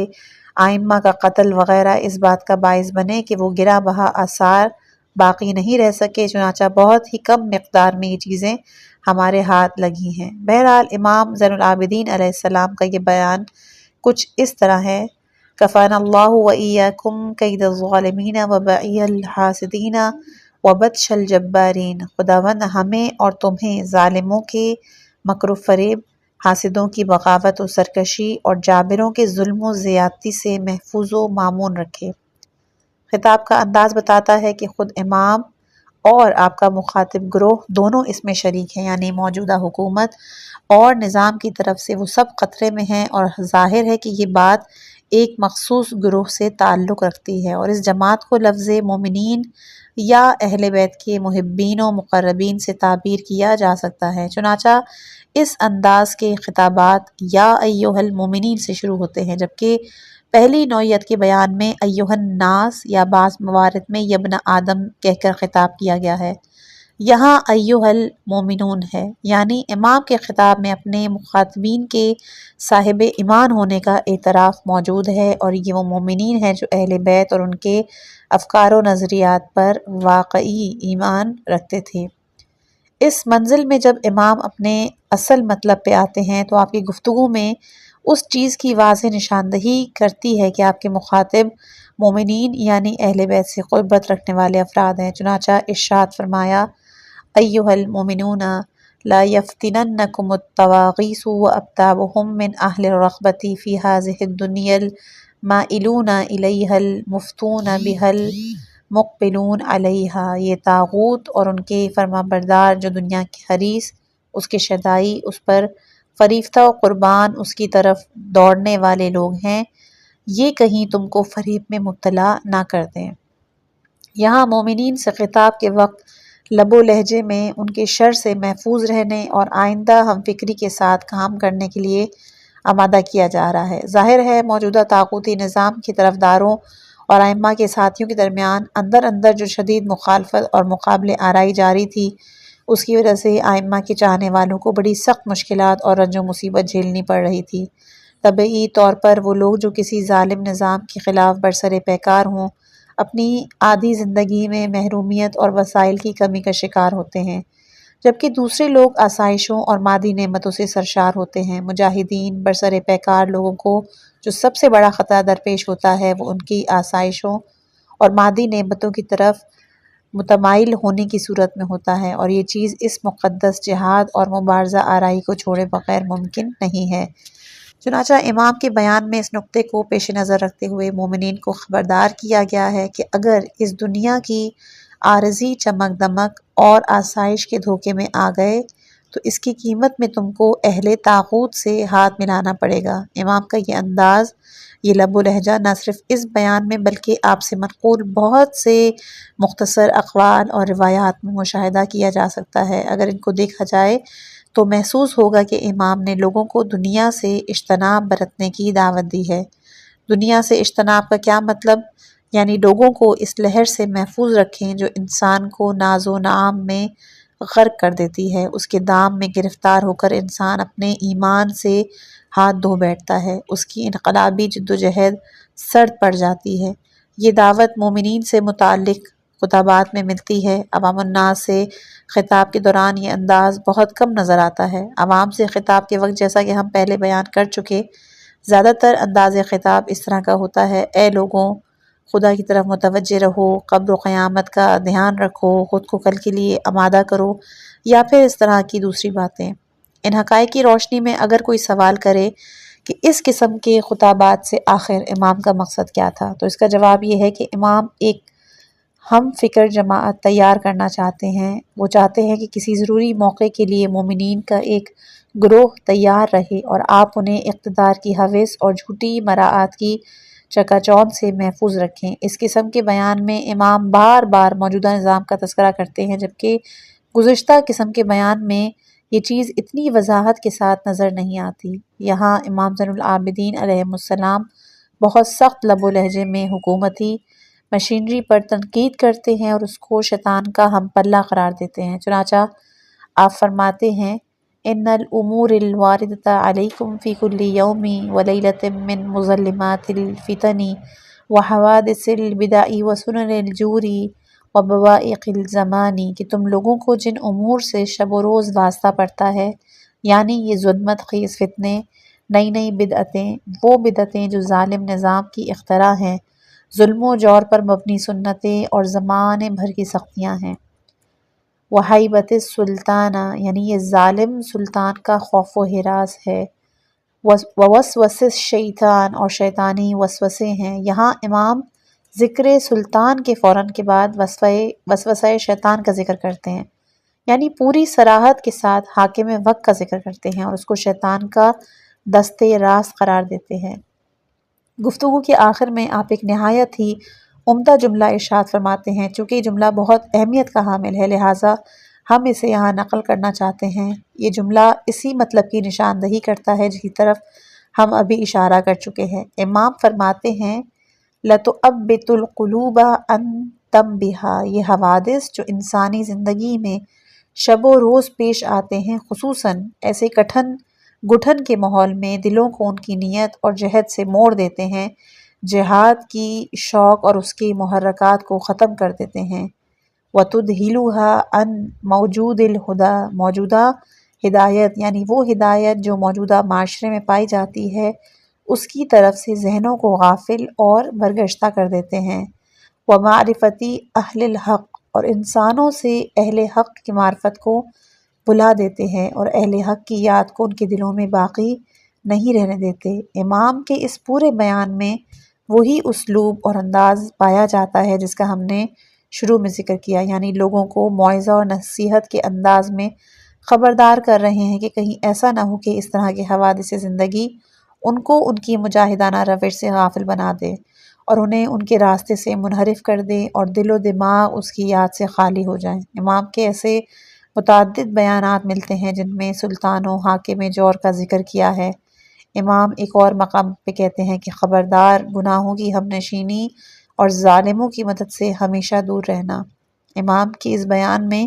ائمہ کا قتل وغیرہ اس بات کا باعث بنے کہ وہ گرا بہا آثار باقی نہیں رہ سکے، چنانچہ بہت ہی کم مقدار میں یہ چیزیں ہمارے ہاتھ لگی ہیں۔ بہرحال امام زین العابدین علیہ السلام کا یہ بیان کچھ اس طرح ہے کفانا اللہ وإیاکم کید الظالمین وبغی الحاسدین وبطش الجبارین، خداوند ہمیں اور تمہیں ظالموں کے مکر و فریب، حاسدوں کی بغاوت و سرکشی اور جابروں کے ظلم و زیادتی سے محفوظ و مامون رکھے۔ خطاب کا انداز بتاتا ہے کہ خود امام اور آپ کا مخاطب گروہ دونوں اس میں شریک ہیں، یعنی موجودہ حکومت اور نظام کی طرف سے وہ سب خطرے میں ہیں، اور ظاہر ہے کہ یہ بات ایک مخصوص گروہ سے تعلق رکھتی ہے، اور اس جماعت کو لفظ مومنین یا اہل بیت کے محبین و مقربین سے تعبیر کیا جا سکتا ہے۔ چنانچہ اس انداز کے خطابات یا ایھا المومنین سے شروع ہوتے ہیں، جبکہ پہلی نوعیت کے بیان میں ایھا الناس یا بعض موارد میں یبن آدم کہہ کر خطاب کیا گیا ہے۔ یہاں ایھا المومنون ہے، یعنی امام کے خطاب میں اپنے مخاطبین کے صاحب ایمان ہونے کا اعتراف موجود ہے، اور یہ وہ مومنین ہیں جو اہل بیت اور ان کے افکار و نظریات پر واقعی ایمان رکھتے تھے۔ اس منزل میں جب امام اپنے اصل مطلب پہ آتے ہیں تو آپ کی گفتگو میں اس چیز کی واضح نشاندہی کرتی ہے کہ آپ کے مخاطب مومنین یعنی اہل بیت سے قربت رکھنے والے افراد ہیں۔ چنانچہ ارشاد فرمایا، ایھا المومنون لا یفتننکم الطواغیث وابتابہم من اہل الرغبۃ فی ہذہ الدنیا المائلون الیہا المفتون بہا المقبلون علیہا۔ یہ طاغوت اور ان کے فرمانبردار جو دنیا کے حریص، اس کے شیدائی، اس پر فریفتہ و قربان اس کی طرف دوڑنے والے لوگ ہیں، یہ کہیں تم کو فریب میں مبتلا نہ کر دیں۔ یہاں مومنین سے خطاب کے وقت لب و لہجے میں ان کے شر سے محفوظ رہنے اور آئندہ ہم فکری کے ساتھ کام کرنے کے لیے آمادہ کیا جا رہا ہے۔ ظاہر ہے موجودہ طاغوتی نظام کی طرفداروں اور ائمہ کے ساتھیوں کے درمیان اندر اندر جو شدید مخالفت اور مقابلے آرائی جاری تھی، اس کی وجہ سے ائمہ کے چاہنے والوں کو بڑی سخت مشکلات اور رنج و مصیبت جھیلنی پڑ رہی تھی۔ طبعی طور پر وہ لوگ جو کسی ظالم نظام کے خلاف برسر پیکار ہوں، اپنی عادی زندگی میں محرومیت اور وسائل کی کمی کا شکار ہوتے ہیں، جبکہ دوسرے لوگ آسائشوں اور مادی نعمتوں سے سرشار ہوتے ہیں۔ مجاہدین برسر پیکار لوگوں کو جو سب سے بڑا خطرہ درپیش ہوتا ہے وہ ان کی آسائشوں اور مادی نعمتوں کی طرف متمائل ہونے کی صورت میں ہوتا ہے، اور یہ چیز اس مقدس جہاد اور مبارزہ آرائی کو چھوڑے بغیر ممکن نہیں ہے۔ چنانچہ امام کے بیان میں اس نقطے کو پیش نظر رکھتے ہوئے مومنین کو خبردار کیا گیا ہے کہ اگر اس دنیا کی عارضی چمک دمک اور آسائش کے دھوکے میں آ گئے تو اس کی قیمت میں تم کو اہل طاغوت سے ہاتھ ملانا پڑے گا۔ امام کا یہ انداز، یہ لب و لہجہ نہ صرف اس بیان میں بلکہ آپ سے منقول بہت سے مختصر اقوال اور روایات میں مشاہدہ کیا جا سکتا ہے۔ اگر ان کو دیکھا جائے تو محسوس ہوگا کہ امام نے لوگوں کو دنیا سے اجتناب برتنے کی دعوت دی ہے۔ دنیا سے اجتناب کا کیا مطلب؟ یعنی لوگوں کو اس لہر سے محفوظ رکھیں جو انسان کو ناز و نعام میں غرق کر دیتی ہے، اس کے دام میں گرفتار ہو کر انسان اپنے ایمان سے ہاتھ دھو بیٹھتا ہے، اس کی انقلابی جدوجہد سرد پڑ جاتی ہے۔ یہ دعوت مومنین سے متعلق خطابات میں ملتی ہے۔ عوام الناس سے خطاب کے دوران یہ انداز بہت کم نظر آتا ہے۔ عوام سے خطاب کے وقت جیسا کہ ہم پہلے بیان کر چکے، زیادہ تر انداز خطاب اس طرح کا ہوتا ہے، اے لوگوں، خدا کی طرف متوجہ رہو، قبر و قیامت کا دھیان رکھو، خود کو کل کے لیے آمادہ کرو، یا پھر اس طرح کی دوسری باتیں۔ ان حقائق کی روشنی میں اگر کوئی سوال کرے کہ اس قسم کے خطابات سے آخر امام کا مقصد کیا تھا، تو اس کا جواب یہ ہے کہ امام ایک ہم فکر جماعت تیار کرنا چاہتے ہیں۔ وہ چاہتے ہیں کہ کسی ضروری موقع کے لیے مومنین کا ایک گروہ تیار رہے اور آپ انہیں اقتدار کی ہوس اور جھوٹی مراعات کی چکا چوند سے محفوظ رکھیں۔ اس قسم کے بیان میں امام بار بار موجودہ نظام کا تذکرہ کرتے ہیں، جبکہ گزشتہ قسم کے بیان میں یہ چیز اتنی وضاحت کے ساتھ نظر نہیں آتی۔ یہاں امام زین العابدین علیہ السلام بہت سخت لب و لہجے میں حکومتی مشینری پر تنقید کرتے ہیں اور اس کو شیطان کا ہم پلہ قرار دیتے ہیں۔ چنانچہ آپ فرماتے ہیں، ان الامور الواردۃ علیکم فی کل یوم ولیلۃ من مظلمات الفتن وحوادث البدع وسنن الجور وبوائق الزمان، کہ تم لوگوں کو جن امور سے شب و روز واسطہ پڑتا ہے، یعنی یہ ظلمت خیز فتنے، نئی نئی بدعتیں، وہ بدعتیں جو ظالم نظام کی اختراع ہیں، ظلم و جور پر مبنی سنتیں اور زمانے بھر کی سختیاں ہیں۔ وہیبت السلطانہ، یعنی یہ ظالم سلطان کا خوف و ہراس ہے۔ ووسوس الشیطان، اور شیطانی وسوسے ہیں۔ یہاں امام ذکر سلطان کے فوراً کے بعد وسوسہ شیطان کا ذکر کرتے ہیں، یعنی پوری صراحت کے ساتھ حاکم وقت کا ذکر کرتے ہیں اور اس کو شیطان کا دستے راست قرار دیتے ہیں۔ گفتگو کے آخر میں آپ ایک نہایت ہی عمدہ جملہ ارشاد فرماتے ہیں۔ چونکہ یہ جملہ بہت اہمیت کا حامل ہے، لہٰذا ہم اسے یہاں نقل کرنا چاہتے ہیں۔ یہ جملہ اسی مطلب کی نشاندہی کرتا ہے جس کی طرف ہم ابھی اشارہ کر چکے ہیں۔ امام فرماتے ہیں لَتُؤَبِّتُ الْقُلُوبَ أَن تَنبِحَ، یہ حوادث جو انسانی زندگی میں شب و روز پیش آتے ہیں، خصوصاً ایسے گٹھن کے ماحول میں دلوں کو ان کی نیت اور جہد سے موڑ دیتے ہیں، جہاد کی شوق اور اس کے محرکات کو ختم کر دیتے ہیں۔ وَتُدْهِلُهَا عَن مَوْجُودِ الْهُدَى، موجودہ ہدایت یعنی وہ ہدایت جو موجودہ معاشرے میں پائی جاتی ہے، اس کی طرف سے ذہنوں کو غافل اور برگشتہ کر دیتے ہیں۔ وَمَعْرِفَةِ أَهْلِ الْحَقِّ، اور انسانوں سے اہل حق کی معرفت کو بھلا دیتے ہیں اور اہل حق کی یاد کو ان کے دلوں میں باقی نہیں رہنے دیتے۔ امام کے اس پورے بیان میں وہی اسلوب اور انداز پایا جاتا ہے جس کا ہم نے شروع میں ذکر کیا، یعنی لوگوں کو موعظہ اور نصیحت کے انداز میں خبردار کر رہے ہیں کہ کہیں ایسا نہ ہو کہ اس طرح کے حوادث زندگی ان کو ان کی مجاہدانہ روش سے غافل بنا دے اور انہیں ان کے راستے سے منحرف کر دے اور دل و دماغ اس کی یاد سے خالی ہو جائیں۔ امام کے ایسے متعدد بیانات ملتے ہیں جن میں سلطان و حاکم جور کا ذکر کیا ہے۔ امام ایک اور مقام پہ کہتے ہیں کہ خبردار، گناہوں کی ہم نشینی اور ظالموں کی مدد سے ہمیشہ دور رہنا۔ امام کے اس بیان میں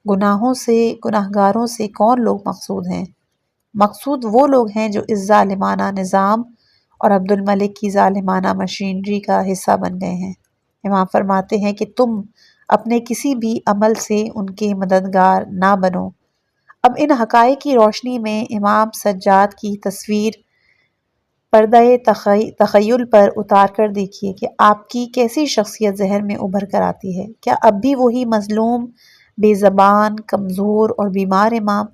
گناہگاروں سے کون لوگ مقصود ہیں؟ مقصود وہ لوگ ہیں جو اس ظالمانہ نظام اور عبد الملک کی ظالمانہ مشینری کا حصہ بن گئے ہیں۔ امام فرماتے ہیں کہ تم اپنے کسی بھی عمل سے ان کے مددگار نہ بنو۔ اب ان حقائق کی روشنی میں امام سجاد کی تصویر پردہ تخیل پر اتار کر دیکھیے کہ آپ کی کیسی شخصیت ذہن میں ابھر کر آتی ہے۔ کیا اب بھی وہی مظلوم، بے زبان، کمزور اور بیمار امام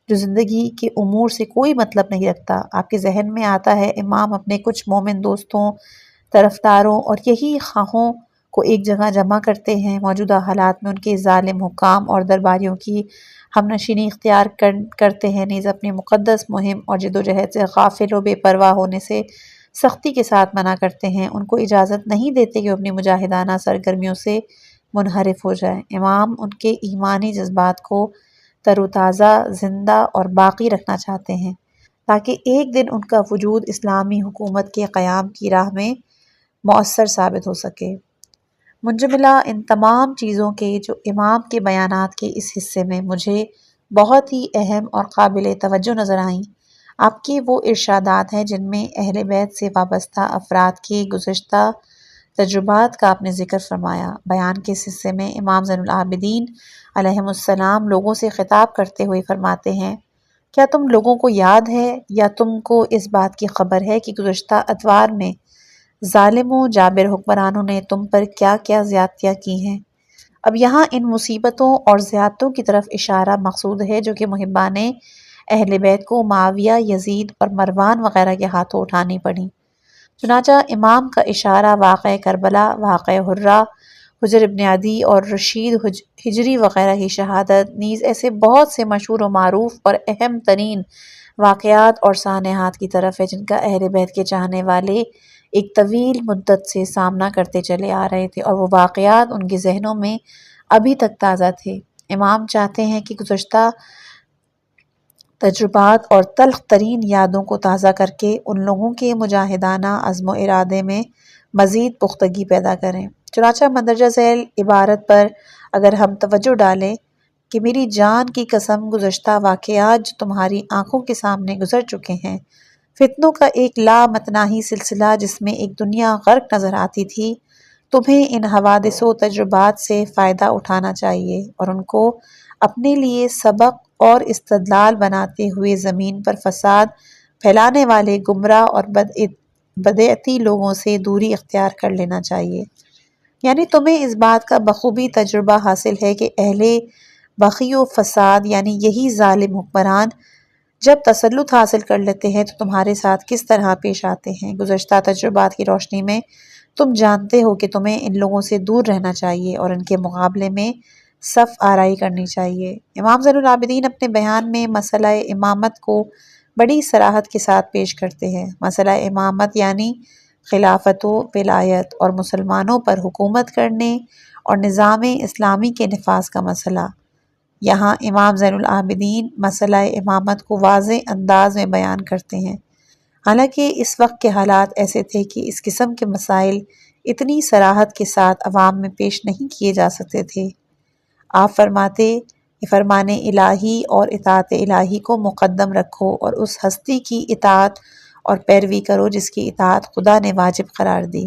جو زندگی کے امور سے کوئی مطلب نہیں رکھتا؟ آپ کے ذہن میں آتا ہے امام اپنے کچھ مومن دوستوں، طرفداروں اور یہی خواہوں کو ایک جگہ جمع کرتے ہیں، موجودہ حالات میں ان کے ظالم حکام اور درباریوں کی ہم نشینی اختیار کرتے ہیں، نیز اپنی مقدس مہم اور جدوجہد سے غافل و بے پرواہ ہونے سے سختی کے ساتھ منع کرتے ہیں، ان کو اجازت نہیں دیتے کہ وہ اپنی مجاہدانہ سرگرمیوں سے منحرف ہو جائیں۔ امام ان کے ایمانی جذبات کو تر و تازہ، زندہ اور باقی رکھنا چاہتے ہیں تاکہ ایک دن ان کا وجود اسلامی حکومت کے قیام کی راہ میں مؤثر ثابت ہو سکے۔ منجملہ ان تمام چیزوں کے جو امام کے بیانات کے اس حصے میں مجھے بہت ہی اہم اور قابل توجہ نظر آئیں، آپ کے وہ ارشادات ہیں جن میں اہل بیت سے وابستہ افراد کے گزشتہ تجربات کا آپ نے ذکر فرمایا۔ بیان کے اس حصے میں امام زین العابدین علیہ السلام لوگوں سے خطاب کرتے ہوئے فرماتے ہیں، کیا تم لوگوں کو یاد ہے یا تم کو اس بات کی خبر ہے کہ گزشتہ ادوار میں ظالم و جابر حکمرانوں نے تم پر کیا کیا زیادتیاں کی ہیں؟ اب یہاں ان مصیبتوں اور زیادتوں کی طرف اشارہ مقصود ہے جو کہ محبان اہل بیت کو معاویہ، یزید اور مروان وغیرہ کے ہاتھوں اٹھانی پڑیں۔ چنانچہ امام کا اشارہ واقعہ کربلا، واقعہ حرہ، حجر ابن عدی اور رشید ہجری وغیرہ کی شہادت، نیز ایسے بہت سے مشہور و معروف اور اہم ترین واقعات اور سانحات کی طرف ہے جن کا اہل بیت کے چاہنے والے ایک طویل مدت سے سامنا کرتے چلے آ رہے تھے اور وہ واقعات ان کے ذہنوں میں ابھی تک تازہ تھے۔ امام چاہتے ہیں کہ گزشتہ تجربات اور تلخ ترین یادوں کو تازہ کر کے ان لوگوں کے مجاہدانہ عزم و ارادے میں مزید پختگی پیدا کریں۔ چنانچہ مندرجہ ذیل عبارت پر اگر ہم توجہ ڈالیں کہ میری جان کی قسم، گزشتہ واقعات جو تمہاری آنکھوں کے سامنے گزر چکے ہیں، فتنوں کا ایک لامتناہی سلسلہ جس میں ایک دنیا غرق نظر آتی تھی، تمہیں ان حوادث و تجربات سے فائدہ اٹھانا چاہیے اور ان کو اپنے لیے سبق اور استدلال بناتے ہوئے زمین پر فساد پھیلانے والے گمراہ اور بدعتی لوگوں سے دوری اختیار کر لینا چاہیے۔ یعنی تمہیں اس بات کا بخوبی تجربہ حاصل ہے کہ اہل بغی و فساد یعنی یہی ظالم حکمران جب تسلط حاصل کر لیتے ہیں تو تمہارے ساتھ کس طرح پیش آتے ہیں۔ گزشتہ تجربات کی روشنی میں تم جانتے ہو کہ تمہیں ان لوگوں سے دور رہنا چاہیے اور ان کے مقابلے میں صف آرائی کرنی چاہیے۔ امام زین العابدین اپنے بیان میں مسئلہ امامت کو بڑی صراحت کے ساتھ پیش کرتے ہیں۔ مسئلہ امامت یعنی خلافت و ولایت اور مسلمانوں پر حکومت کرنے اور نظام اسلامی کے نفاذ کا مسئلہ۔ یہاں امام زین العابدین مسئلہ امامت کو واضح انداز میں بیان کرتے ہیں، حالانکہ اس وقت کے حالات ایسے تھے کہ اس قسم کے مسائل اتنی صراحت کے ساتھ عوام میں پیش نہیں کیے جا سکتے تھے۔ آپ فرماتے کہ فرمان الہی اور اطاعت الہی کو مقدم رکھو اور اس ہستی کی اطاعت اور پیروی کرو جس کی اطاعت خدا نے واجب قرار دی۔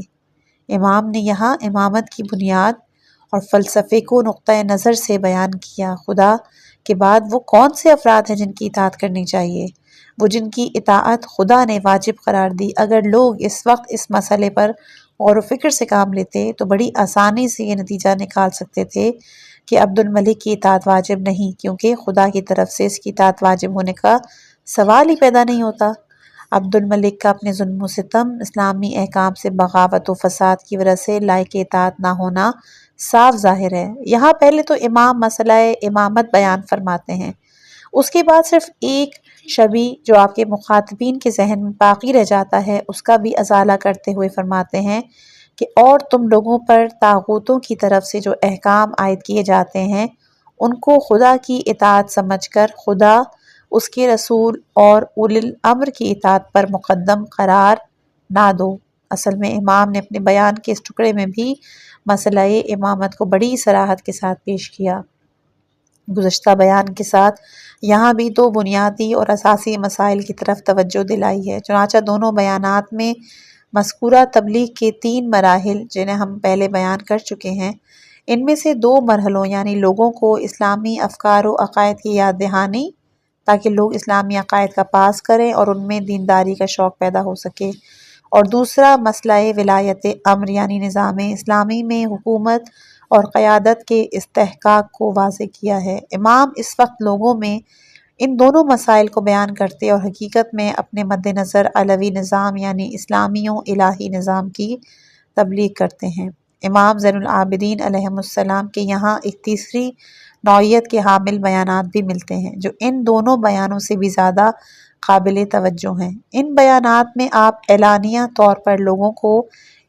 امام نے یہاں امامت کی بنیاد اور فلسفے کو نقطہ نظر سے بیان کیا۔ خدا کے بعد وہ کون سے افراد ہیں جن کی اطاعت کرنی چاہیے؟ وہ جن کی اطاعت خدا نے واجب قرار دی۔ اگر لوگ اس وقت اس مسئلے پر غور و فکر سے کام لیتے تو بڑی آسانی سے یہ نتیجہ نکال سکتے تھے کہ عبد الملک کی اطاعت واجب نہیں، کیونکہ خدا کی طرف سے اس کی اطاعت واجب ہونے کا سوال ہی پیدا نہیں ہوتا۔ عبد الملک کا اپنے ظلم و ستم، اسلامی احکام سے بغاوت و فساد کی وجہ سے لائق اطاعت نہ ہونا صاف ظاہر ہے۔ یہاں پہلے تو امام مسئلہ امامت بیان فرماتے ہیں، اس کے بعد صرف ایک شبیہ جو آپ کے مخاطبین کے ذہن میں باقی رہ جاتا ہے اس کا بھی ازالہ کرتے ہوئے فرماتے ہیں کہ اور تم لوگوں پر طاغوتوں کی طرف سے جو احکام عائد کیے جاتے ہیں ان کو خدا کی اطاعت سمجھ کر خدا، اس کے رسول اور اولی الامر کی اطاعت پر مقدم قرار نہ دو۔ اصل میں امام نے اپنے بیان کے اس ٹکڑے میں بھی مسئلہ امامت کو بڑی صراحت کے ساتھ پیش کیا۔ گزشتہ بیان کے ساتھ یہاں بھی دو بنیادی اور اساسی مسائل کی طرف توجہ دلائی ہے۔ چنانچہ دونوں بیانات میں مذکورہ تبلیغ کے 3 مراحل جنہیں ہم پہلے بیان کر چکے ہیں، ان میں سے 2 مرحلوں یعنی لوگوں کو اسلامی افکار و عقائد کی یاد دہانی تاکہ لوگ اسلامی عقائد کا پاس کریں اور ان میں دینداری کا شوق پیدا ہو سکے، اور دوسرا مسئلہ ولایت امر یعنی نظام اسلامی میں حکومت اور قیادت کے استحقاق کو واضح کیا ہے۔ امام اس وقت لوگوں میں ان دونوں مسائل کو بیان کرتے اور حقیقت میں اپنے مد نظر علوی نظام یعنی اسلامی و الہی نظام کی تبلیغ کرتے ہیں۔ امام زین العابدین علیہ السلام کے یہاں ایک تیسری نوعیت کے حامل بیانات بھی ملتے ہیں جو ان دونوں بیانوں سے بھی زیادہ قابل توجہ ہیں۔ ان بیانات میں آپ اعلانیہ طور پر لوگوں کو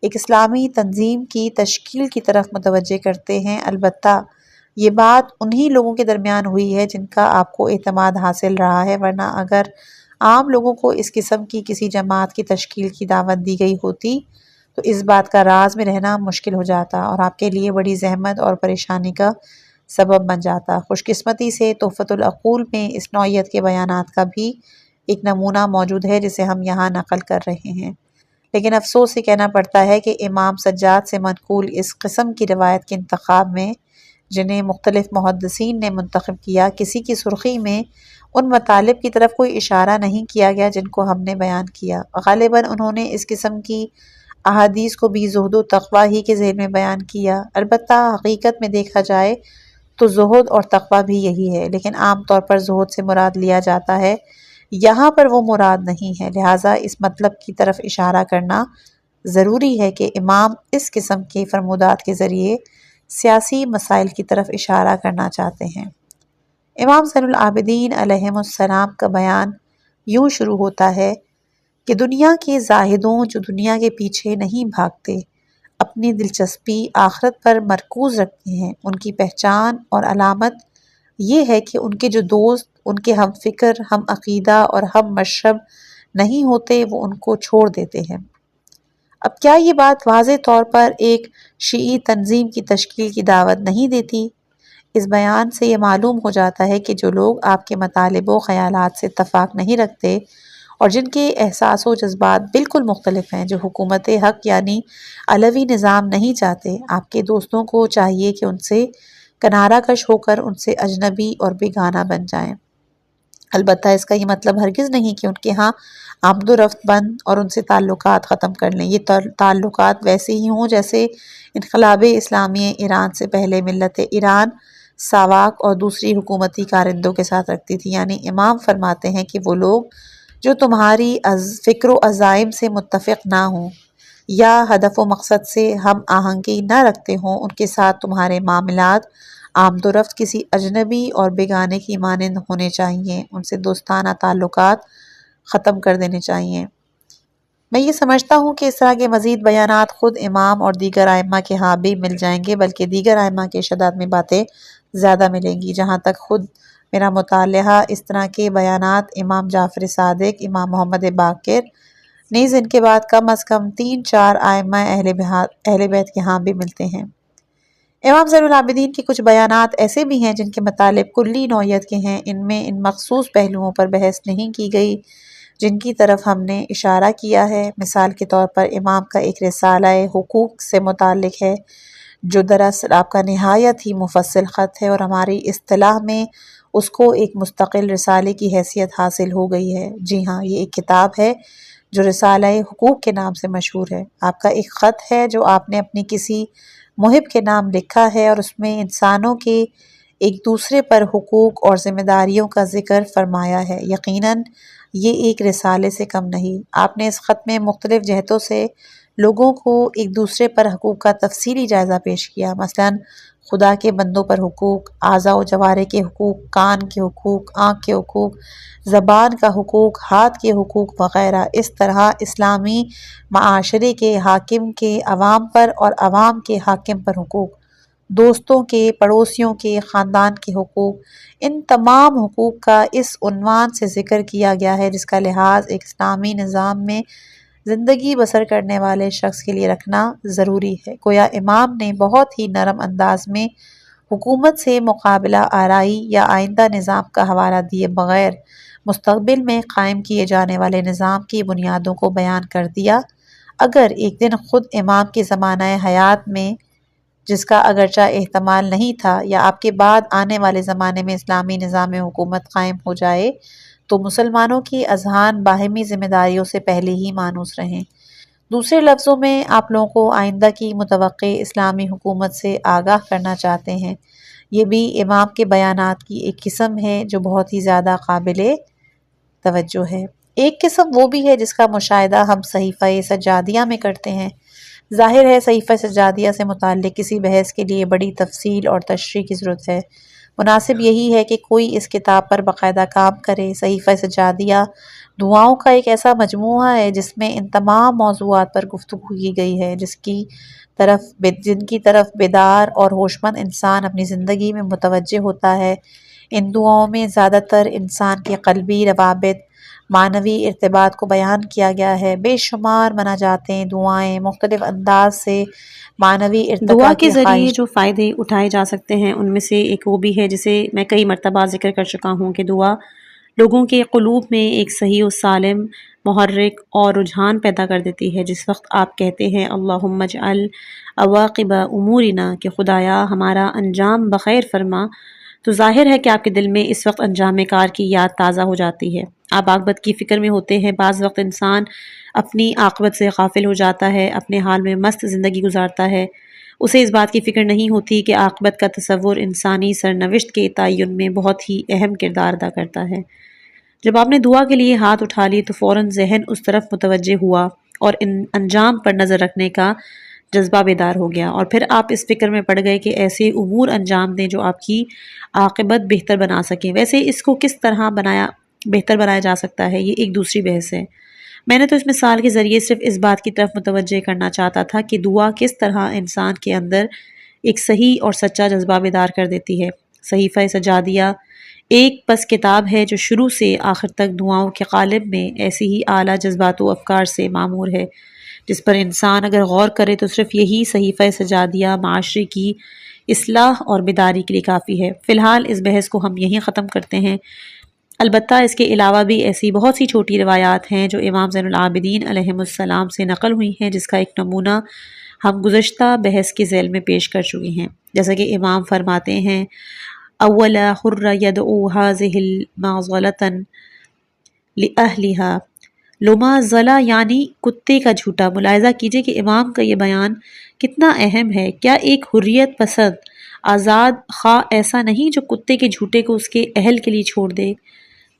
ایک اسلامی تنظیم کی تشکیل کی طرف متوجہ کرتے ہیں، البتہ یہ بات انہی لوگوں کے درمیان ہوئی ہے جن کا آپ کو اعتماد حاصل رہا ہے، ورنہ اگر عام لوگوں کو اس قسم کی کسی جماعت کی تشکیل کی دعوت دی گئی ہوتی تو اس بات کا راز میں رہنا مشکل ہو جاتا اور آپ کے لیے بڑی زحمت اور پریشانی کا سبب بن جاتا۔ خوش قسمتی سے تحفۃ العقول میں اس نوعیت کے بیانات کا بھی ایک نمونہ موجود ہے جسے ہم یہاں نقل کر رہے ہیں، لیکن افسوس سے کہنا پڑتا ہے کہ امام سجاد سے منقول اس قسم کی روایت کے انتخاب میں جنہیں مختلف محدثین نے منتخب کیا، کسی کی سرخی میں ان مطالب کی طرف کوئی اشارہ نہیں کیا گیا جن کو ہم نے بیان کیا۔ غالباً انہوں نے اس قسم کی احادیث کو بھی زہد و تقوی ہی کے ذیل میں بیان کیا، البتہ حقیقت میں دیکھا جائے تو زہد اور تقوی بھی یہی ہے، لیکن عام طور پر زہد سے مراد لیا جاتا ہے، یہاں پر وہ مراد نہیں ہے، لہٰذا اس مطلب کی طرف اشارہ کرنا ضروری ہے کہ امام اس قسم کے فرمودات کے ذریعے سیاسی مسائل کی طرف اشارہ کرنا چاہتے ہیں۔ امام زین العابدین علیہ السلام کا بیان یوں شروع ہوتا ہے کہ دنیا کے زاہدوں جو دنیا کے پیچھے نہیں بھاگتے، اپنی دلچسپی آخرت پر مرکوز رکھتے ہیں، ان کی پہچان اور علامت یہ ہے کہ ان کے جو دوست ان کے ہم فکر، ہم عقیدہ اور ہم مشرب نہیں ہوتے وہ ان کو چھوڑ دیتے ہیں۔ اب کیا یہ بات واضح طور پر ایک شیعی تنظیم کی تشکیل کی دعوت نہیں دیتی؟ اس بیان سے یہ معلوم ہو جاتا ہے کہ جو لوگ آپ کے مطالب و خیالات سے اتفاق نہیں رکھتے اور جن کے احساس و جذبات بالکل مختلف ہیں، جو حکومت حق یعنی علوی نظام نہیں چاہتے، آپ کے دوستوں کو چاہیے کہ ان سے کنارہ کش ہو کر ان سے اجنبی اور بیگانہ بن جائیں۔ البتہ اس کا یہ مطلب ہرگز نہیں کہ ان کے ہاں آمد و رفت بند اور ان سے تعلقات ختم کر لیں۔ یہ تعلقات ویسے ہی ہوں جیسے انقلاب اسلامی ایران سے پہلے ملت ایران ساواک اور دوسری حکومتی کارندوں کے ساتھ رکھتی تھی۔ یعنی امام فرماتے ہیں کہ وہ لوگ جو تمہاری فکر و عزائم سے متفق نہ ہوں یا ہدف و مقصد سے ہم آہنگی نہ رکھتے ہوں، ان کے ساتھ تمہارے معاملات آمد و رفت کسی اجنبی اور بیگانے کی مانند ہونے چاہیے، ان سے دوستانہ تعلقات ختم کر دینے چاہیے۔ میں یہ سمجھتا ہوں کہ اس طرح کے مزید بیانات خود امام اور دیگر ائمہ کے ہاں بھی مل جائیں گے، بلکہ دیگر ائمہ کے ارشادات میں باتیں زیادہ ملیں گی۔ جہاں تک خود میرا مطالعہ، اس طرح کے بیانات امام جعفر صادق، امام محمد باقر، نیز ان کے بعد کم از کم 3-4 ائمہ اہل بیت کے ہاں بھی ملتے ہیں۔ امام زین العابدین کے کچھ بیانات ایسے بھی ہیں جن کے مطالب کلی نوعیت کے ہیں، ان میں ان مخصوص پہلوؤں پر بحث نہیں کی گئی جن کی طرف ہم نے اشارہ کیا ہے۔ مثال کے طور پر امام کا ایک رسالہ حقوق سے متعلق ہے جو دراصل آپ کا نہایت ہی مفصل خط ہے، اور ہماری اصطلاح میں اس کو ایک مستقل رسالے کی حیثیت حاصل ہو گئی ہے۔ جی ہاں، یہ ایک کتاب ہے جو رسالہ حقوق کے نام سے مشہور ہے۔ آپ کا ایک خط ہے جو آپ نے اپنی کسی محب کے نام لکھا ہے، اور اس میں انسانوں کے ایک دوسرے پر حقوق اور ذمہ داریوں کا ذکر فرمایا ہے۔ یقیناً یہ ایک رسالے سے کم نہیں۔ آپ نے اس خط میں مختلف جہتوں سے لوگوں کو ایک دوسرے پر حقوق کا تفصیلی جائزہ پیش کیا، مثلاً خدا کے بندوں پر حقوق، اعضاء و جوارح کے حقوق، کان کے حقوق، آنکھ کے حقوق، زبان کا حقوق، ہاتھ کے حقوق وغیرہ۔ اس طرح اسلامی معاشرے کے حاکم کے عوام پر اور عوام کے حاکم پر حقوق، دوستوں کے، پڑوسیوں کے، خاندان کے حقوق، ان تمام حقوق کا اس عنوان سے ذکر کیا گیا ہے جس کا لحاظ ایک اسلامی نظام میں زندگی بسر کرنے والے شخص کے لیے رکھنا ضروری ہے۔ گویا امام نے بہت ہی نرم انداز میں حکومت سے مقابلہ آرائی یا آئندہ نظام کا حوالہ دیے بغیر مستقبل میں قائم کیے جانے والے نظام کی بنیادوں کو بیان کر دیا۔ اگر ایک دن خود امام کے زمانہ حیات میں، جس کا اگرچہ احتمال نہیں تھا، یا آپ کے بعد آنے والے زمانے میں اسلامی نظام حکومت قائم ہو جائے تو مسلمانوں کی اذہان باہمی ذمہ داریوں سے پہلے ہی مانوس رہیں۔ دوسرے لفظوں میں آپ لوگوں کو آئندہ کی متوقع اسلامی حکومت سے آگاہ کرنا چاہتے ہیں۔ یہ بھی امام کے بیانات کی ایک قسم ہے جو بہت ہی زیادہ قابل توجہ ہے۔ ایک قسم وہ بھی ہے جس کا مشاہدہ ہم صحیفہ سجادیہ میں کرتے ہیں۔ ظاہر ہے صحیفہ سجادیہ سے متعلق کسی بحث کے لیے بڑی تفصیل اور تشریح کی ضرورت ہے۔ مناسب یہی ہے کہ کوئی اس کتاب پر باقاعدہ کام کرے۔ صحیفہ سجادیہ دعاؤں کا ایک ایسا مجموعہ ہے جس میں ان تمام موضوعات پر گفتگو کی گئی ہے جن کی طرف بیدار اور ہوشمند انسان اپنی زندگی میں متوجہ ہوتا ہے۔ ان دعاؤں میں زیادہ تر انسان کے قلبی روابط، معنوی ارتباط کو بیان کیا گیا ہے۔ بے شمار مناجاتیں، دعائیں مختلف انداز سے معنوی دعا ارتقاء کے کی ذریعے خواہش۔ جو فائدے اٹھائے جا سکتے ہیں ان میں سے ایک وہ بھی ہے جسے میں کئی مرتبہ ذکر کر چکا ہوں کہ دعا لوگوں کے قلوب میں ایک صحیح و سالم محرک اور رجحان پیدا کر دیتی ہے۔ جس وقت آپ کہتے ہیں اللہم اجعل عواقب امورنا، کہ خدایا ہمارا انجام بخیر فرما، تو ظاہر ہے کہ آپ کے دل میں اس وقت انجام کار کی یاد تازہ ہو جاتی ہے۔ آپ عاقبت کی فکر میں ہوتے ہیں۔ بعض وقت انسان اپنی عاقبت سے غافل ہو جاتا ہے، اپنے حال میں مست زندگی گزارتا ہے، اسے اس بات کی فکر نہیں ہوتی کہ عاقبت کا تصور انسانی سرنوشت کے تعین میں بہت ہی اہم کردار ادا کرتا ہے۔ جب آپ نے دعا کے لیے ہاتھ اٹھا لی تو فوراً ذہن اس طرف متوجہ ہوا اور انجام پر نظر رکھنے کا جذبہ بیدار ہو گیا، اور پھر آپ اس فکر میں پڑ گئے کہ ایسے امور انجام دیں جو آپ کی عاقبت بہتر بنا سکیں۔ ویسے اس کو کس طرح بہتر بنایا جا سکتا ہے، یہ ایک دوسری بحث ہے۔ میں نے تو اس مثال کے ذریعے صرف اس بات کی طرف متوجہ کرنا چاہتا تھا کہ دعا کس طرح انسان کے اندر ایک صحیح اور سچا جذبہ بیدار کر دیتی ہے۔ صحیفہ سجادیہ ایک بس کتاب ہے جو شروع سے آخر تک دعاؤں کے قالب میں ایسی ہی اعلیٰ جذبات و افکار سے معمور ہے جس پر انسان اگر غور کرے تو صرف یہی صحیفہ سجادیہ معاشرے کی اصلاح اور بیداری کے لیے کافی ہے۔ فی الحال اس بحث کو ہم یہیں ختم کرتے ہیں۔ البتہ اس کے علاوہ بھی ایسی بہت سی چھوٹی روایات ہیں جو امام زین العابدین علیہ السلام سے نقل ہوئی ہیں، جس کا ایک نمونہ ہم گزشتہ بحث کے ذیل میں پیش کر چکے ہیں۔ جیسا کہ امام فرماتے ہیں اول حر یدعو هذه المعضلة لأهلها، لمعضلہ یعنی کتے کا جھوٹا۔ ملاحظہ کیجئے کہ امام کا یہ بیان کتنا اہم ہے۔ کیا ایک حریت پسند آزاد خواہ ایسا نہیں جو کتے کے جھوٹے کو اس کے اہل کے لیے چھوڑ دے۔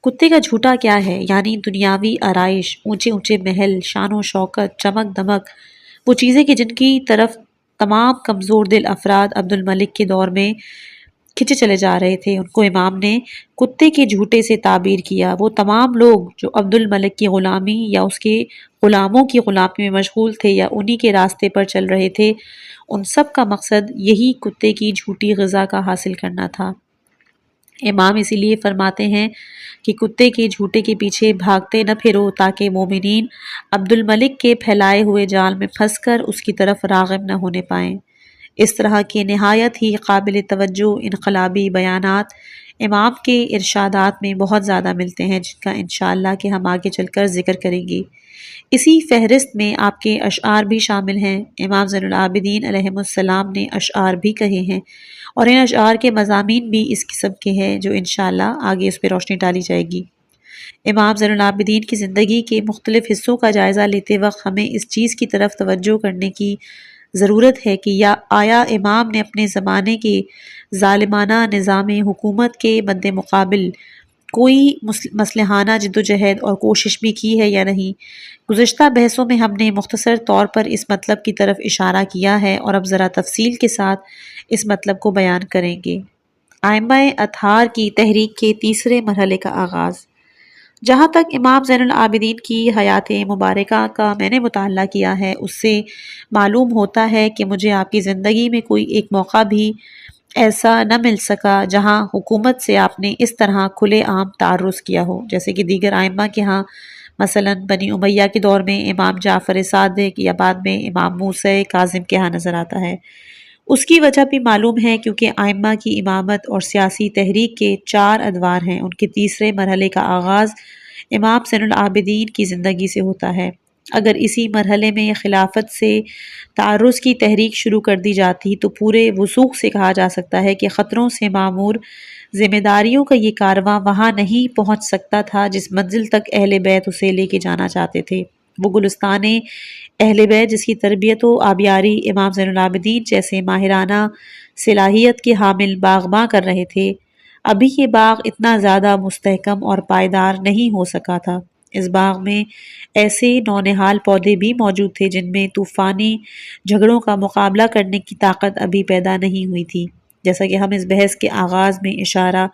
کتے کا جھوٹا کیا ہے؟ یعنی دنیاوی آرائش، اونچے اونچے محل، شان و شوکت، چمک دمک، وہ چیزیں کہ جن کی طرف تمام کمزور دل افراد عبد الملک کے دور میں کھنچے چلے جا رہے تھے، ان کو امام نے کتے کے جھوٹے سے تعبیر کیا۔ وہ تمام لوگ جو عبد الملک کی غلامی یا اس کے غلاموں کی غلامی میں مشغول تھے یا انہی کے راستے پر چل رہے تھے، ان سب کا مقصد یہی کتے کی جھوٹی غذا کا حاصل کرنا تھا۔ امام اسی لیے فرماتے ہیں کہ کتے کے جھوٹے کے پیچھے بھاگتے نہ پھرو تاکہ مومنین عبد الملک کے پھیلائے ہوئے جال میں پھنس کر اس کی طرف راغب نہ ہونے پائیں۔ اس طرح کے نہایت ہی قابل توجہ انقلابی بیانات امام کے ارشادات میں بہت زیادہ ملتے ہیں، جن کا انشاءاللہ کہ ہم آگے چل کر ذکر کریں گے۔ اسی فہرست میں آپ کے اشعار بھی شامل ہیں۔ امام زین العابدین علیہ السلام نے اشعار بھی کہے ہیں، اور ان اشعار کے مضامین بھی اس قسم کے ہیں جو انشاءاللہ آگے اس پہ روشنی ڈالی جائے گی۔ امام زین العابدین کی زندگی کے مختلف حصوں کا جائزہ لیتے وقت ہمیں اس چیز کی طرف توجہ کرنے کی ضرورت ہے کہ آیا امام نے اپنے زمانے کے ظالمانہ نظام حکومت کے مد مقابل کوئی مصلحانہ جدوجہد اور کوشش بھی کی ہے یا نہیں؟ گزشتہ بحثوں میں ہم نے مختصر طور پر اس مطلب کی طرف اشارہ کیا ہے، اور اب ذرا تفصیل کے ساتھ اس مطلب کو بیان کریں گے۔ ائمہ اطہار کی تحریک کے تیسرے مرحلے کا آغاز۔ جہاں تک امام زین العابدین کی حیات مبارکہ کا میں نے مطالعہ کیا ہے، اس سے معلوم ہوتا ہے کہ مجھے آپ کی زندگی میں کوئی ایک موقع بھی ایسا نہ مل سکا جہاں حکومت سے آپ نے اس طرح کھلے عام تعرض کیا ہو، جیسے کہ دیگر ائمہ کے ہاں مثلا بنی امیہ کے دور میں امام جعفر صادق یا بعد میں امام موسیٰ کاظم کے ہاں نظر آتا ہے۔ اس کی وجہ بھی معلوم ہے کیونکہ ائمہ کی امامت اور سیاسی تحریک کے 4 ادوار ہیں۔ ان کے تیسرے مرحلے کا آغاز امام زین العابدین کی زندگی سے ہوتا ہے۔ اگر اسی مرحلے میں خلافت سے تعرض کی تحریک شروع کر دی جاتی تو پورے وثوق سے کہا جا سکتا ہے کہ خطروں سے معمور ذمہ داریوں کا یہ کارواں وہاں نہیں پہنچ سکتا تھا جس منزل تک اہل بیت اسے لے کے جانا چاہتے تھے۔ وہ گلستان اہل بیت جس کی تربیت و آبیاری امام زین العابدین جیسے ماہرانہ صلاحیت کے حامل باغباں کر رہے تھے، ابھی یہ باغ اتنا زیادہ مستحکم اور پائیدار نہیں ہو سکا تھا۔ اس باغ میں ایسے نونہال پودے بھی موجود تھے جن میں طوفانی جھگڑوں کا مقابلہ کرنے کی طاقت ابھی پیدا نہیں ہوئی تھی، جیسا کہ ہم اس بحث کے آغاز میں اشارہ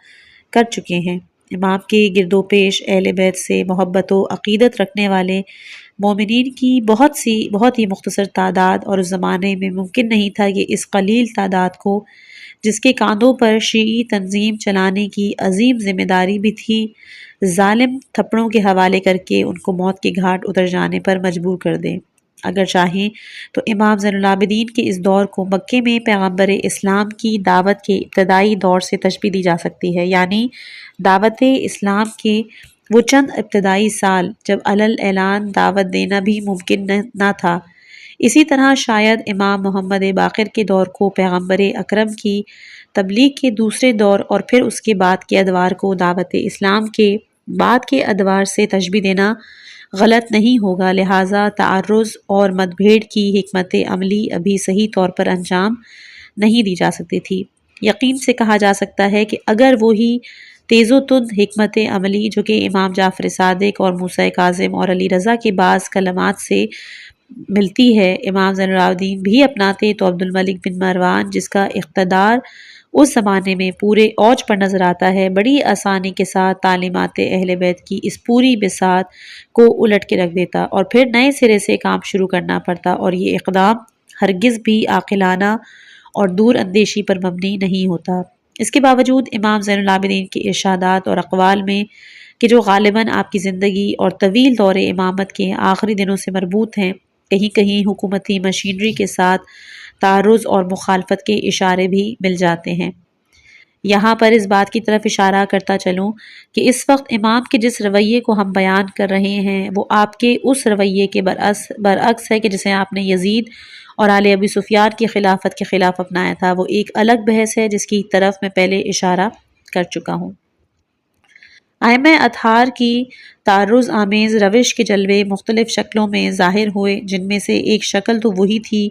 کر چکے ہیں۔ امام کے گرد و پیش اہل بیت سے محبت و عقیدت رکھنے والے مومنین کی بہت ہی مختصر تعداد، اور اس زمانے میں ممکن نہیں تھا کہ اس قلیل تعداد کو جس کے کاندھوں پر شیعی تنظیم چلانے کی عظیم ذمہ داری بھی تھی، ظالم تھپڑوں کے حوالے کر کے ان کو موت کے گھاٹ اتر جانے پر مجبور کر دیں۔ اگر چاہیں تو امام زین العابدین کے اس دور کو مکے میں پیغمبر اسلام کی دعوت کے ابتدائی دور سے تشبیہ دی جا سکتی ہے، یعنی دعوت اسلام کے وہ چند ابتدائی سال جب علل اعلان دعوت دینا بھی ممکن نہ تھا۔ اسی طرح شاید امام محمد باقر کے دور کو پیغمبر اکرم کی تبلیغ کے دوسرے دور اور پھر اس کے بعد کے ادوار کو دعوت اسلام کے بعد کے ادوار سے تشبیہ دینا غلط نہیں ہوگا، لہٰذا تعرض اور مدبھیڑ کی حکمت عملی ابھی صحیح طور پر انجام نہیں دی جا سکتی تھی۔ یقین سے کہا جا سکتا ہے کہ اگر وہی تیز و تند حکمت عملی جو کہ امام جعفر صادق اور موسیٰ کاظم اور علی رضا کے بعض کلمات سے ملتی ہے، امام زین العابدین بھی اپناتے تو عبد الملک بن مروان جس کا اقتدار اس زمانے میں پورے اوج پر نظر آتا ہے، بڑی آسانی کے ساتھ تعلیمات اہل بیت کی اس پوری بساط کو الٹ کے رکھ دیتا اور پھر نئے سرے سے کام شروع کرنا پڑتا، اور یہ اقدام ہرگز بھی عاقلانہ اور دور اندیشی پر مبنی نہیں ہوتا۔ اس کے باوجود امام زین العابدین کے ارشادات اور اقوال میں کہ جو غالباً آپ کی زندگی اور طویل دور امامت کے آخری دنوں سے مربوط ہیں، کہیں کہیں حکومتی مشینری کے ساتھ تعرض اور مخالفت کے اشارے بھی مل جاتے ہیں۔ یہاں پر اس بات کی طرف اشارہ کرتا چلوں کہ اس وقت امام کے جس رویے کو ہم بیان کر رہے ہیں وہ آپ کے اس رویے کے برعکس ہے کہ جسے آپ نے یزید اور آل ابی سفیان کی خلافت کے خلاف اپنایا تھا۔ وہ ایک الگ بحث ہے جس کی طرف میں پہلے اشارہ کر چکا ہوں۔ ائمہ اطہار کی تعرض آمیز روش کے جلوے مختلف شکلوں میں ظاہر ہوئے، جن میں سے ایک شکل تو وہی تھی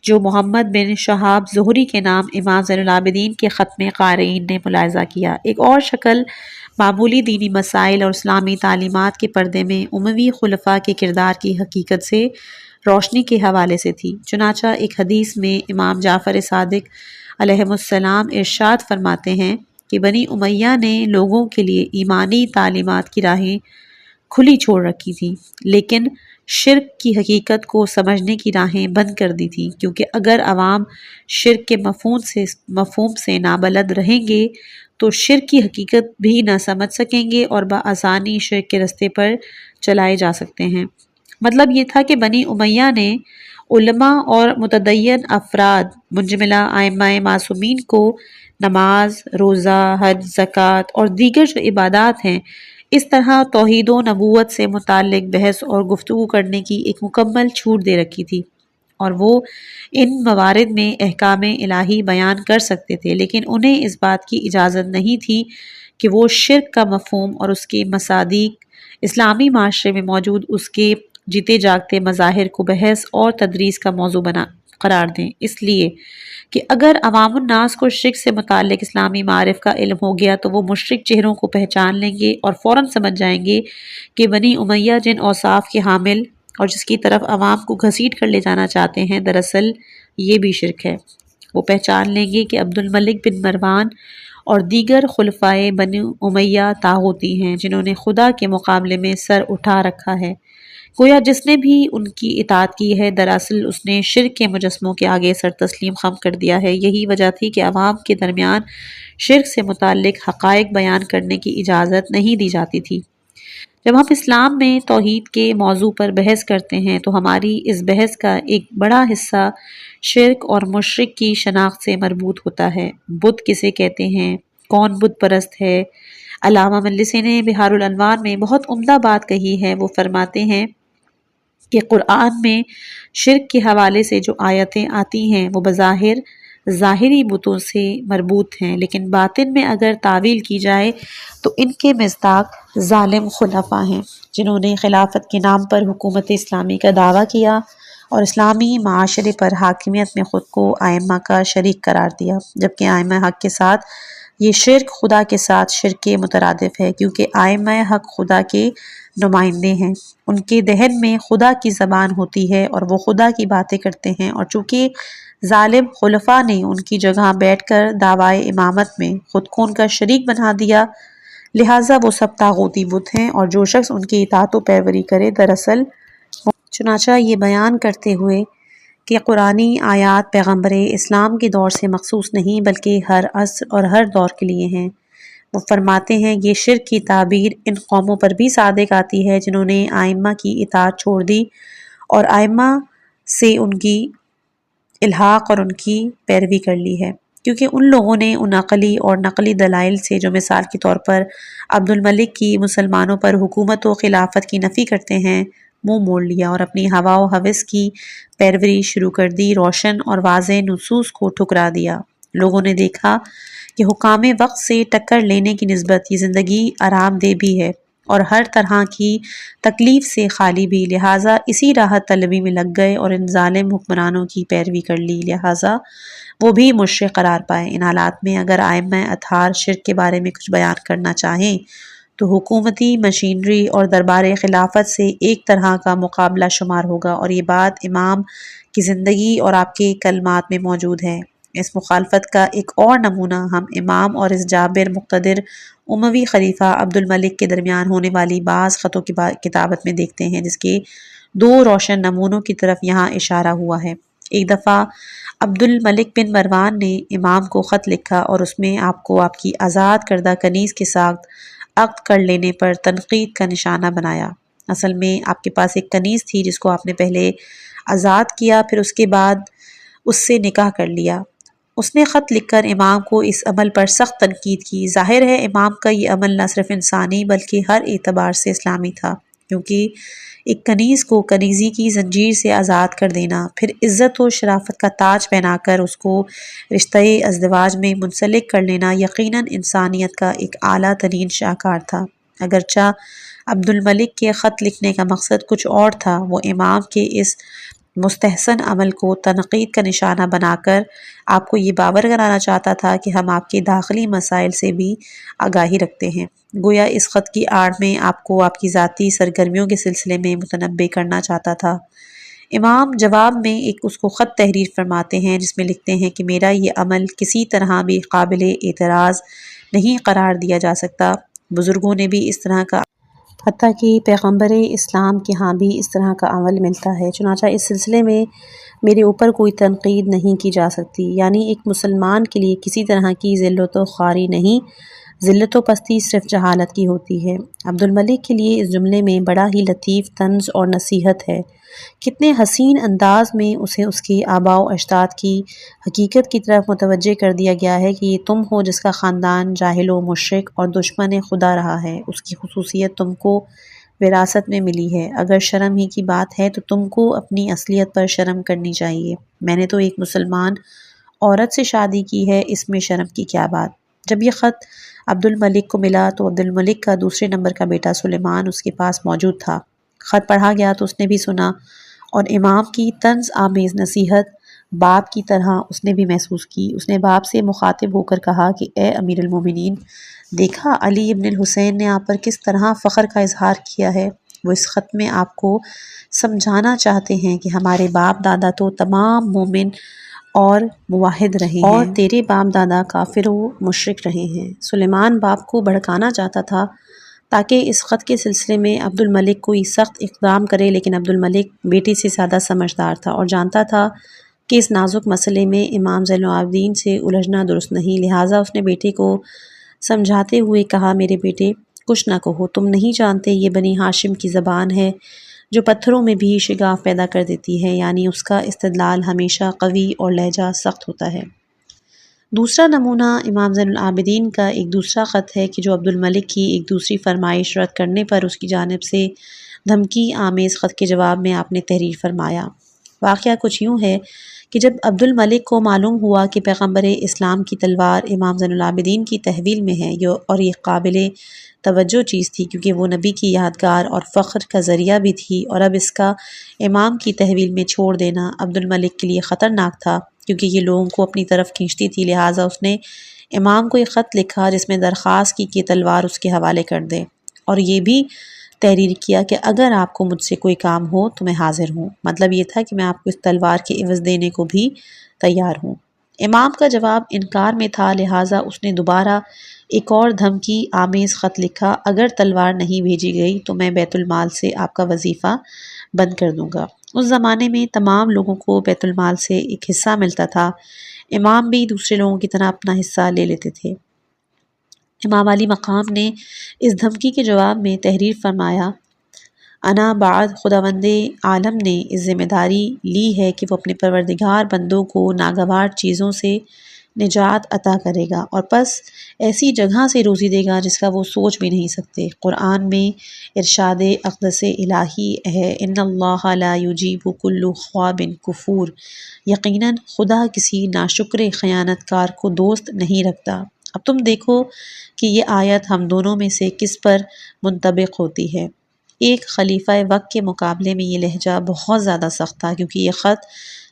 جو محمد بن شہاب زہری کے نام امام زین العابدین کے ختم قارئین نے ملاحظہ کیا۔ ایک اور شکل معمولی دینی مسائل اور اسلامی تعلیمات کے پردے میں اموی خلفاء کے کردار کی حقیقت سے روشنی کے حوالے سے تھی۔ چنانچہ ایک حدیث میں امام جعفر صادق علیہ السلام ارشاد فرماتے ہیں کہ بنی امیہ نے لوگوں کے لیے ایمانی تعلیمات کی راہیں کھلی چھوڑ رکھی تھی، لیکن شرک کی حقیقت کو سمجھنے کی راہیں بند کر دی تھی، کیونکہ اگر عوام شرک کے مفہوم سے نابلد رہیں گے تو شرک کی حقیقت بھی نہ سمجھ سکیں گے اور بآسانی شرک کے رستے پر چلائے جا سکتے ہیں۔ مطلب یہ تھا کہ بنی امیہ نے علماء اور متدین افراد منجملہ ائمہ معصومین کو نماز، روزہ، حج، زکوٰۃ اور دیگر جو عبادات ہیں اس طرح توحید و نبوت سے متعلق بحث اور گفتگو کرنے کی ایک مکمل چھوٹ دے رکھی تھی، اور وہ ان موارد میں احکام الہی بیان کر سکتے تھے، لیکن انہیں اس بات کی اجازت نہیں تھی کہ وہ شرک کا مفہوم اور اس کے مصادیق اسلامی معاشرے میں موجود اس کے جیتے جاگتے مظاہر کو بحث اور تدریس کا موضوع قرار دیں، اس لیے کہ اگر عوام الناس کو شرک سے متعلق اسلامی معارف کا علم ہو گیا تو وہ مشرک چہروں کو پہچان لیں گے اور فوراً سمجھ جائیں گے کہ بنی امیہ جن اوصاف کے حامل اور جس کی طرف عوام کو گھسیٹ کر لے جانا چاہتے ہیں دراصل یہ بھی شرک ہے۔ وہ پہچان لیں گے کہ عبد الملک بن مروان اور دیگر خلفائے بنی امیہ طاغوتی ہیں جنہوں نے خدا کے مقابلے میں سر اٹھا رکھا ہے، گویا جس نے بھی ان کی اطاعت کی ہے دراصل اس نے شرک کے مجسموں کے آگے سر تسلیم خم کر دیا ہے۔ یہی وجہ تھی کہ عوام کے درمیان شرک سے متعلق حقائق بیان کرنے کی اجازت نہیں دی جاتی تھی۔ جب ہم اسلام میں توحید کے موضوع پر بحث کرتے ہیں تو ہماری اس بحث کا ایک بڑا حصہ شرک اور مشرک کی شناخت سے مربوط ہوتا ہے۔ بت کسے کہتے ہیں؟ کون بت پرست ہے؟ علامہ مجلسی نے بحار الانوار میں بہت عمدہ بات کہی ہے۔ وہ فرماتے ہیں کہ قرآن میں شرک کے حوالے سے جو آیتیں آتی ہیں وہ بظاہر ظاہری بتوں سے مربوط ہیں، لیکن باطن میں اگر تعویل کی جائے تو ان کے مصداق ظالم خلفاء ہیں جنہوں نے خلافت کے نام پر حکومت اسلامی کا دعویٰ کیا اور اسلامی معاشرے پر حاکمیت میں خود کو ائمہ کا شریک قرار دیا، جبکہ ائمہ حق کے ساتھ یہ شرک خدا کے ساتھ شرک کے مترادف ہے، کیونکہ ائمہ حق خدا کے نمائندے ہیں، ان کے دہن میں خدا کی زبان ہوتی ہے اور وہ خدا کی باتیں کرتے ہیں، اور چونکہ ظالم خلفاء نے ان کی جگہ بیٹھ کر دعویٰ امامت میں خود کو ان کا شریک بنا دیا، لہٰذا وہ سب طاغوتی بت ہیں اور جو شخص ان کی اطاعت و پیروی کرے دراصل چنانچہ یہ بیان کرتے ہوئے کہ قرآنی آیات پیغمبر اسلام کے دور سے مخصوص نہیں بلکہ ہر عصر اور ہر دور کے لیے ہیں۔ وہ فرماتے ہیں یہ شرک کی تعبیر ان قوموں پر بھی صادق آتی ہے جنہوں نے ائمہ کی اطاعت چھوڑ دی اور ائمہ سے ان کی الحاق اور ان کی پیروی کر لی ہے، کیونکہ ان لوگوں نے ان عقلی اور نقلی دلائل سے جو مثال کے طور پر عبد الملک کی مسلمانوں پر حکومت و خلافت کی نفی کرتے ہیں منہ موڑ لیا اور اپنی ہوا و ہوس کی پیروی شروع کر دی، روشن اور واضح نصوص کو ٹھکرا دیا۔ لوگوں نے دیکھا کہ حکام وقت سے ٹکر لینے کی نسبت یہ زندگی آرام دہ بھی ہے اور ہر طرح کی تکلیف سے خالی بھی، لہٰذا اسی راحت طلبی میں لگ گئے اور ان ظالم حکمرانوں کی پیروی کر لی، لہٰذا وہ بھی مشرک قرار پائے۔ ان حالات میں اگر ائمہ اطہار شرک کے بارے میں کچھ بیان کرنا چاہیں تو حکومتی مشینری اور دربار خلافت سے ایک طرح کا مقابلہ شمار ہوگا، اور یہ بات امام کی زندگی اور آپ کے کلمات میں موجود ہے۔ اس مخالفت کا ایک اور نمونہ ہم امام اور اس جابر مقتدر اموی خلیفہ عبد الملک کے درمیان ہونے والی بعض خطوں کی کتابت میں دیکھتے ہیں، جس کے دو روشن نمونوں کی طرف یہاں اشارہ ہوا ہے۔ ایک دفعہ عبد الملک بن مروان نے امام کو خط لکھا اور اس میں آپ کو آپ کی آزاد کردہ کنیز کے ساتھ عقد کر لینے پر تنقید کا نشانہ بنایا۔ اصل میں آپ کے پاس ایک کنیز تھی جس کو آپ نے پہلے آزاد کیا، پھر اس کے بعد اس سے نکاح کر لیا۔ اس نے خط لکھ کر امام کو اس عمل پر سخت تنقید کی۔ ظاہر ہے امام کا یہ عمل نہ صرف انسانی بلکہ ہر اعتبار سے اسلامی تھا، کیونکہ ایک کنیز کو کنیزی کی زنجیر سے آزاد کر دینا، پھر عزت و شرافت کا تاج پہنا کر اس کو رشتہ ازدواج میں منسلک کر لینا یقیناً انسانیت کا ایک اعلیٰ ترین شاہکار تھا۔ اگرچہ عبد الملک کے خط لکھنے کا مقصد کچھ اور تھا، وہ امام کے اس مستحسن عمل کو تنقید کا نشانہ بنا کر آپ کو یہ باور کرانا چاہتا تھا کہ ہم آپ کے داخلی مسائل سے بھی آگاہی رکھتے ہیں۔ گویا اس خط کی آڑ میں آپ کو آپ کی ذاتی سرگرمیوں کے سلسلے میں متنبع کرنا چاہتا تھا۔ امام جواب میں ایک اس کو خط تحریر فرماتے ہیں جس میں لکھتے ہیں کہ میرا یہ عمل کسی طرح بھی قابل اعتراض نہیں قرار دیا جا سکتا۔ بزرگوں نے بھی اس طرح کا، حتیٰ کہ پیغمبر اسلام کے ہاں بھی اس طرح کا عمل ملتا ہے، چنانچہ اس سلسلے میں میرے اوپر کوئی تنقید نہیں کی جا سکتی۔ یعنی ایک مسلمان کے لیے کسی طرح کی ذلت و خواری نہیں، ذلت و پستی صرف جہالت کی ہوتی ہے۔ عبد الملک کے لیے اس جملے میں بڑا ہی لطیف طنز اور نصیحت ہے۔ کتنے حسین انداز میں اسے اس کے آباء و اجداد کی حقیقت کی طرف متوجہ کر دیا گیا ہے کہ یہ تم ہو جس کا خاندان جاہل و مشرک اور دشمن خدا رہا ہے، اس کی خصوصیت تم کو وراثت میں ملی ہے۔ اگر شرم ہی کی بات ہے تو تم کو اپنی اصلیت پر شرم کرنی چاہیے۔ میں نے تو ایک مسلمان عورت سے شادی کی ہے، اس میں شرم کی کیا بات؟ جب یہ خط عبد الملک کو ملا تو عبد الملک کا دوسرے نمبر کا بیٹا سلیمان اس کے پاس موجود تھا۔ خط پڑھا گیا تو اس نے بھی سنا اور امام کی طنز آمیز نصیحت باپ کی طرح اس نے بھی محسوس کی۔ اس نے باپ سے مخاطب ہو کر کہا کہ اے امیر المومنین، دیکھا علی ابن الحسین نے آپ پر کس طرح فخر کا اظہار کیا ہے۔ وہ اس خط میں آپ کو سمجھانا چاہتے ہیں کہ ہمارے باپ دادا تو تمام مومن اور موحد رہے ہیں اور تیرے باپ دادا کافر و مشرک رہے ہیں۔ سلیمان باپ کو بھڑکانا چاہتا تھا تاکہ اس خط کے سلسلے میں عبد الملک کوئی سخت اقدام کرے، لیکن عبد الملک بیٹے سے زیادہ سمجھدار تھا اور جانتا تھا کہ اس نازک مسئلے میں امام زین العابدین سے الجھنا درست نہیں، لہٰذا اس نے بیٹے کو سمجھاتے ہوئے کہا، میرے بیٹے کچھ نہ کہو، تم نہیں جانتے یہ بنی ہاشم کی زبان ہے جو پتھروں میں بھی شگاف پیدا کر دیتی ہے، یعنی اس کا استدلال ہمیشہ قوی اور لہجہ سخت ہوتا ہے۔ دوسرا نمونہ امام زین العابدین کا ایک دوسرا خط ہے کہ جو عبد الملک کی ایک دوسری فرمائش رد کرنے پر اس کی جانب سے دھمکی آمیز خط کے جواب میں آپ نے تحریر فرمایا۔ واقعہ کچھ یوں ہے کہ جب عبد الملک کو معلوم ہوا کہ پیغمبر اسلام کی تلوار امام زین العابدین کی تحویل میں ہے اور یہ قابل توجہ چیز تھی کیونکہ وہ نبی کی یادگار اور فخر کا ذریعہ بھی تھی، اور اب اس کا امام کی تحویل میں چھوڑ دینا عبد الملک کے لیے خطرناک تھا کیونکہ یہ لوگوں کو اپنی طرف کھینچتی تھی، لہٰذا اس نے امام کو ایک خط لکھا جس میں درخواست کی کہ تلوار اس کے حوالے کر دے، اور یہ بھی تحریر کیا کہ اگر آپ کو مجھ سے کوئی کام ہو تو میں حاضر ہوں۔ مطلب یہ تھا کہ میں آپ کو اس تلوار کے عوض دینے کو بھی تیار ہوں۔ امام کا جواب انکار میں تھا، لہٰذا اس نے دوبارہ ایک اور دھمکی آمیز خط لکھا، اگر تلوار نہیں بھیجی گئی تو میں بیت المال سے آپ کا وظیفہ بند کر دوں گا۔ اس زمانے میں تمام لوگوں کو بیت المال سے ایک حصہ ملتا تھا، امام بھی دوسرے لوگوں کی طرح اپنا حصہ لے لیتے تھے۔ امام علی مقام نے اس دھمکی کے جواب میں تحریر فرمایا، انا بعد خداوند عالم نے اس ذمہ داری لی ہے کہ وہ اپنے پروردگار بندوں کو ناگوار چیزوں سے نجات عطا کرے گا اور پس ایسی جگہ سے روزی دے گا جس کا وہ سوچ بھی نہیں سکتے۔ قرآن میں ارشاد اقدس الہی ہے، ان اللہ لا یجیب کل خواب کفور، یقیناً خدا کسی ناشکر خیانت کار کو دوست نہیں رکھتا۔ اب تم دیکھو کہ یہ آیت ہم دونوں میں سے کس پر منطبق ہوتی ہے۔ ایک خلیفہ وقت کے مقابلے میں یہ لہجہ بہت زیادہ سخت تھا کیونکہ یہ خط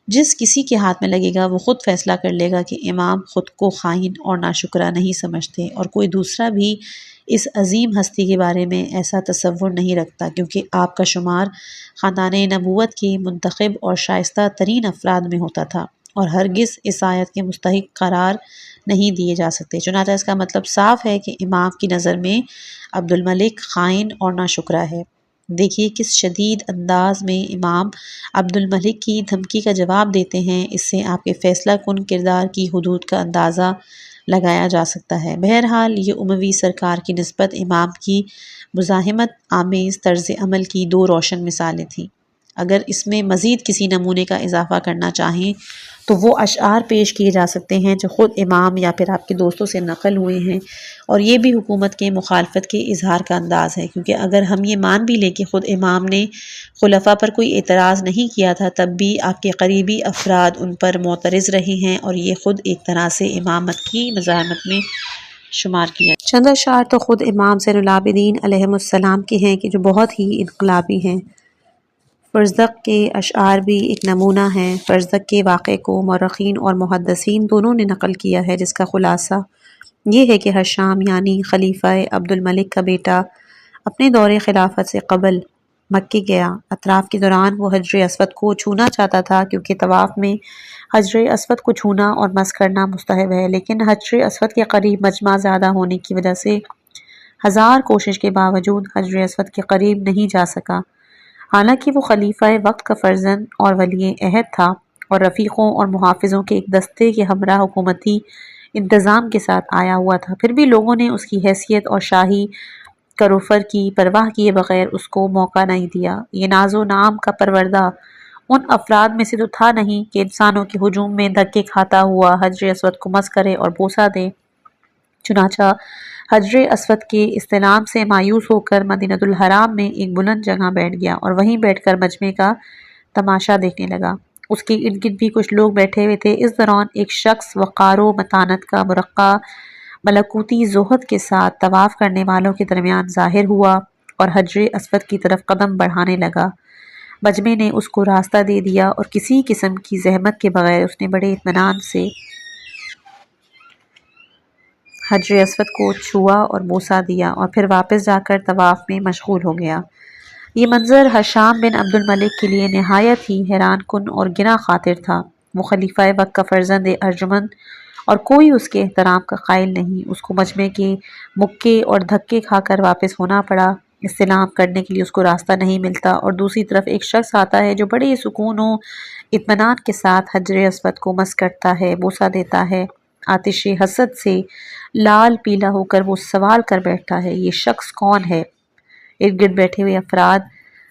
جس کسی کے ہاتھ میں لگے گا وہ خود فیصلہ کر لے گا کہ امام خود کو خائن اور ناشکرا نہیں سمجھتے، اور کوئی دوسرا بھی اس عظیم ہستی کے بارے میں ایسا تصور نہیں رکھتا کیونکہ آپ کا شمار خاندان نبوت کے منتخب اور شائستہ ترین افراد میں ہوتا تھا اور ہرگز اس آیت کے مستحق قرار نہیں دیے جا سکتے۔ چنانچہ اس کا مطلب صاف ہے کہ امام کی نظر میں عبد الملک خائن اور ناشکرا ہے۔ دیکھیے کس شدید انداز میں امام عبد الملک کی دھمکی کا جواب دیتے ہیں، اس سے آپ کے فیصلہ کن کردار کی حدود کا اندازہ لگایا جا سکتا ہے۔ بہرحال یہ اموی سرکار کی نسبت امام کی مزاحمت آمیز طرز عمل کی دو روشن مثالیں تھیں۔ اگر اس میں مزید کسی نمونے کا اضافہ کرنا چاہیں تو وہ اشعار پیش کیے جا سکتے ہیں جو خود امام یا پھر آپ کے دوستوں سے نقل ہوئے ہیں، اور یہ بھی حکومت کے مخالفت کے اظہار کا انداز ہے کیونکہ اگر ہم یہ مان بھی لیں کہ خود امام نے خلفاء پر کوئی اعتراض نہیں کیا تھا، تب بھی آپ کے قریبی افراد ان پر معترض رہے ہیں اور یہ خود ایک طرح سے امامت کی مزاحمت میں شمار کیا۔ چند اشعار تو خود امام زین العابدین علیہ السلام کے ہیں کہ جو بہت ہی انقلابی ہیں۔ فرزدق کے اشعار بھی ایک نمونہ ہیں۔ فرزدق کے واقعے کو مورخین اور محدثین دونوں نے نقل کیا ہے، جس کا خلاصہ یہ ہے کہ ہشام یعنی خلیفہ عبد الملک کا بیٹا اپنے دور خلافت سے قبل مکے گیا۔ اطراف کے دوران وہ حجر اسود کو چھونا چاہتا تھا، کیونکہ طواف میں حجر اسود کو چھونا اور مس کرنا مستحب ہے، لیکن حجر اسود کے قریب مجمع زیادہ ہونے کی وجہ سے ہزار کوشش کے باوجود حجر اسود کے قریب نہیں جا سکا۔ حالانکہ وہ خلیفہ وقت کا فرزند اور ولی عہد تھا اور رفیقوں اور محافظوں کے ایک دستے کے ہمراہ حکومتی انتظام کے ساتھ آیا ہوا تھا، پھر بھی لوگوں نے اس کی حیثیت اور شاہی کروفر کی پرواہ کیے بغیر اس کو موقع نہیں دیا۔ یہ ناز و نام کا پروردہ ان افراد میں سے تو تھا نہیں کہ انسانوں کے ہجوم میں دھکے کھاتا ہوا حجر اسود کو مس کرے اور بوسہ دے۔ چنانچہ حجر اسود کے استلام سے مایوس ہو کر مدینۃ الحرام میں ایک بلند جگہ بیٹھ گیا اور وہیں بیٹھ کر مجمع کا تماشا دیکھنے لگا۔ اس کے ارد گرد بھی کچھ لوگ بیٹھے ہوئے تھے۔ اس دوران ایک شخص وقار و متانت کا مرقع ملکوتی زہد کے ساتھ طواف کرنے والوں کے درمیان ظاہر ہوا اور حجر اسود کی طرف قدم بڑھانے لگا۔ مجمع نے اس کو راستہ دے دیا اور کسی قسم کی زحمت کے بغیر اس نے بڑے اطمینان سے حجر اسود کو چھوا اور بوسہ دیا اور پھر واپس جا کر طواف میں مشغول ہو گیا۔ یہ منظر ہشام بن عبد الملک کے لیے نہایت ہی حیران کن اور گراں خاطر تھا۔ وہ خلیفہ وقت کا فرزند ارجمند اور کوئی اس کے احترام کا قائل نہیں۔ اس کو مجمع کے مکے اور دھکے کھا کر واپس ہونا پڑا۔ استلام کرنے کے لیے اس کو راستہ نہیں ملتا اور دوسری طرف ایک شخص آتا ہے جو بڑے سکون و اطمینان کے ساتھ حجر اسود کو مس کرتا ہے، بوسہ دیتا ہے۔ آتش حسد سے لال پیلا ہو کر وہ سوال کر بیٹھتا ہے، یہ شخص کون ہے؟ ارد گرد بیٹھے ہوئے افراد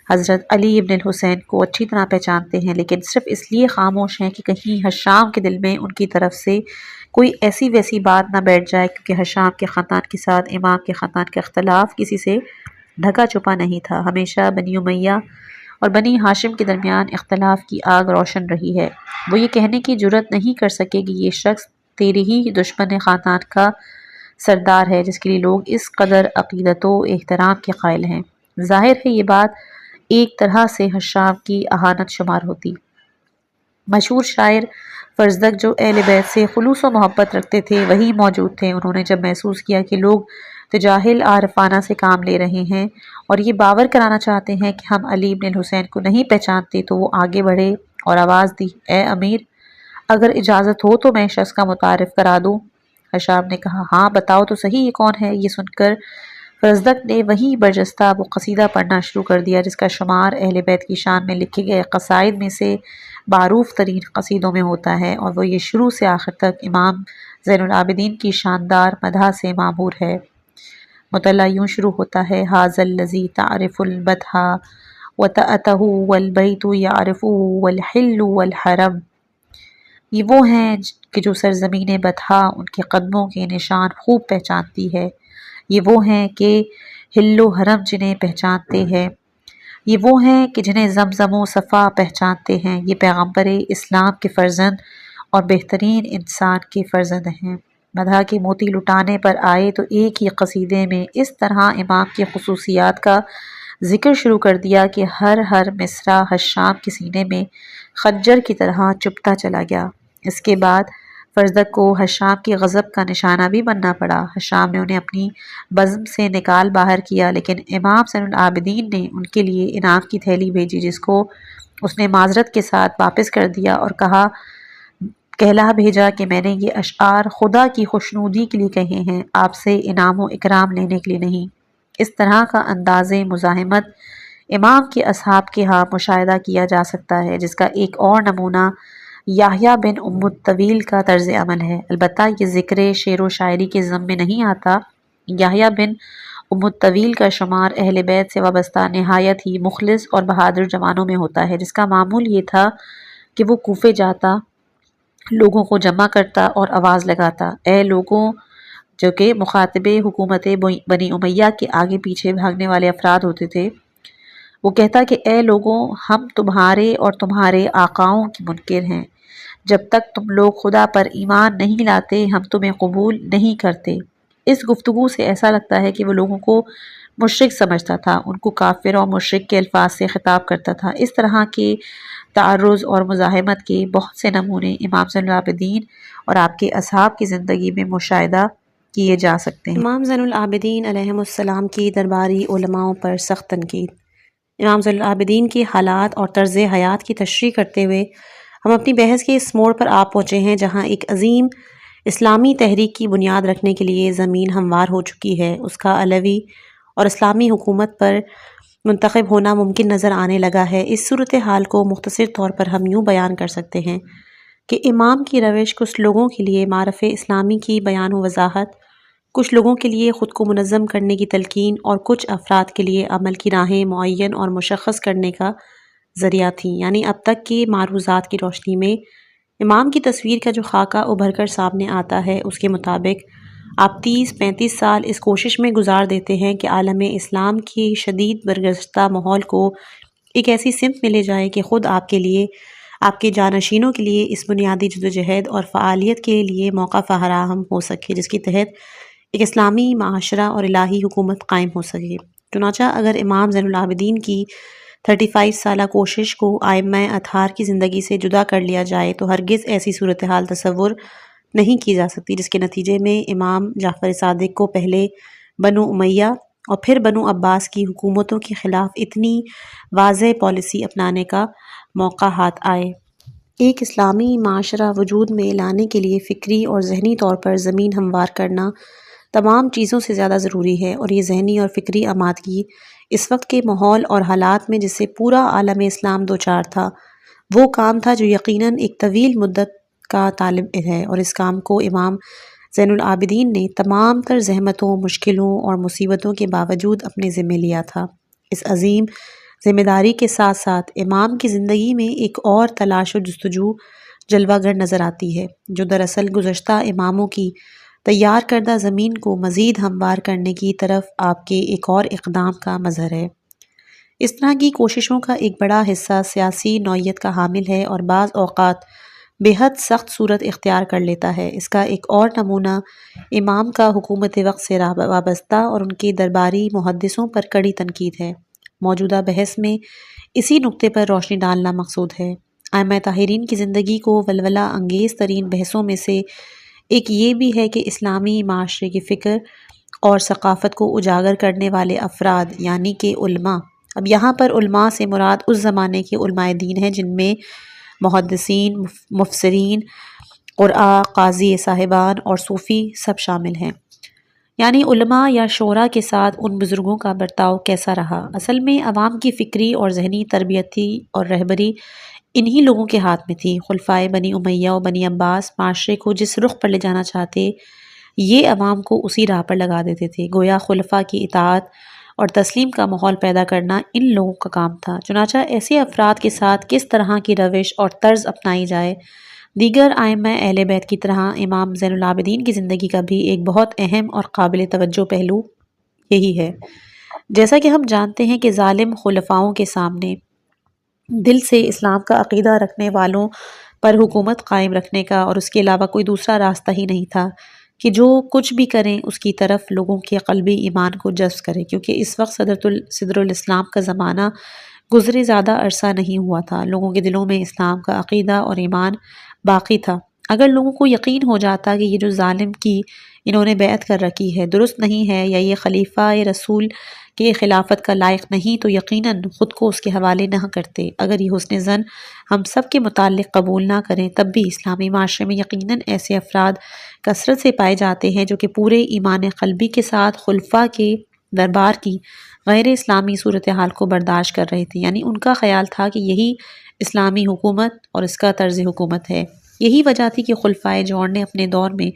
حضرت علی ابن الحسین کو اچھی طرح پہچانتے ہیں، لیکن صرف اس لیے خاموش ہیں کہ کہیں ہشام کے دل میں ان کی طرف سے کوئی ایسی ویسی بات نہ بیٹھ جائے، کیونکہ ہشام کے خاندان کے ساتھ امام کے خاندان کا اختلاف کسی سے ڈھکا چھپا نہیں تھا۔ ہمیشہ بنی امیہ اور بنی ہاشم کے درمیان اختلاف کی آگ روشن رہی ہے۔ وہ یہ کہنے کی جرات نہیں کر سکے کہ یہ شخص تیرے ہی دشمن خاندان کا سردار ہے، جس کے لیے لوگ اس قدر عقیدت و احترام کے قائل ہیں۔ ظاہر ہے یہ بات ایک طرح سے ہشام کی اہانت شمار ہوتی۔ مشہور شاعر فرزدق جو اہل بیت سے خلوص و محبت رکھتے تھے وہی موجود تھے۔ انہوں نے جب محسوس کیا کہ لوگ تجاہل عارفانہ سے کام لے رہے ہیں اور یہ باور کرانا چاہتے ہیں کہ ہم علی ابن الحسین کو نہیں پہچانتے، تو وہ آگے بڑھے اور آواز دی، اے امیر، اگر اجازت ہو تو میں شخص کا متعارف کرا دوں۔ ہشام نے کہا، ہاں بتاؤ تو صحیح یہ کون ہے؟ یہ سن کر فرزدق نے وہیں برجستہ وہ قصیدہ پڑھنا شروع کر دیا جس کا شمار اہل بیت کی شان میں لکھے گئے قصائد میں سے معروف ترین قصیدوں میں ہوتا ہے، اور وہ یہ شروع سے آخر تک امام زین العابدین کی شاندار مدح سے معمور ہے۔ مطلع یوں شروع ہوتا ہے، ھذا الذی تعرف البدح وطأتہ والبیت یعرفہ والحل والحرم۔ یہ وہ ہیں کہ جو سرزمین بطحا ان کے قدموں کے نشان خوب پہچانتی ہے، یہ وہ ہیں کہ حل و حرم جنہیں پہچانتے ہیں، یہ وہ ہیں کہ جنہیں زمزم و صفا پہچانتے ہیں، یہ پیغمبر اسلام کے فرزند اور بہترین انسان کے فرزند ہیں۔ مدح کے موتی لٹانے پر آئے تو ایک ہی قصیدے میں اس طرح امام کی خصوصیات کا ذکر شروع کر دیا کہ ہر مصرع ہشام کے سینے میں خنجر کی طرح چبھتا چلا گیا۔ اس کے بعد فرزدق کو ہشام کے غضب کا نشانہ بھی بننا پڑا۔ ہشام نے انہیں اپنی بزم سے نکال باہر کیا، لیکن امام زین العابدین نے ان کے لیے انعام کی تھیلی بھیجی، جس کو اس نے معذرت کے ساتھ واپس کر دیا اور کہلا بھیجا کہ میں نے یہ اشعار خدا کی خوشنودی کے لیے کہے ہیں، آپ سے انعام و اکرام لینے کے لیے نہیں۔ اس طرح کا انداز مزاحمت امام کے اصحاب کے ہاں مشاہدہ کیا جا سکتا ہے، جس کا ایک اور نمونہ یحییٰ بن ام الطویل کا طرز عمل ہے۔ البتہ یہ ذکر شعر و شاعری کے ضمن میں نہیں آتا۔ یحییٰ بن ام الطویل کا شمار اہل بیت سے وابستہ نہایت ہی مخلص اور بہادر جوانوں میں ہوتا ہے، جس کا معمول یہ تھا کہ وہ کوفے جاتا، لوگوں کو جمع کرتا اور آواز لگاتا، اے لوگوں، جو کہ مخاطب حکومت بنی امیہ کے آگے پیچھے بھاگنے والے افراد ہوتے تھے، وہ کہتا کہ اے لوگوں، ہم تمہارے اور تمہارے آقاؤں کے منکر ہیں، جب تک تم لوگ خدا پر ایمان نہیں لاتے ہم تمہیں قبول نہیں کرتے۔ اس گفتگو سے ایسا لگتا ہے کہ وہ لوگوں کو مشرک سمجھتا تھا، ان کو کافر اور مشرک کے الفاظ سے خطاب کرتا تھا۔ اس طرح کے تعرض اور مزاحمت کے بہت سے نمونے امام زین العابدین اور آپ کے اصحاب کی زندگی میں مشاہدہ کیے جا سکتے ہیں۔ امام زین العابدین علیہ السلام کی درباری علماؤں پر سخت تنقید۔ امام زین العابدین کے حالات اور طرز حیات کی تشریح کرتے ہوئے ہم اپنی بحث کے اس موڑ پر آ پہنچے ہیں جہاں ایک عظیم اسلامی تحریک کی بنیاد رکھنے کے لیے زمین ہموار ہو چکی ہے، اس کا علوی اور اسلامی حکومت پر منتخب ہونا ممکن نظر آنے لگا ہے۔ اس صورتحال کو مختصر طور پر ہم یوں بیان کر سکتے ہیں کہ امام کی روش کچھ لوگوں کے لیے معرفِ اسلامی کی بیان و وضاحت، کچھ لوگوں کے لیے خود کو منظم کرنے کی تلقین اور کچھ افراد کے لیے عمل کی راہیں معین اور مشخص کرنے کا ذریعہ تھیں۔ یعنی اب تک کے معروضات کی روشنی میں امام کی تصویر کا جو خاکہ ابھر کر سامنے آتا ہے، اس کے مطابق آپ 30-35 سال اس کوشش میں گزار دیتے ہیں کہ عالم اسلام کی شدید برگزشتہ ماحول کو ایک ایسی سمت میں لے جائے کہ خود آپ کے لیے، آپ کے جانشینوں کے لیے اس بنیادی جدوجہد اور فعالیت کے لیے موقع فراہم ہو سکے جس کے تحت ایک اسلامی معاشرہ اور الہی حکومت قائم ہو سکے۔ چنانچہ اگر امام زین العابدین کی 35 سالہ کوشش کو ائمہ اطہار کی زندگی سے جدا کر لیا جائے تو ہرگز ایسی صورتحال تصور نہیں کی جا سکتی جس کے نتیجے میں امام جعفر صادق کو پہلے بنو امیہ اور پھر بنو عباس کی حکومتوں کے خلاف اتنی واضح پالیسی اپنانے کا موقع ہاتھ آئے۔ ایک اسلامی معاشرہ وجود میں لانے کے لیے فکری اور ذہنی طور پر زمین ہموار کرنا تمام چیزوں سے زیادہ ضروری ہے، اور یہ ذہنی اور فکری آمادگی اس وقت کے ماحول اور حالات میں جس سے پورا عالم اسلام دوچار تھا، وہ کام تھا جو یقیناً ایک طویل مدت کا طالب ہے، اور اس کام کو امام زین العابدین نے تمام تر زحمتوں، مشکلوں اور مصیبتوں کے باوجود اپنے ذمہ لیا تھا۔ اس عظیم ذمہ داری کے ساتھ ساتھ امام کی زندگی میں ایک اور تلاش و جستجو جلوہ گر نظر آتی ہے، جو دراصل گزشتہ اماموں کی تیار کردہ زمین کو مزید ہموار کرنے کی طرف آپ کے ایک اور اقدام کا مظہر ہے۔ اس طرح کی کوششوں کا ایک بڑا حصہ سیاسی نوعیت کا حامل ہے اور بعض اوقات بے حد سخت صورت اختیار کر لیتا ہے۔ اس کا ایک اور نمونہ امام کا حکومت وقت سے وابستہ اور ان کے درباری محدثوں پر کڑی تنقید ہے۔ موجودہ بحث میں اسی نقطے پر روشنی ڈالنا مقصود ہے۔ ائمہ طاہرین کی زندگی کو ولولہ انگیز ترین بحثوں میں سے ایک یہ بھی ہے کہ اسلامی معاشرے کی فکر اور ثقافت کو اجاگر کرنے والے افراد یعنی کہ علماء، اب یہاں پر علماء سے مراد اس زمانے کے علماء دین ہیں جن میں محدثین، مفسرین، قراء، قاضی صاحبان اور صوفی سب شامل ہیں۔ یعنی علماء یا شورا کے ساتھ ان بزرگوں کا برتاؤ کیسا رہا؟ اصل میں عوام کی فکری اور ذہنی تربیتی اور رہبری انہی لوگوں کے ہاتھ میں تھی۔ خلفائے بنی امیہ و بنی عباس معاشرے کو جس رخ پر لے جانا چاہتے، یہ عوام کو اسی راہ پر لگا دیتے تھے۔ گویا خلفاء کی اطاعت اور تسلیم کا ماحول پیدا کرنا ان لوگوں کا کام تھا۔ چنانچہ ایسے افراد کے ساتھ کس طرح کی روش اور طرز اپنائی جائے، دیگر ائمہ اہل بیت کی طرح امام زین العابدین کی زندگی کا بھی ایک بہت اہم اور قابل توجہ پہلو یہی ہے۔ جیسا کہ ہم جانتے ہیں کہ ظالم خلفاؤں کے سامنے دل سے اسلام کا عقیدہ رکھنے والوں پر حکومت قائم رکھنے کا اور اس کے علاوہ کوئی دوسرا راستہ ہی نہیں تھا کہ جو کچھ بھی کریں اس کی طرف لوگوں کے قلبی ایمان کو جذب کریں، کیونکہ اس وقت صدر الاسلام کا زمانہ گزرے زیادہ عرصہ نہیں ہوا تھا۔ لوگوں کے دلوں میں اسلام کا عقیدہ اور ایمان باقی تھا۔ اگر لوگوں کو یقین ہو جاتا کہ یہ جو ظالم کی انہوں نے بیعت کر رکھی ہے درست نہیں ہے یا یہ خلیفہ رسول کے خلافت کا لائق نہیں، تو یقیناً خود کو اس کے حوالے نہ کرتے۔ اگر یہ حسن ظن ہم سب کے متعلق قبول نہ کریں تب بھی اسلامی معاشرے میں یقیناً ایسے افراد کثرت سے پائے جاتے ہیں جو کہ پورے ایمان قلبی کے ساتھ خلفاء کے دربار کی غیر اسلامی صورتحال کو برداشت کر رہے تھے۔ یعنی ان کا خیال تھا کہ یہی اسلامی حکومت اور اس کا طرز حکومت ہے۔ یہی وجہ تھی کہ خلفائے جوڑ نے اپنے دور میں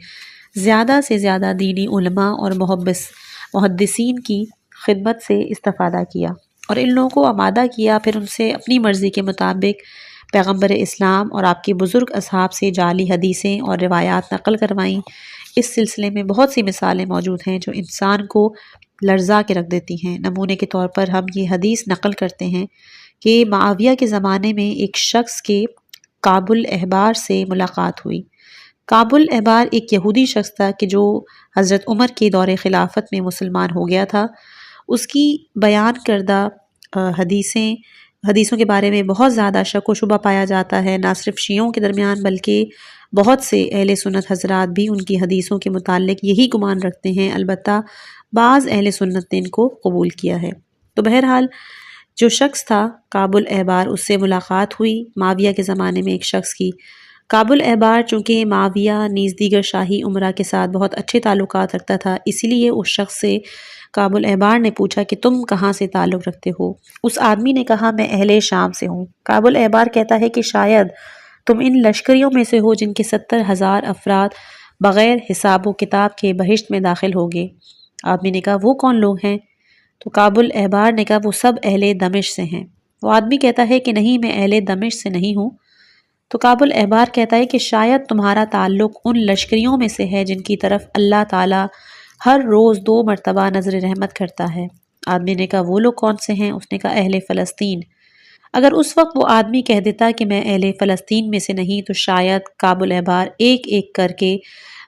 زیادہ سے زیادہ دینی علماء اور محدثین کی خدمت سے استفادہ کیا اور ان لوگوں کو آمادہ کیا، پھر ان سے اپنی مرضی کے مطابق پیغمبر اسلام اور آپ کے بزرگ اصحاب سے جعلی حدیثیں اور روایات نقل کروائیں۔ اس سلسلے میں بہت سی مثالیں موجود ہیں جو انسان کو لرزا کے رکھ دیتی ہیں۔ نمونے کے طور پر ہم یہ حدیث نقل کرتے ہیں کہ معاویہ کے زمانے میں ایک شخص کے کعب الاحبار سے ملاقات ہوئی۔ کعب الاحبار ایک یہودی شخص تھا کہ جو حضرت عمر کے دور خلافت میں مسلمان ہو گیا تھا۔ اس کی بیان کردہ حدیثوں کے بارے میں بہت زیادہ شک و شبہ پایا جاتا ہے، نہ صرف شیعوں کے درمیان بلکہ بہت سے اہل سنت حضرات بھی ان کی حدیثوں کے متعلق یہی گمان رکھتے ہیں، البتہ بعض اہل سنت نے ان کو قبول کیا ہے۔ تو بہرحال جو شخص تھا کعب الاحبار، اس سے ملاقات ہوئی معاویہ کے زمانے میں ایک شخص کی۔ کعب الاحبار چونکہ معاویہ نیز دیگر شاہی امراء کے ساتھ بہت اچھے تعلقات رکھتا تھا، اسی لیے اس شخص سے کعب الاحبار نے پوچھا کہ تم کہاں سے تعلق رکھتے ہو؟ اس آدمی نے کہا میں اہل شام سے ہوں۔ کعب الاحبار کہتا ہے کہ شاید تم ان لشکریوں میں سے ہو جن کے 70,000 افراد بغیر حساب و کتاب کے بہشت میں داخل ہوگے۔ آدمی نے کہا وہ کون لوگ ہیں؟ تو کعب الاحبار نے کہا وہ سب اہل دمشق سے ہیں۔ وہ آدمی کہتا ہے کہ نہیں، میں اہل دمشق سے نہیں ہوں۔ تو کعب الاحبار کہتا ہے کہ شاید تمہارا تعلق ان لشکریوں میں سے ہے جن کی طرف اللہ تعالیٰ ہر روز 2 مرتبہ نظر رحمت کرتا ہے۔ آدمی نے کہا وہ لوگ کون سے ہیں؟ اس نے کہا اہل فلسطین۔ اگر اس وقت وہ آدمی کہہ دیتا کہ میں اہل فلسطین میں سے نہیں تو شاید کعب الاحبار ایک ایک کر کے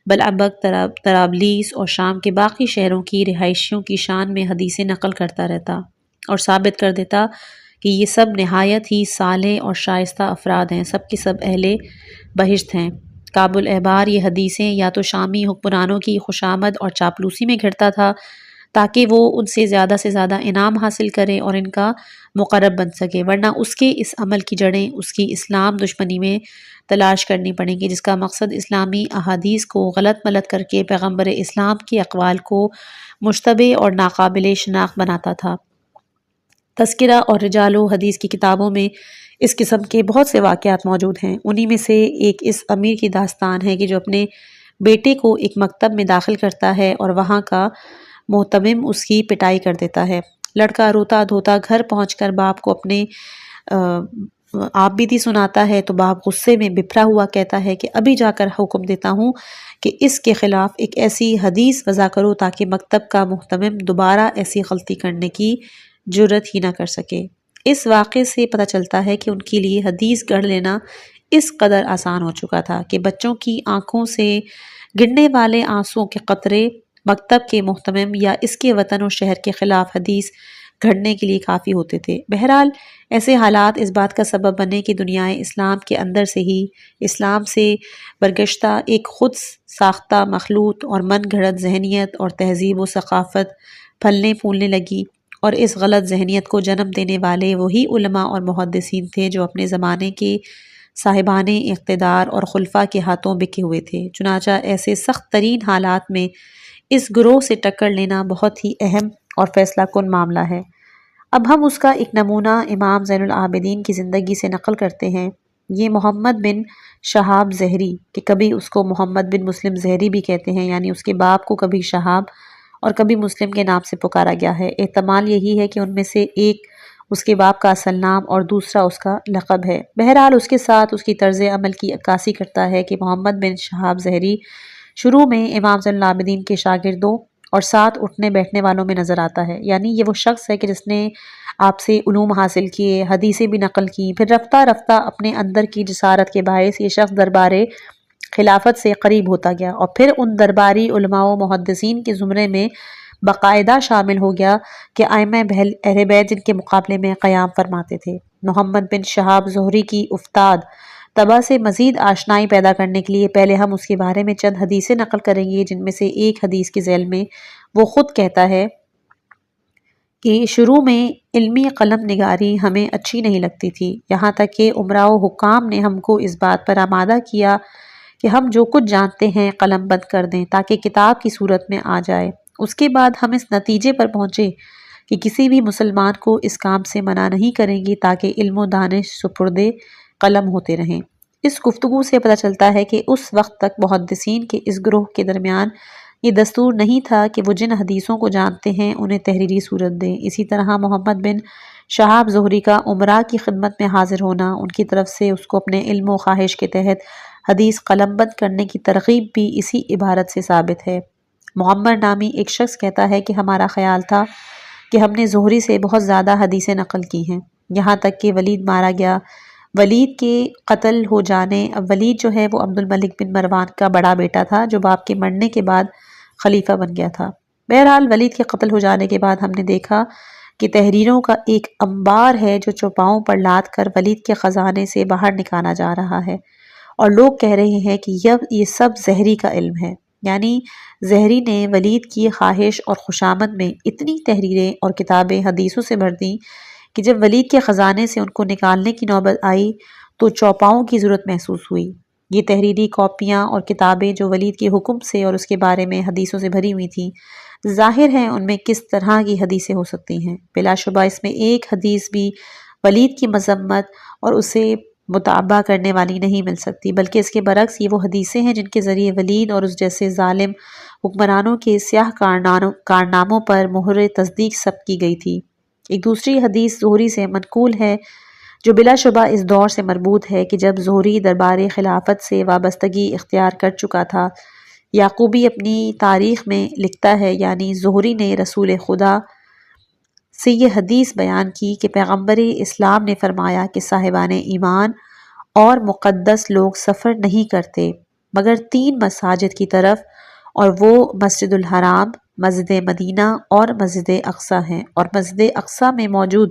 بلعبک، طرابلس اور شام کے باقی شہروں کی رہائشیوں کی شان میں حدیثیں نقل کرتا رہتا اور ثابت کر دیتا کہ یہ سب نہایت ہی صالح اور شائستہ افراد ہیں، سب کے سب اہل بہشت ہیں۔ کعب الاحبار یہ حدیثیں یا تو شامی حکمرانوں کی خوشامد اور چاپلوسی میں گھڑتا تھا تاکہ وہ ان سے زیادہ انعام حاصل کرے اور ان کا مقرب بن سکے، ورنہ اس کے اس عمل کی جڑیں اس کی اسلام دشمنی میں تلاش کرنی پڑیں گی، جس کا مقصد اسلامی احادیث کو غلط ملت کر کے پیغمبر اسلام کے اقوال کو مشتبہ اور ناقابل شناخت بناتا تھا۔ تذکرہ اور رجال و حدیث کی کتابوں میں اس قسم کے بہت سے واقعات موجود ہیں۔ انہی میں سے ایک اس امیر کی داستان ہے کہ جو اپنے بیٹے کو ایک مکتب میں داخل کرتا ہے اور وہاں کا محتمم اس کی پٹائی کر دیتا ہے۔ لڑکا روتا دھوتا گھر پہنچ کر باپ کو اپنے آپ بیتی سناتا ہے تو باپ غصے میں بپھرا ہوا کہتا ہے کہ ابھی جا کر حکم دیتا ہوں کہ اس کے خلاف ایک ایسی حدیث وضع کرو تاکہ مکتب کا محتمم دوبارہ ایسی غلطی کرنے کی جرت ہی نہ کر سکے۔ اس واقعے سے پتہ چلتا ہے کہ ان کے لیے حدیث گڑھ لینا اس قدر آسان ہو چکا تھا کہ بچوں کی آنکھوں سے گرنے والے آنسوؤں کے قطرے مکتب کے محتمم یا اس کے وطن و شہر کے خلاف حدیث گھڑنے کے لیے کافی ہوتے تھے۔ بہرحال ایسے حالات اس بات کا سبب بنے کہ دنیا اسلام کے اندر سے ہی اسلام سے برگشتہ ایک خود ساختہ مخلوط اور من گھڑت ذہنیت اور تہذیب و ثقافت پھلنے پھولنے لگی، اور اس غلط ذہنیت کو جنم دینے والے وہی علماء اور محدثین تھے جو اپنے زمانے کے صاحبان اقتدار اور خلفاء کے ہاتھوں بکے ہوئے تھے۔ چنانچہ ایسے سخت ترین حالات میں اس گروہ سے ٹکر لینا بہت ہی اہم اور فیصلہ کن معاملہ ہے۔ اب ہم اس کا ایک نمونہ امام زین العابدین کی زندگی سے نقل کرتے ہیں۔ یہ محمد بن شہاب زہری، کہ کبھی اس کو محمد بن مسلم زہری بھی کہتے ہیں، یعنی اس کے باپ کو کبھی شہاب اور کبھی مسلم کے نام سے پکارا گیا ہے۔ احتمال یہی ہے کہ ان میں سے ایک اس کے باپ کا اصل نام اور دوسرا اس کا لقب ہے۔ بہرحال اس کے ساتھ اس کی طرز عمل کی عکاسی کرتا ہے کہ محمد بن شہاب زہری شروع میں امام زین العابدین کے شاگردوں اور ساتھ اٹھنے بیٹھنے والوں میں نظر آتا ہے، یعنی یہ وہ شخص ہے کہ جس نے آپ سے علوم حاصل کیے، حدیثیں بھی نقل کی، پھر رفتہ رفتہ اپنے اندر کی جسارت کے باعث یہ شخص دربار خلافت سے قریب ہوتا گیا اور پھر ان درباری علماء و محدثین کے زمرے میں باقاعدہ شامل ہو گیا کہ ائمہ اہل بیت جن کے مقابلے میں قیام فرماتے تھے۔ محمد بن شہاب زہری کی افتاد طبع سے مزید آشنائی پیدا کرنے کے لیے پہلے ہم اس کے بارے میں چند حدیثیں نقل کریں گے، جن میں سے ایک حدیث کے ذیل میں وہ خود کہتا ہے کہ شروع میں علمی قلم نگاری ہمیں اچھی نہیں لگتی تھی، یہاں تک کہ امراء و حکام نے ہم کو اس بات پر آمادہ کیا کہ ہم جو کچھ جانتے ہیں قلم بند کر دیں تاکہ کتاب کی صورت میں آ جائے۔ اس کے بعد ہم اس نتیجے پر پہنچے کہ کسی بھی مسلمان کو اس کام سے منع نہیں کریں گی تاکہ علم و دانش سپردے قلم ہوتے رہیں۔ اس گفتگو سے پتہ چلتا ہے کہ اس وقت تک محدثین کے اس گروہ کے درمیان یہ دستور نہیں تھا کہ وہ جن حدیثوں کو جانتے ہیں انہیں تحریری صورت دیں۔ اسی طرح محمد بن شہاب زہری کا امراء کی خدمت میں حاضر ہونا، ان کی طرف سے اس کو اپنے علم و خواہش کے تحت حدیث قلم بند کرنے کی ترغیب بھی اسی عبارت سے ثابت ہے۔ معمر نامی ایک شخص کہتا ہے کہ ہمارا خیال تھا کہ ہم نے زہری سے بہت زیادہ حدیثیں نقل کی ہیں، یہاں تک کہ ولید مارا گیا۔ ولید کے قتل ہو جانے، اب ولید جو ہے وہ عبد الملک بن مروان کا بڑا بیٹا تھا جو باپ کے مرنے کے بعد خلیفہ بن گیا تھا۔ بہرحال ولید کے قتل ہو جانے کے بعد ہم نے دیکھا کہ تحریروں کا ایک انبار ہے جو چوپاؤں پر لاد کر ولید کے خزانے سے باہر نکالا جا رہا ہے، اور لوگ کہہ رہے ہیں کہ یہ سب زہری کا علم ہے، یعنی زہری نے ولید کی خواہش اور خوشامد میں اتنی تحریریں اور کتابیں حدیثوں سے بھر دیں کہ جب ولید کے خزانے سے ان کو نکالنے کی نوبت آئی تو چوپاؤں کی ضرورت محسوس ہوئی۔ یہ تحریری کاپیاں اور کتابیں جو ولید کے حکم سے اور اس کے بارے میں حدیثوں سے بھری ہوئی تھیں، ظاہر ہے ان میں کس طرح کی حدیثیں ہو سکتی ہیں۔ بلا شبہ اس میں ایک حدیث بھی ولید کی مذمت اور اسے متابعہ کرنے والی نہیں مل سکتی، بلکہ اس کے برعکس یہ وہ حدیثیں ہیں جن کے ذریعے ولید اور اس جیسے ظالم حکمرانوں کے سیاہ کارناموں پر مہر تصدیق ثبت کی گئی تھی۔ ایک دوسری حدیث زہری سے منقول ہے جو بلا شبہ اس دور سے مربوط ہے کہ جب زہری دربار خلافت سے وابستگی اختیار کر چکا تھا۔ یعقوبی اپنی تاریخ میں لکھتا ہے، یعنی زہری نے رسول خدا سے یہ حدیث بیان کی کہ پیغمبر اسلام نے فرمایا کہ صاحبان ایمان اور مقدس لوگ سفر نہیں کرتے مگر 3 مساجد کی طرف، اور وہ مسجد الحرام، مسجد مدینہ اور مسجد اقصیٰ ہیں، اور مسجد اقصیٰ میں موجود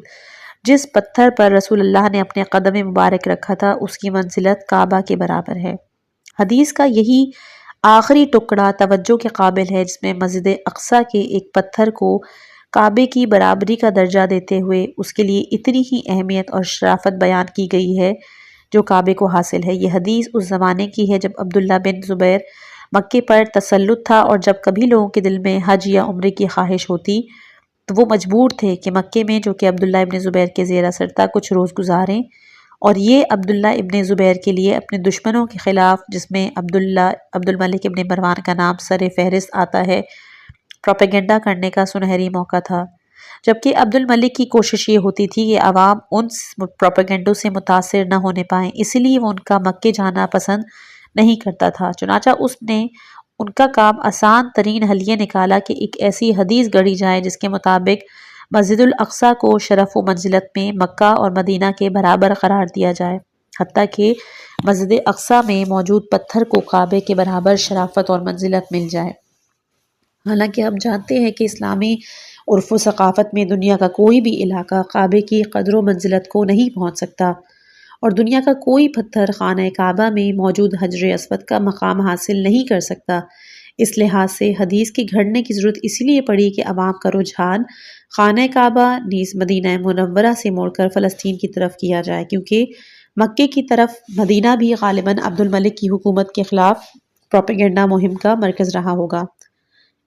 جس پتھر پر رسول اللہ نے اپنے قدم مبارک رکھا تھا اس کی منزلت کعبہ کے برابر ہے۔ حدیث کا یہی آخری ٹکڑا توجہ کے قابل ہے جس میں مسجد اقصیٰ کے ایک پتھر کو کعبے کی برابری کا درجہ دیتے ہوئے اس کے لیے اتنی ہی اہمیت اور شرافت بیان کی گئی ہے جو کعبے کو حاصل ہے۔ یہ حدیث اس زمانے کی ہے جب عبداللہ بن زبیر مکے پر تسلط تھا، اور جب کبھی لوگوں کے دل میں حج یا عمرے کی خواہش ہوتی تو وہ مجبور تھے کہ مکے میں، جو کہ عبداللہ ابن زبیر کے زیر اثر تھا، کچھ روز گزاریں، اور یہ عبداللہ ابن زبیر کے لیے اپنے دشمنوں کے خلاف، جس میں عبد الملک ابن مروان کا نام سر فہرست آتا ہے، پروپیگنڈا کرنے کا سنہری موقع تھا، جبکہ عبد الملک کی کوشش یہ ہوتی تھی کہ عوام ان پروپیگنڈوں سے متاثر نہ ہونے پائیں، اسی لیے وہ ان کا مکے جانا پسند نہیں کرتا تھا۔ چنانچہ اس نے ان کا کام آسان ترین حل یہ نکالا کہ ایک ایسی حدیث گڑھی جائے جس کے مطابق مسجد الاقصیٰ کو شرف و منزلت میں مکہ اور مدینہ کے برابر قرار دیا جائے، حتیٰ کہ مسجد اقصیٰ میں موجود پتھر کو کعبے کے برابر شرافت اور منزلت مل جائے۔ حالانکہ ہم جانتے ہیں کہ اسلامی عرف و ثقافت میں دنیا کا کوئی بھی علاقہ کعبے کی قدر و منزلت کو نہیں پہنچ سکتا، اور دنیا کا کوئی پتھر خانہ کعبہ میں موجود حجر اسود کا مقام حاصل نہیں کر سکتا۔ اس لحاظ سے حدیث کے گھڑنے کی ضرورت اس لیے پڑی کہ عوام کا رجحان خانہ کعبہ نیز مدینہ منورہ سے موڑ کر فلسطین کی طرف کیا جائے، کیونکہ مکے کی طرف مدینہ بھی غالباً عبد الملک کی حکومت کے خلاف پروپیگنڈا مہم کا مرکز رہا ہوگا۔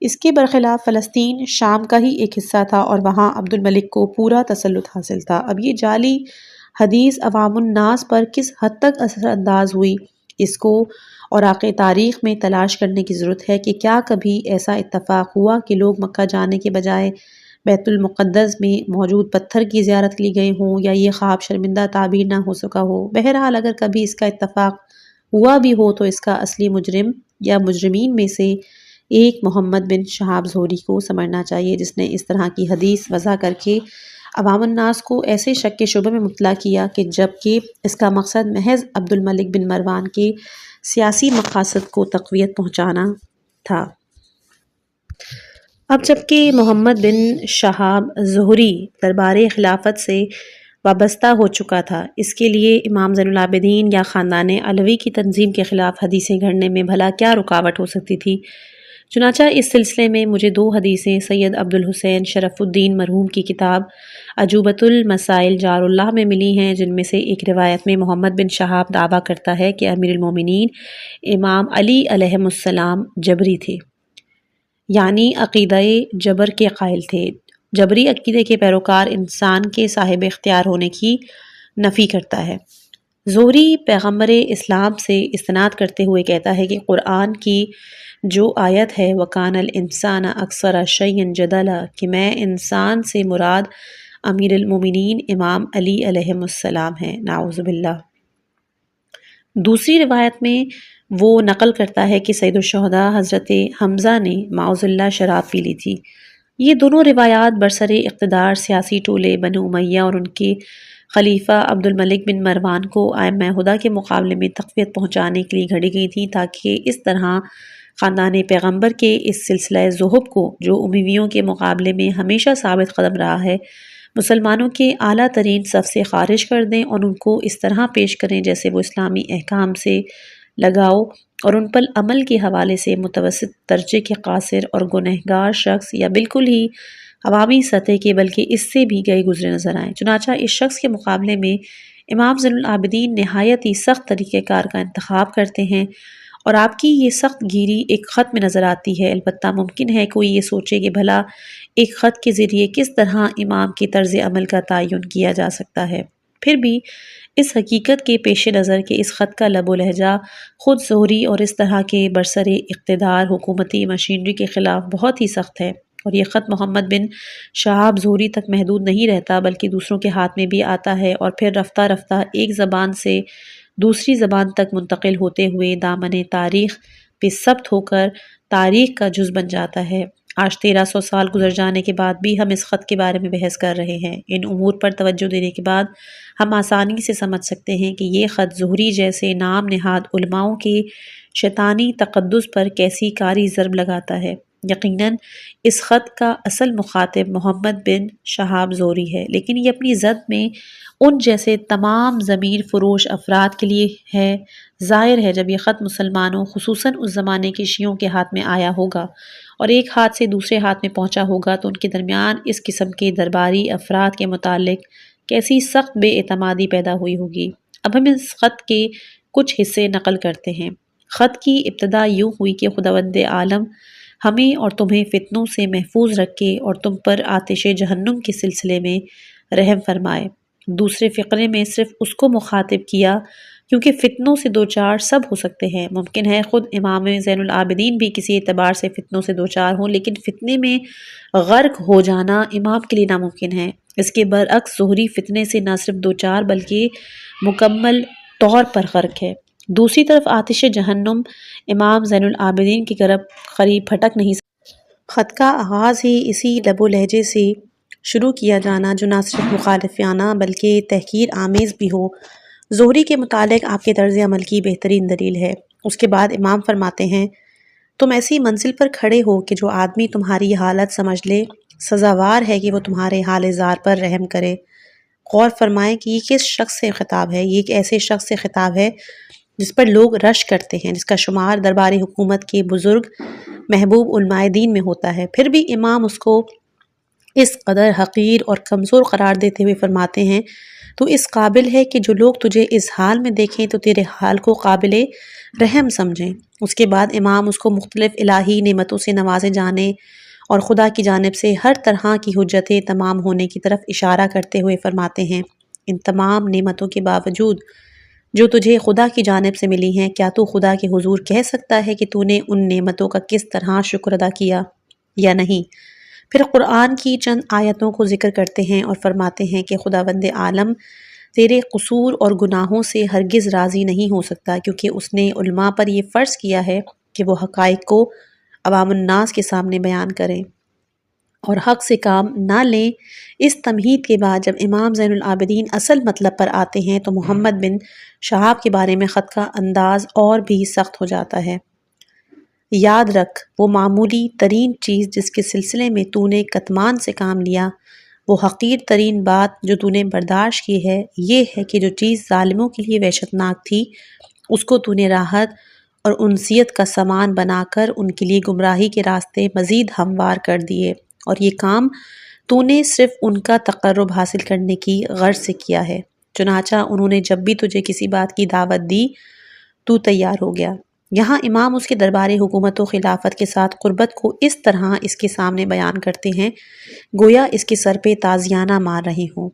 اس کے برخلاف فلسطین شام کا ہی ایک حصہ تھا، اور وہاں عبد الملک کو پورا تسلط حاصل تھا۔ اب یہ جعلی حدیث عوام الناس پر کس حد تک اثر انداز ہوئی، اس کو اوراق تاریخ میں تلاش کرنے کی ضرورت ہے کہ کیا کبھی ایسا اتفاق ہوا کہ لوگ مکہ جانے کے بجائے بیت المقدس میں موجود پتھر کی زیارت کے لیے گئے ہوں، یا یہ خواب شرمندہ تعبیر نہ ہو سکا ہو۔ بہرحال اگر کبھی اس کا اتفاق ہوا بھی ہو تو اس کا اصلی مجرم یا مجرمین میں سے ایک محمد بن شہاب زہری کو سمجھنا چاہیے، جس نے اس طرح کی حدیث وضع کر کے عوام الناس کو ایسے شک کے شبہ میں مبتلا کیا کہ جبکہ اس کا مقصد محض عبد الملک بن مروان کے سیاسی مقاصد کو تقویت پہنچانا تھا۔ اب جبکہ محمد بن شہاب زہری دربار خلافت سے وابستہ ہو چکا تھا، اس کے لیے امام زین العابدین یا خاندان علوی کی تنظیم کے خلاف حدیثیں گھڑنے میں بھلا کیا رکاوٹ ہو سکتی تھی؟ چنانچہ اس سلسلے میں مجھے 2 حدیثیں سید عبد الحسین شرف الدین مرحوم کی کتاب عجوبۃ المسائل جار اللہ میں ملی ہیں، جن میں سے ایک روایت میں محمد بن شہاب دعویٰ کرتا ہے کہ امیر المومنین امام علی علیہ السلام جبری تھے، یعنی عقیدہ جبر کے قائل تھے۔ جبری عقیدے کے پیروکار انسان کے صاحب اختیار ہونے کی نفی کرتا ہے۔ زہری پیغمبر اسلام سے استناد کرتے ہوئے کہتا ہے کہ قرآن کی جو آیت ہے وَكَانَ الْإِنسَانَ أَكْثَرَ شَيْءٍ جَدَلًا، کہ میں انسان سے مراد امیر المومنین امام علی علیہ السلام ہیں، نعوذ باللہ۔ دوسری روایت میں وہ نقل کرتا ہے کہ سید الشہداء حضرت حمزہ نے معاذ اللہ شراب پی لی تھی۔ یہ دونوں روایات برسر اقتدار سیاسی ٹولے بنو امیہ اور ان کے خلیفہ عبد الملک بن مروان کو ائمہ ہدیٰ کے مقابلے میں تقویت پہنچانے کے لیے گھڑی گئی تھیں، تاکہ اس طرح خاندان پیغمبر کے اس سلسلہ ذہب کو جو امیویوں کے مقابلے میں ہمیشہ ثابت قدم رہا ہے، مسلمانوں کے اعلیٰ ترین صف سے خارج کر دیں اور ان کو اس طرح پیش کریں جیسے وہ اسلامی احکام سے لگاؤ اور ان پر عمل کے حوالے سے متوسط درجے کے قاصر اور گنہگار شخص یا بالکل ہی عوامی سطح کے بلکہ اس سے بھی گئے گزرے نظر آئیں۔ چنانچہ اس شخص کے مقابلے میں امام زین العابدین نہایت ہی سخت طریقہ کار کا انتخاب کرتے ہیں اور آپ کی یہ سخت گیری ایک خط میں نظر آتی ہے۔ البتہ ممکن ہے کوئی یہ سوچے کہ بھلا ایک خط کے ذریعے کس طرح امام کی طرز عمل کا تعین کیا جا سکتا ہے۔ پھر بھی اس حقیقت کے پیش نظر کہ اس خط کا لب و لہجہ خود ظہری اور اس طرح کے برسر اقتدار حکومتی مشینری کے خلاف بہت ہی سخت ہے، اور یہ خط محمد بن شہاب ظہری تک محدود نہیں رہتا بلکہ دوسروں کے ہاتھ میں بھی آتا ہے اور پھر رفتہ رفتہ ایک زبان سے دوسری زبان تک منتقل ہوتے ہوئے دامن تاریخ پہ ثبت ہو کر تاریخ کا جز بن جاتا ہے۔ آج 1300 سال گزر جانے کے بعد بھی ہم اس خط کے بارے میں بحث کر رہے ہیں۔ ان امور پر توجہ دینے کے بعد ہم آسانی سے سمجھ سکتے ہیں کہ یہ خط ظہری جیسے نام نہاد علماؤں کے شیطانی تقدس پر کیسی کاری ضرب لگاتا ہے۔ یقیناً اس خط کا اصل مخاطب محمد بن شہاب ظہری ہے، لیکن یہ اپنی زد میں ان جیسے تمام ضمیر فروش افراد کے لیے ہے۔ ظاہر ہے جب یہ خط مسلمانوں خصوصاً اس زمانے کے شیعوں کے ہاتھ میں آیا ہوگا اور ایک ہاتھ سے دوسرے ہاتھ میں پہنچا ہوگا تو ان کے درمیان اس قسم کے درباری افراد کے متعلق کیسی سخت بے اعتمادی پیدا ہوئی ہوگی۔ اب ہم اس خط کے کچھ حصے نقل کرتے ہیں۔ خط کی ابتدا یوں ہوئی کہ خداوند عالم ہمیں اور تمہیں فتنوں سے محفوظ رکھے اور تم پر آتش جہنم کے سلسلے میں رحم فرمائے۔ دوسرے فقرے میں صرف اس کو مخاطب کیا کیونکہ فتنوں سے دوچار سب ہو سکتے ہیں۔ ممکن ہے خود امام زین العابدین بھی کسی اعتبار سے فتنوں سے دوچار ہوں، لیکن فتنے میں غرق ہو جانا امام کے لیے ناممکن ہے۔ اس کے برعکس ظہری فتنے سے نہ صرف دوچار بلکہ مکمل طور پر غرق ہے۔ دوسری طرف آتش جہنم امام زین العابدین کی قریب پھٹک نہیں سکتی۔ خط کا آغاز ہی اسی لب و لہجے سے شروع کیا جانا جو نہ صرف مخالفانہ بلکہ تحقیر آمیز بھی ہو، ظہری کے متعلق آپ کے طرز عمل کی بہترین دلیل ہے۔ اس کے بعد امام فرماتے ہیں، تم ایسی منزل پر کھڑے ہو کہ جو آدمی تمہاری حالت سمجھ لے سزاوار ہے کہ وہ تمہارے حال زار پر رحم کرے۔ غور فرمائیں کہ یہ کس شخص سے خطاب ہے؟ یہ ایک ایسے شخص سے خطاب ہے جس پر لوگ رشک کرتے ہیں، جس کا شمار درباری حکومت کے بزرگ محبوب علماء دین میں ہوتا ہے۔ پھر بھی امام اس کو اس قدر حقیر اور کمزور قرار دیتے ہوئے فرماتے ہیں، تو اس قابل ہے کہ جو لوگ تجھے اس حال میں دیکھیں تو تیرے حال کو قابل رحم سمجھیں۔ اس کے بعد امام اس کو مختلف الہی نعمتوں سے نوازے جانے اور خدا کی جانب سے ہر طرح کی حجتیں تمام ہونے کی طرف اشارہ کرتے ہوئے فرماتے ہیں، ان تمام نعمتوں کے باوجود جو تجھے خدا کی جانب سے ملی ہیں، کیا تو خدا کے حضور کہہ سکتا ہے کہ تو نے ان نعمتوں کا کس طرح شکر ادا کیا یا نہیں؟ پھر قرآن کی چند آیتوں کو ذکر کرتے ہیں اور فرماتے ہیں کہ خداوند عالم تیرے قصور اور گناہوں سے ہرگز راضی نہیں ہو سکتا، کیونکہ اس نے علماء پر یہ فرض کیا ہے کہ وہ حقائق کو عوام الناس کے سامنے بیان کریں اور حق سے کام نہ لیں۔ اس تمہید کے بعد جب امام زین العابدین اصل مطلب پر آتے ہیں تو محمد بن شہاب کے بارے میں خط کا انداز اور بھی سخت ہو جاتا ہے۔ یاد رکھ وہ معمولی ترین چیز جس کے سلسلے میں تو نے کتمان سے کام لیا، وہ حقیر ترین بات جو تو نے برداشت کی ہے، یہ ہے کہ جو چیز ظالموں کے لیے وحشتناک تھی اس کو تو نے راحت اور انسیت کا سامان بنا کر ان کے لیے گمراہی کے راستے مزید ہموار کر دیے، اور یہ کام تو نے صرف ان کا تقرب حاصل کرنے کی غرض سے کیا ہے۔ چنانچہ انہوں نے جب بھی تجھے کسی بات کی دعوت دی تو تیار ہو گیا۔ یہاں امام اس کے درباری حکومت و خلافت کے ساتھ قربت کو اس طرح اس کے سامنے بیان کرتے ہیں گویا اس کے سر پہ تازیانہ مار رہے ہوں۔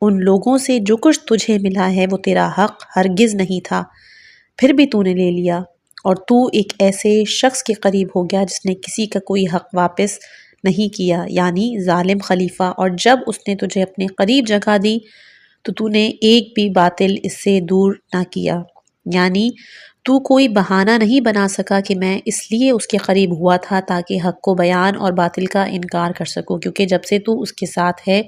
ان لوگوں سے جو کچھ تجھے ملا ہے وہ تیرا حق ہرگز نہیں تھا، پھر بھی تو نے لے لیا، اور تو ایک ایسے شخص کے قریب ہو گیا جس نے کسی کا کوئی حق واپس نہیں کیا، یعنی ظالم خلیفہ، اور جب اس نے تجھے اپنے قریب جگہ دی تو نے ایک بھی باطل اس سے دور نہ کیا، یعنی تو کوئی بہانہ نہیں بنا سکا کہ میں اس لیے اس کے قریب ہوا تھا تاکہ حق کو بیان اور باطل کا انکار کر سکوں، کیونکہ جب سے تو اس کے ساتھ ہے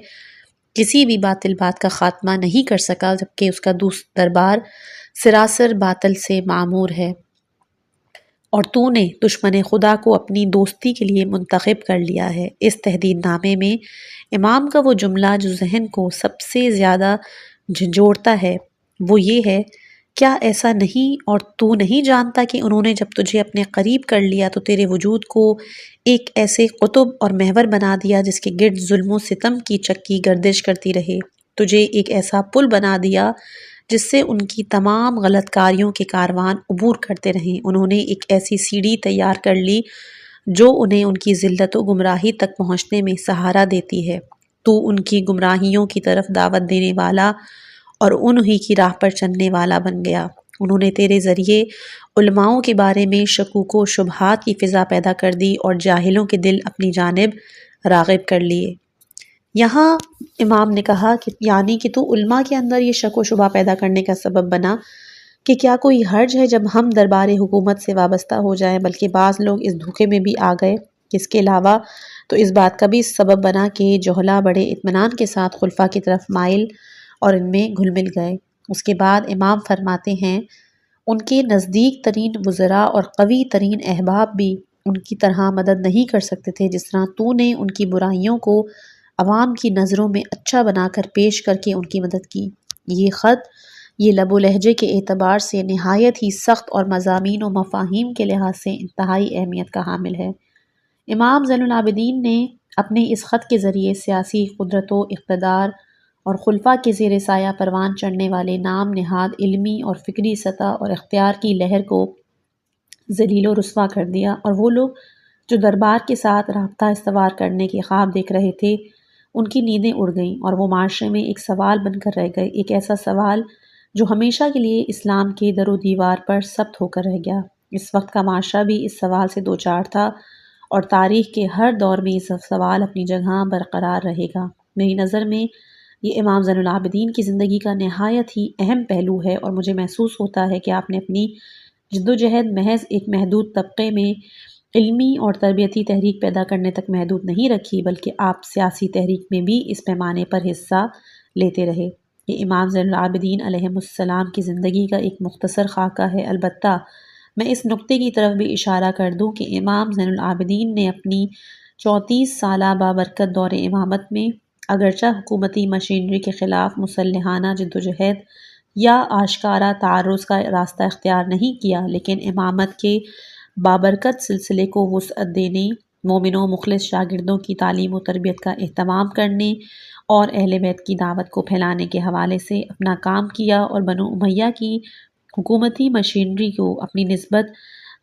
کسی بھی باطل بات کا خاتمہ نہیں کر سکا، جبکہ اس کا دربار سراسر باطل سے معمور ہے اور تو نے دشمن خدا کو اپنی دوستی کے لیے منتخب کر لیا ہے۔ اس تحدید نامے میں امام کا وہ جملہ جو ذہن کو سب سے زیادہ جھنجھوڑتا ہے وہ یہ ہے، کیا ایسا نہیں اور تو نہیں جانتا کہ انہوں نے جب تجھے اپنے قریب کر لیا تو تیرے وجود کو ایک ایسے قطب اور محور بنا دیا جس کے گرد ظلم و ستم کی چکی گردش کرتی رہے، تجھے ایک ایسا پل بنا دیا جس سے ان کی تمام غلط کاریوں کے کاروان عبور کرتے رہیں، انہوں نے ایک ایسی سیڑھی تیار کر لی جو انہیں ان کی ذلت و گمراہی تک پہنچنے میں سہارا دیتی ہے، تو ان کی گمراہیوں کی طرف دعوت دینے والا اور انہی کی راہ پر چلنے والا بن گیا، انہوں نے تیرے ذریعے علماؤں کے بارے میں شکوک و شبہات کی فضا پیدا کر دی اور جاہلوں کے دل اپنی جانب راغب کر لیے۔ یہاں امام نے کہا کہ یعنی کہ تو علماء کے اندر یہ شک و شبہ پیدا کرنے کا سبب بنا کہ کیا کوئی حرج ہے جب ہم دربار حکومت سے وابستہ ہو جائیں، بلکہ بعض لوگ اس دھوکے میں بھی آ گئے، اس کے علاوہ تو اس بات کا بھی سبب بنا کہ جوہلا بڑے اطمینان کے ساتھ خلفاء کی طرف مائل اور ان میں گھل مل گئے۔ اس کے بعد امام فرماتے ہیں ان کے نزدیک ترین وزراء اور قوی ترین احباب بھی ان کی طرح مدد نہیں کر سکتے تھے جس طرح تو نے ان کی برائیوں کو عوام کی نظروں میں اچھا بنا کر پیش کر کے ان کی مدد کی۔ یہ خط یہ لب و لہجے کے اعتبار سے نہایت ہی سخت اور مضامین و مفاہیم کے لحاظ سے انتہائی اہمیت کا حامل ہے۔ امام زین العابدین نے اپنے اس خط کے ذریعے سیاسی قدرت و اقتدار اور خلفاء کے زیر سایہ پروان چڑھنے والے نام نہاد علمی اور فکری سطح اور اختیار کی لہر کو ذلیل و رسوا کر دیا، اور وہ لوگ جو دربار کے ساتھ رابطہ استوار کرنے کے خواب دیکھ رہے تھے ان کی نیندیں اڑ گئیں اور وہ معاشرے میں ایک سوال بن کر رہ گئے، ایک ایسا سوال جو ہمیشہ کے لیے اسلام کے در و دیوار پر ثبت ہو کر رہ گیا۔ اس وقت کا معاشرہ بھی اس سوال سے دوچار تھا اور تاریخ کے ہر دور میں یہ سوال اپنی جگہ برقرار رہے گا۔ میری نظر میں یہ امام زین العابدین کی زندگی کا نہایت ہی اہم پہلو ہے، اور مجھے محسوس ہوتا ہے کہ آپ نے اپنی جد و جہد محض ایک محدود طبقے میں علمی اور تربیتی تحریک پیدا کرنے تک محدود نہیں رکھی، بلکہ آپ سیاسی تحریک میں بھی اس پیمانے پر حصہ لیتے رہے۔ یہ امام زین العابدین علیہ السلام کی زندگی کا ایک مختصر خاکہ ہے، البتہ میں اس نقطے کی طرف بھی اشارہ کر دوں کہ امام زین العابدین نے اپنی 34 سالہ بابرکت دور امامت میں اگرچہ حکومتی مشینری کے خلاف مسلحانہ جدوجہد یا آشکارا تعرض کا راستہ اختیار نہیں کیا، لیکن امامت کے بابرکت سلسلے کو وسعت دینے، مومن و مخلص شاگردوں کی تعلیم و تربیت کا اہتمام کرنے اور اہل بیت کی دعوت کو پھیلانے کے حوالے سے اپنا کام کیا، اور بنو امیہ کی حکومتی مشینری کو اپنی نسبت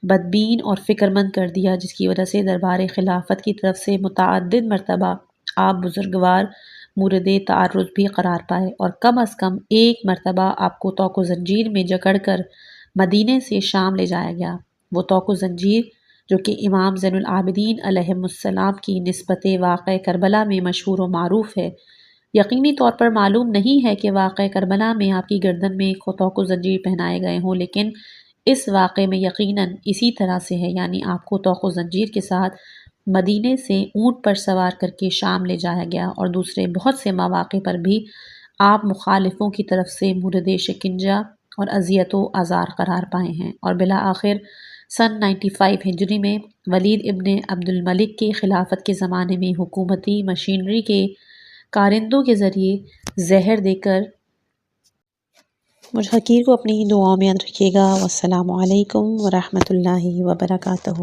بدبین اور فکرمند کر دیا، جس کی وجہ سے دربار خلافت کی طرف سے متعدد مرتبہ آپ بزرگوار مورد تعرض بھی قرار پائے، اور کم از کم ایک مرتبہ آپ کو طوق و زنجیر میں جکڑ کر مدینے سے شام لے جایا گیا۔ وہ طوق و زنجیر جو کہ امام زین العابدین علیہ السلام کی نسبت واقع کربلا میں مشہور و معروف ہے۔ یقینی طور پر معلوم نہیں ہے کہ واقع کربلا میں آپ کی گردن میں طوق و زنجیر پہنائے گئے ہوں، لیکن اس واقعے میں یقیناً اسی طرح سے ہے، یعنی آپ کو طوق و زنجیر کے ساتھ مدینے سے اونٹ پر سوار کر کے شام لے جایا گیا، اور دوسرے بہت سے مواقع پر بھی آپ مخالفوں کی طرف سے مورد شکنجہ اور اذیت و آزار قرار پائے ہیں، اور بالآخر سن 95 ہجری میں ولید ابن عبد الملک کے خلافت کے زمانے میں حکومتی مشینری کے کارندوں کے ذریعے زہر دے کر مجھ حقیر کو اپنی دعاؤں میں یاد رکھیے گا۔ والسلام علیکم ورحمۃ اللہ وبرکاتہ۔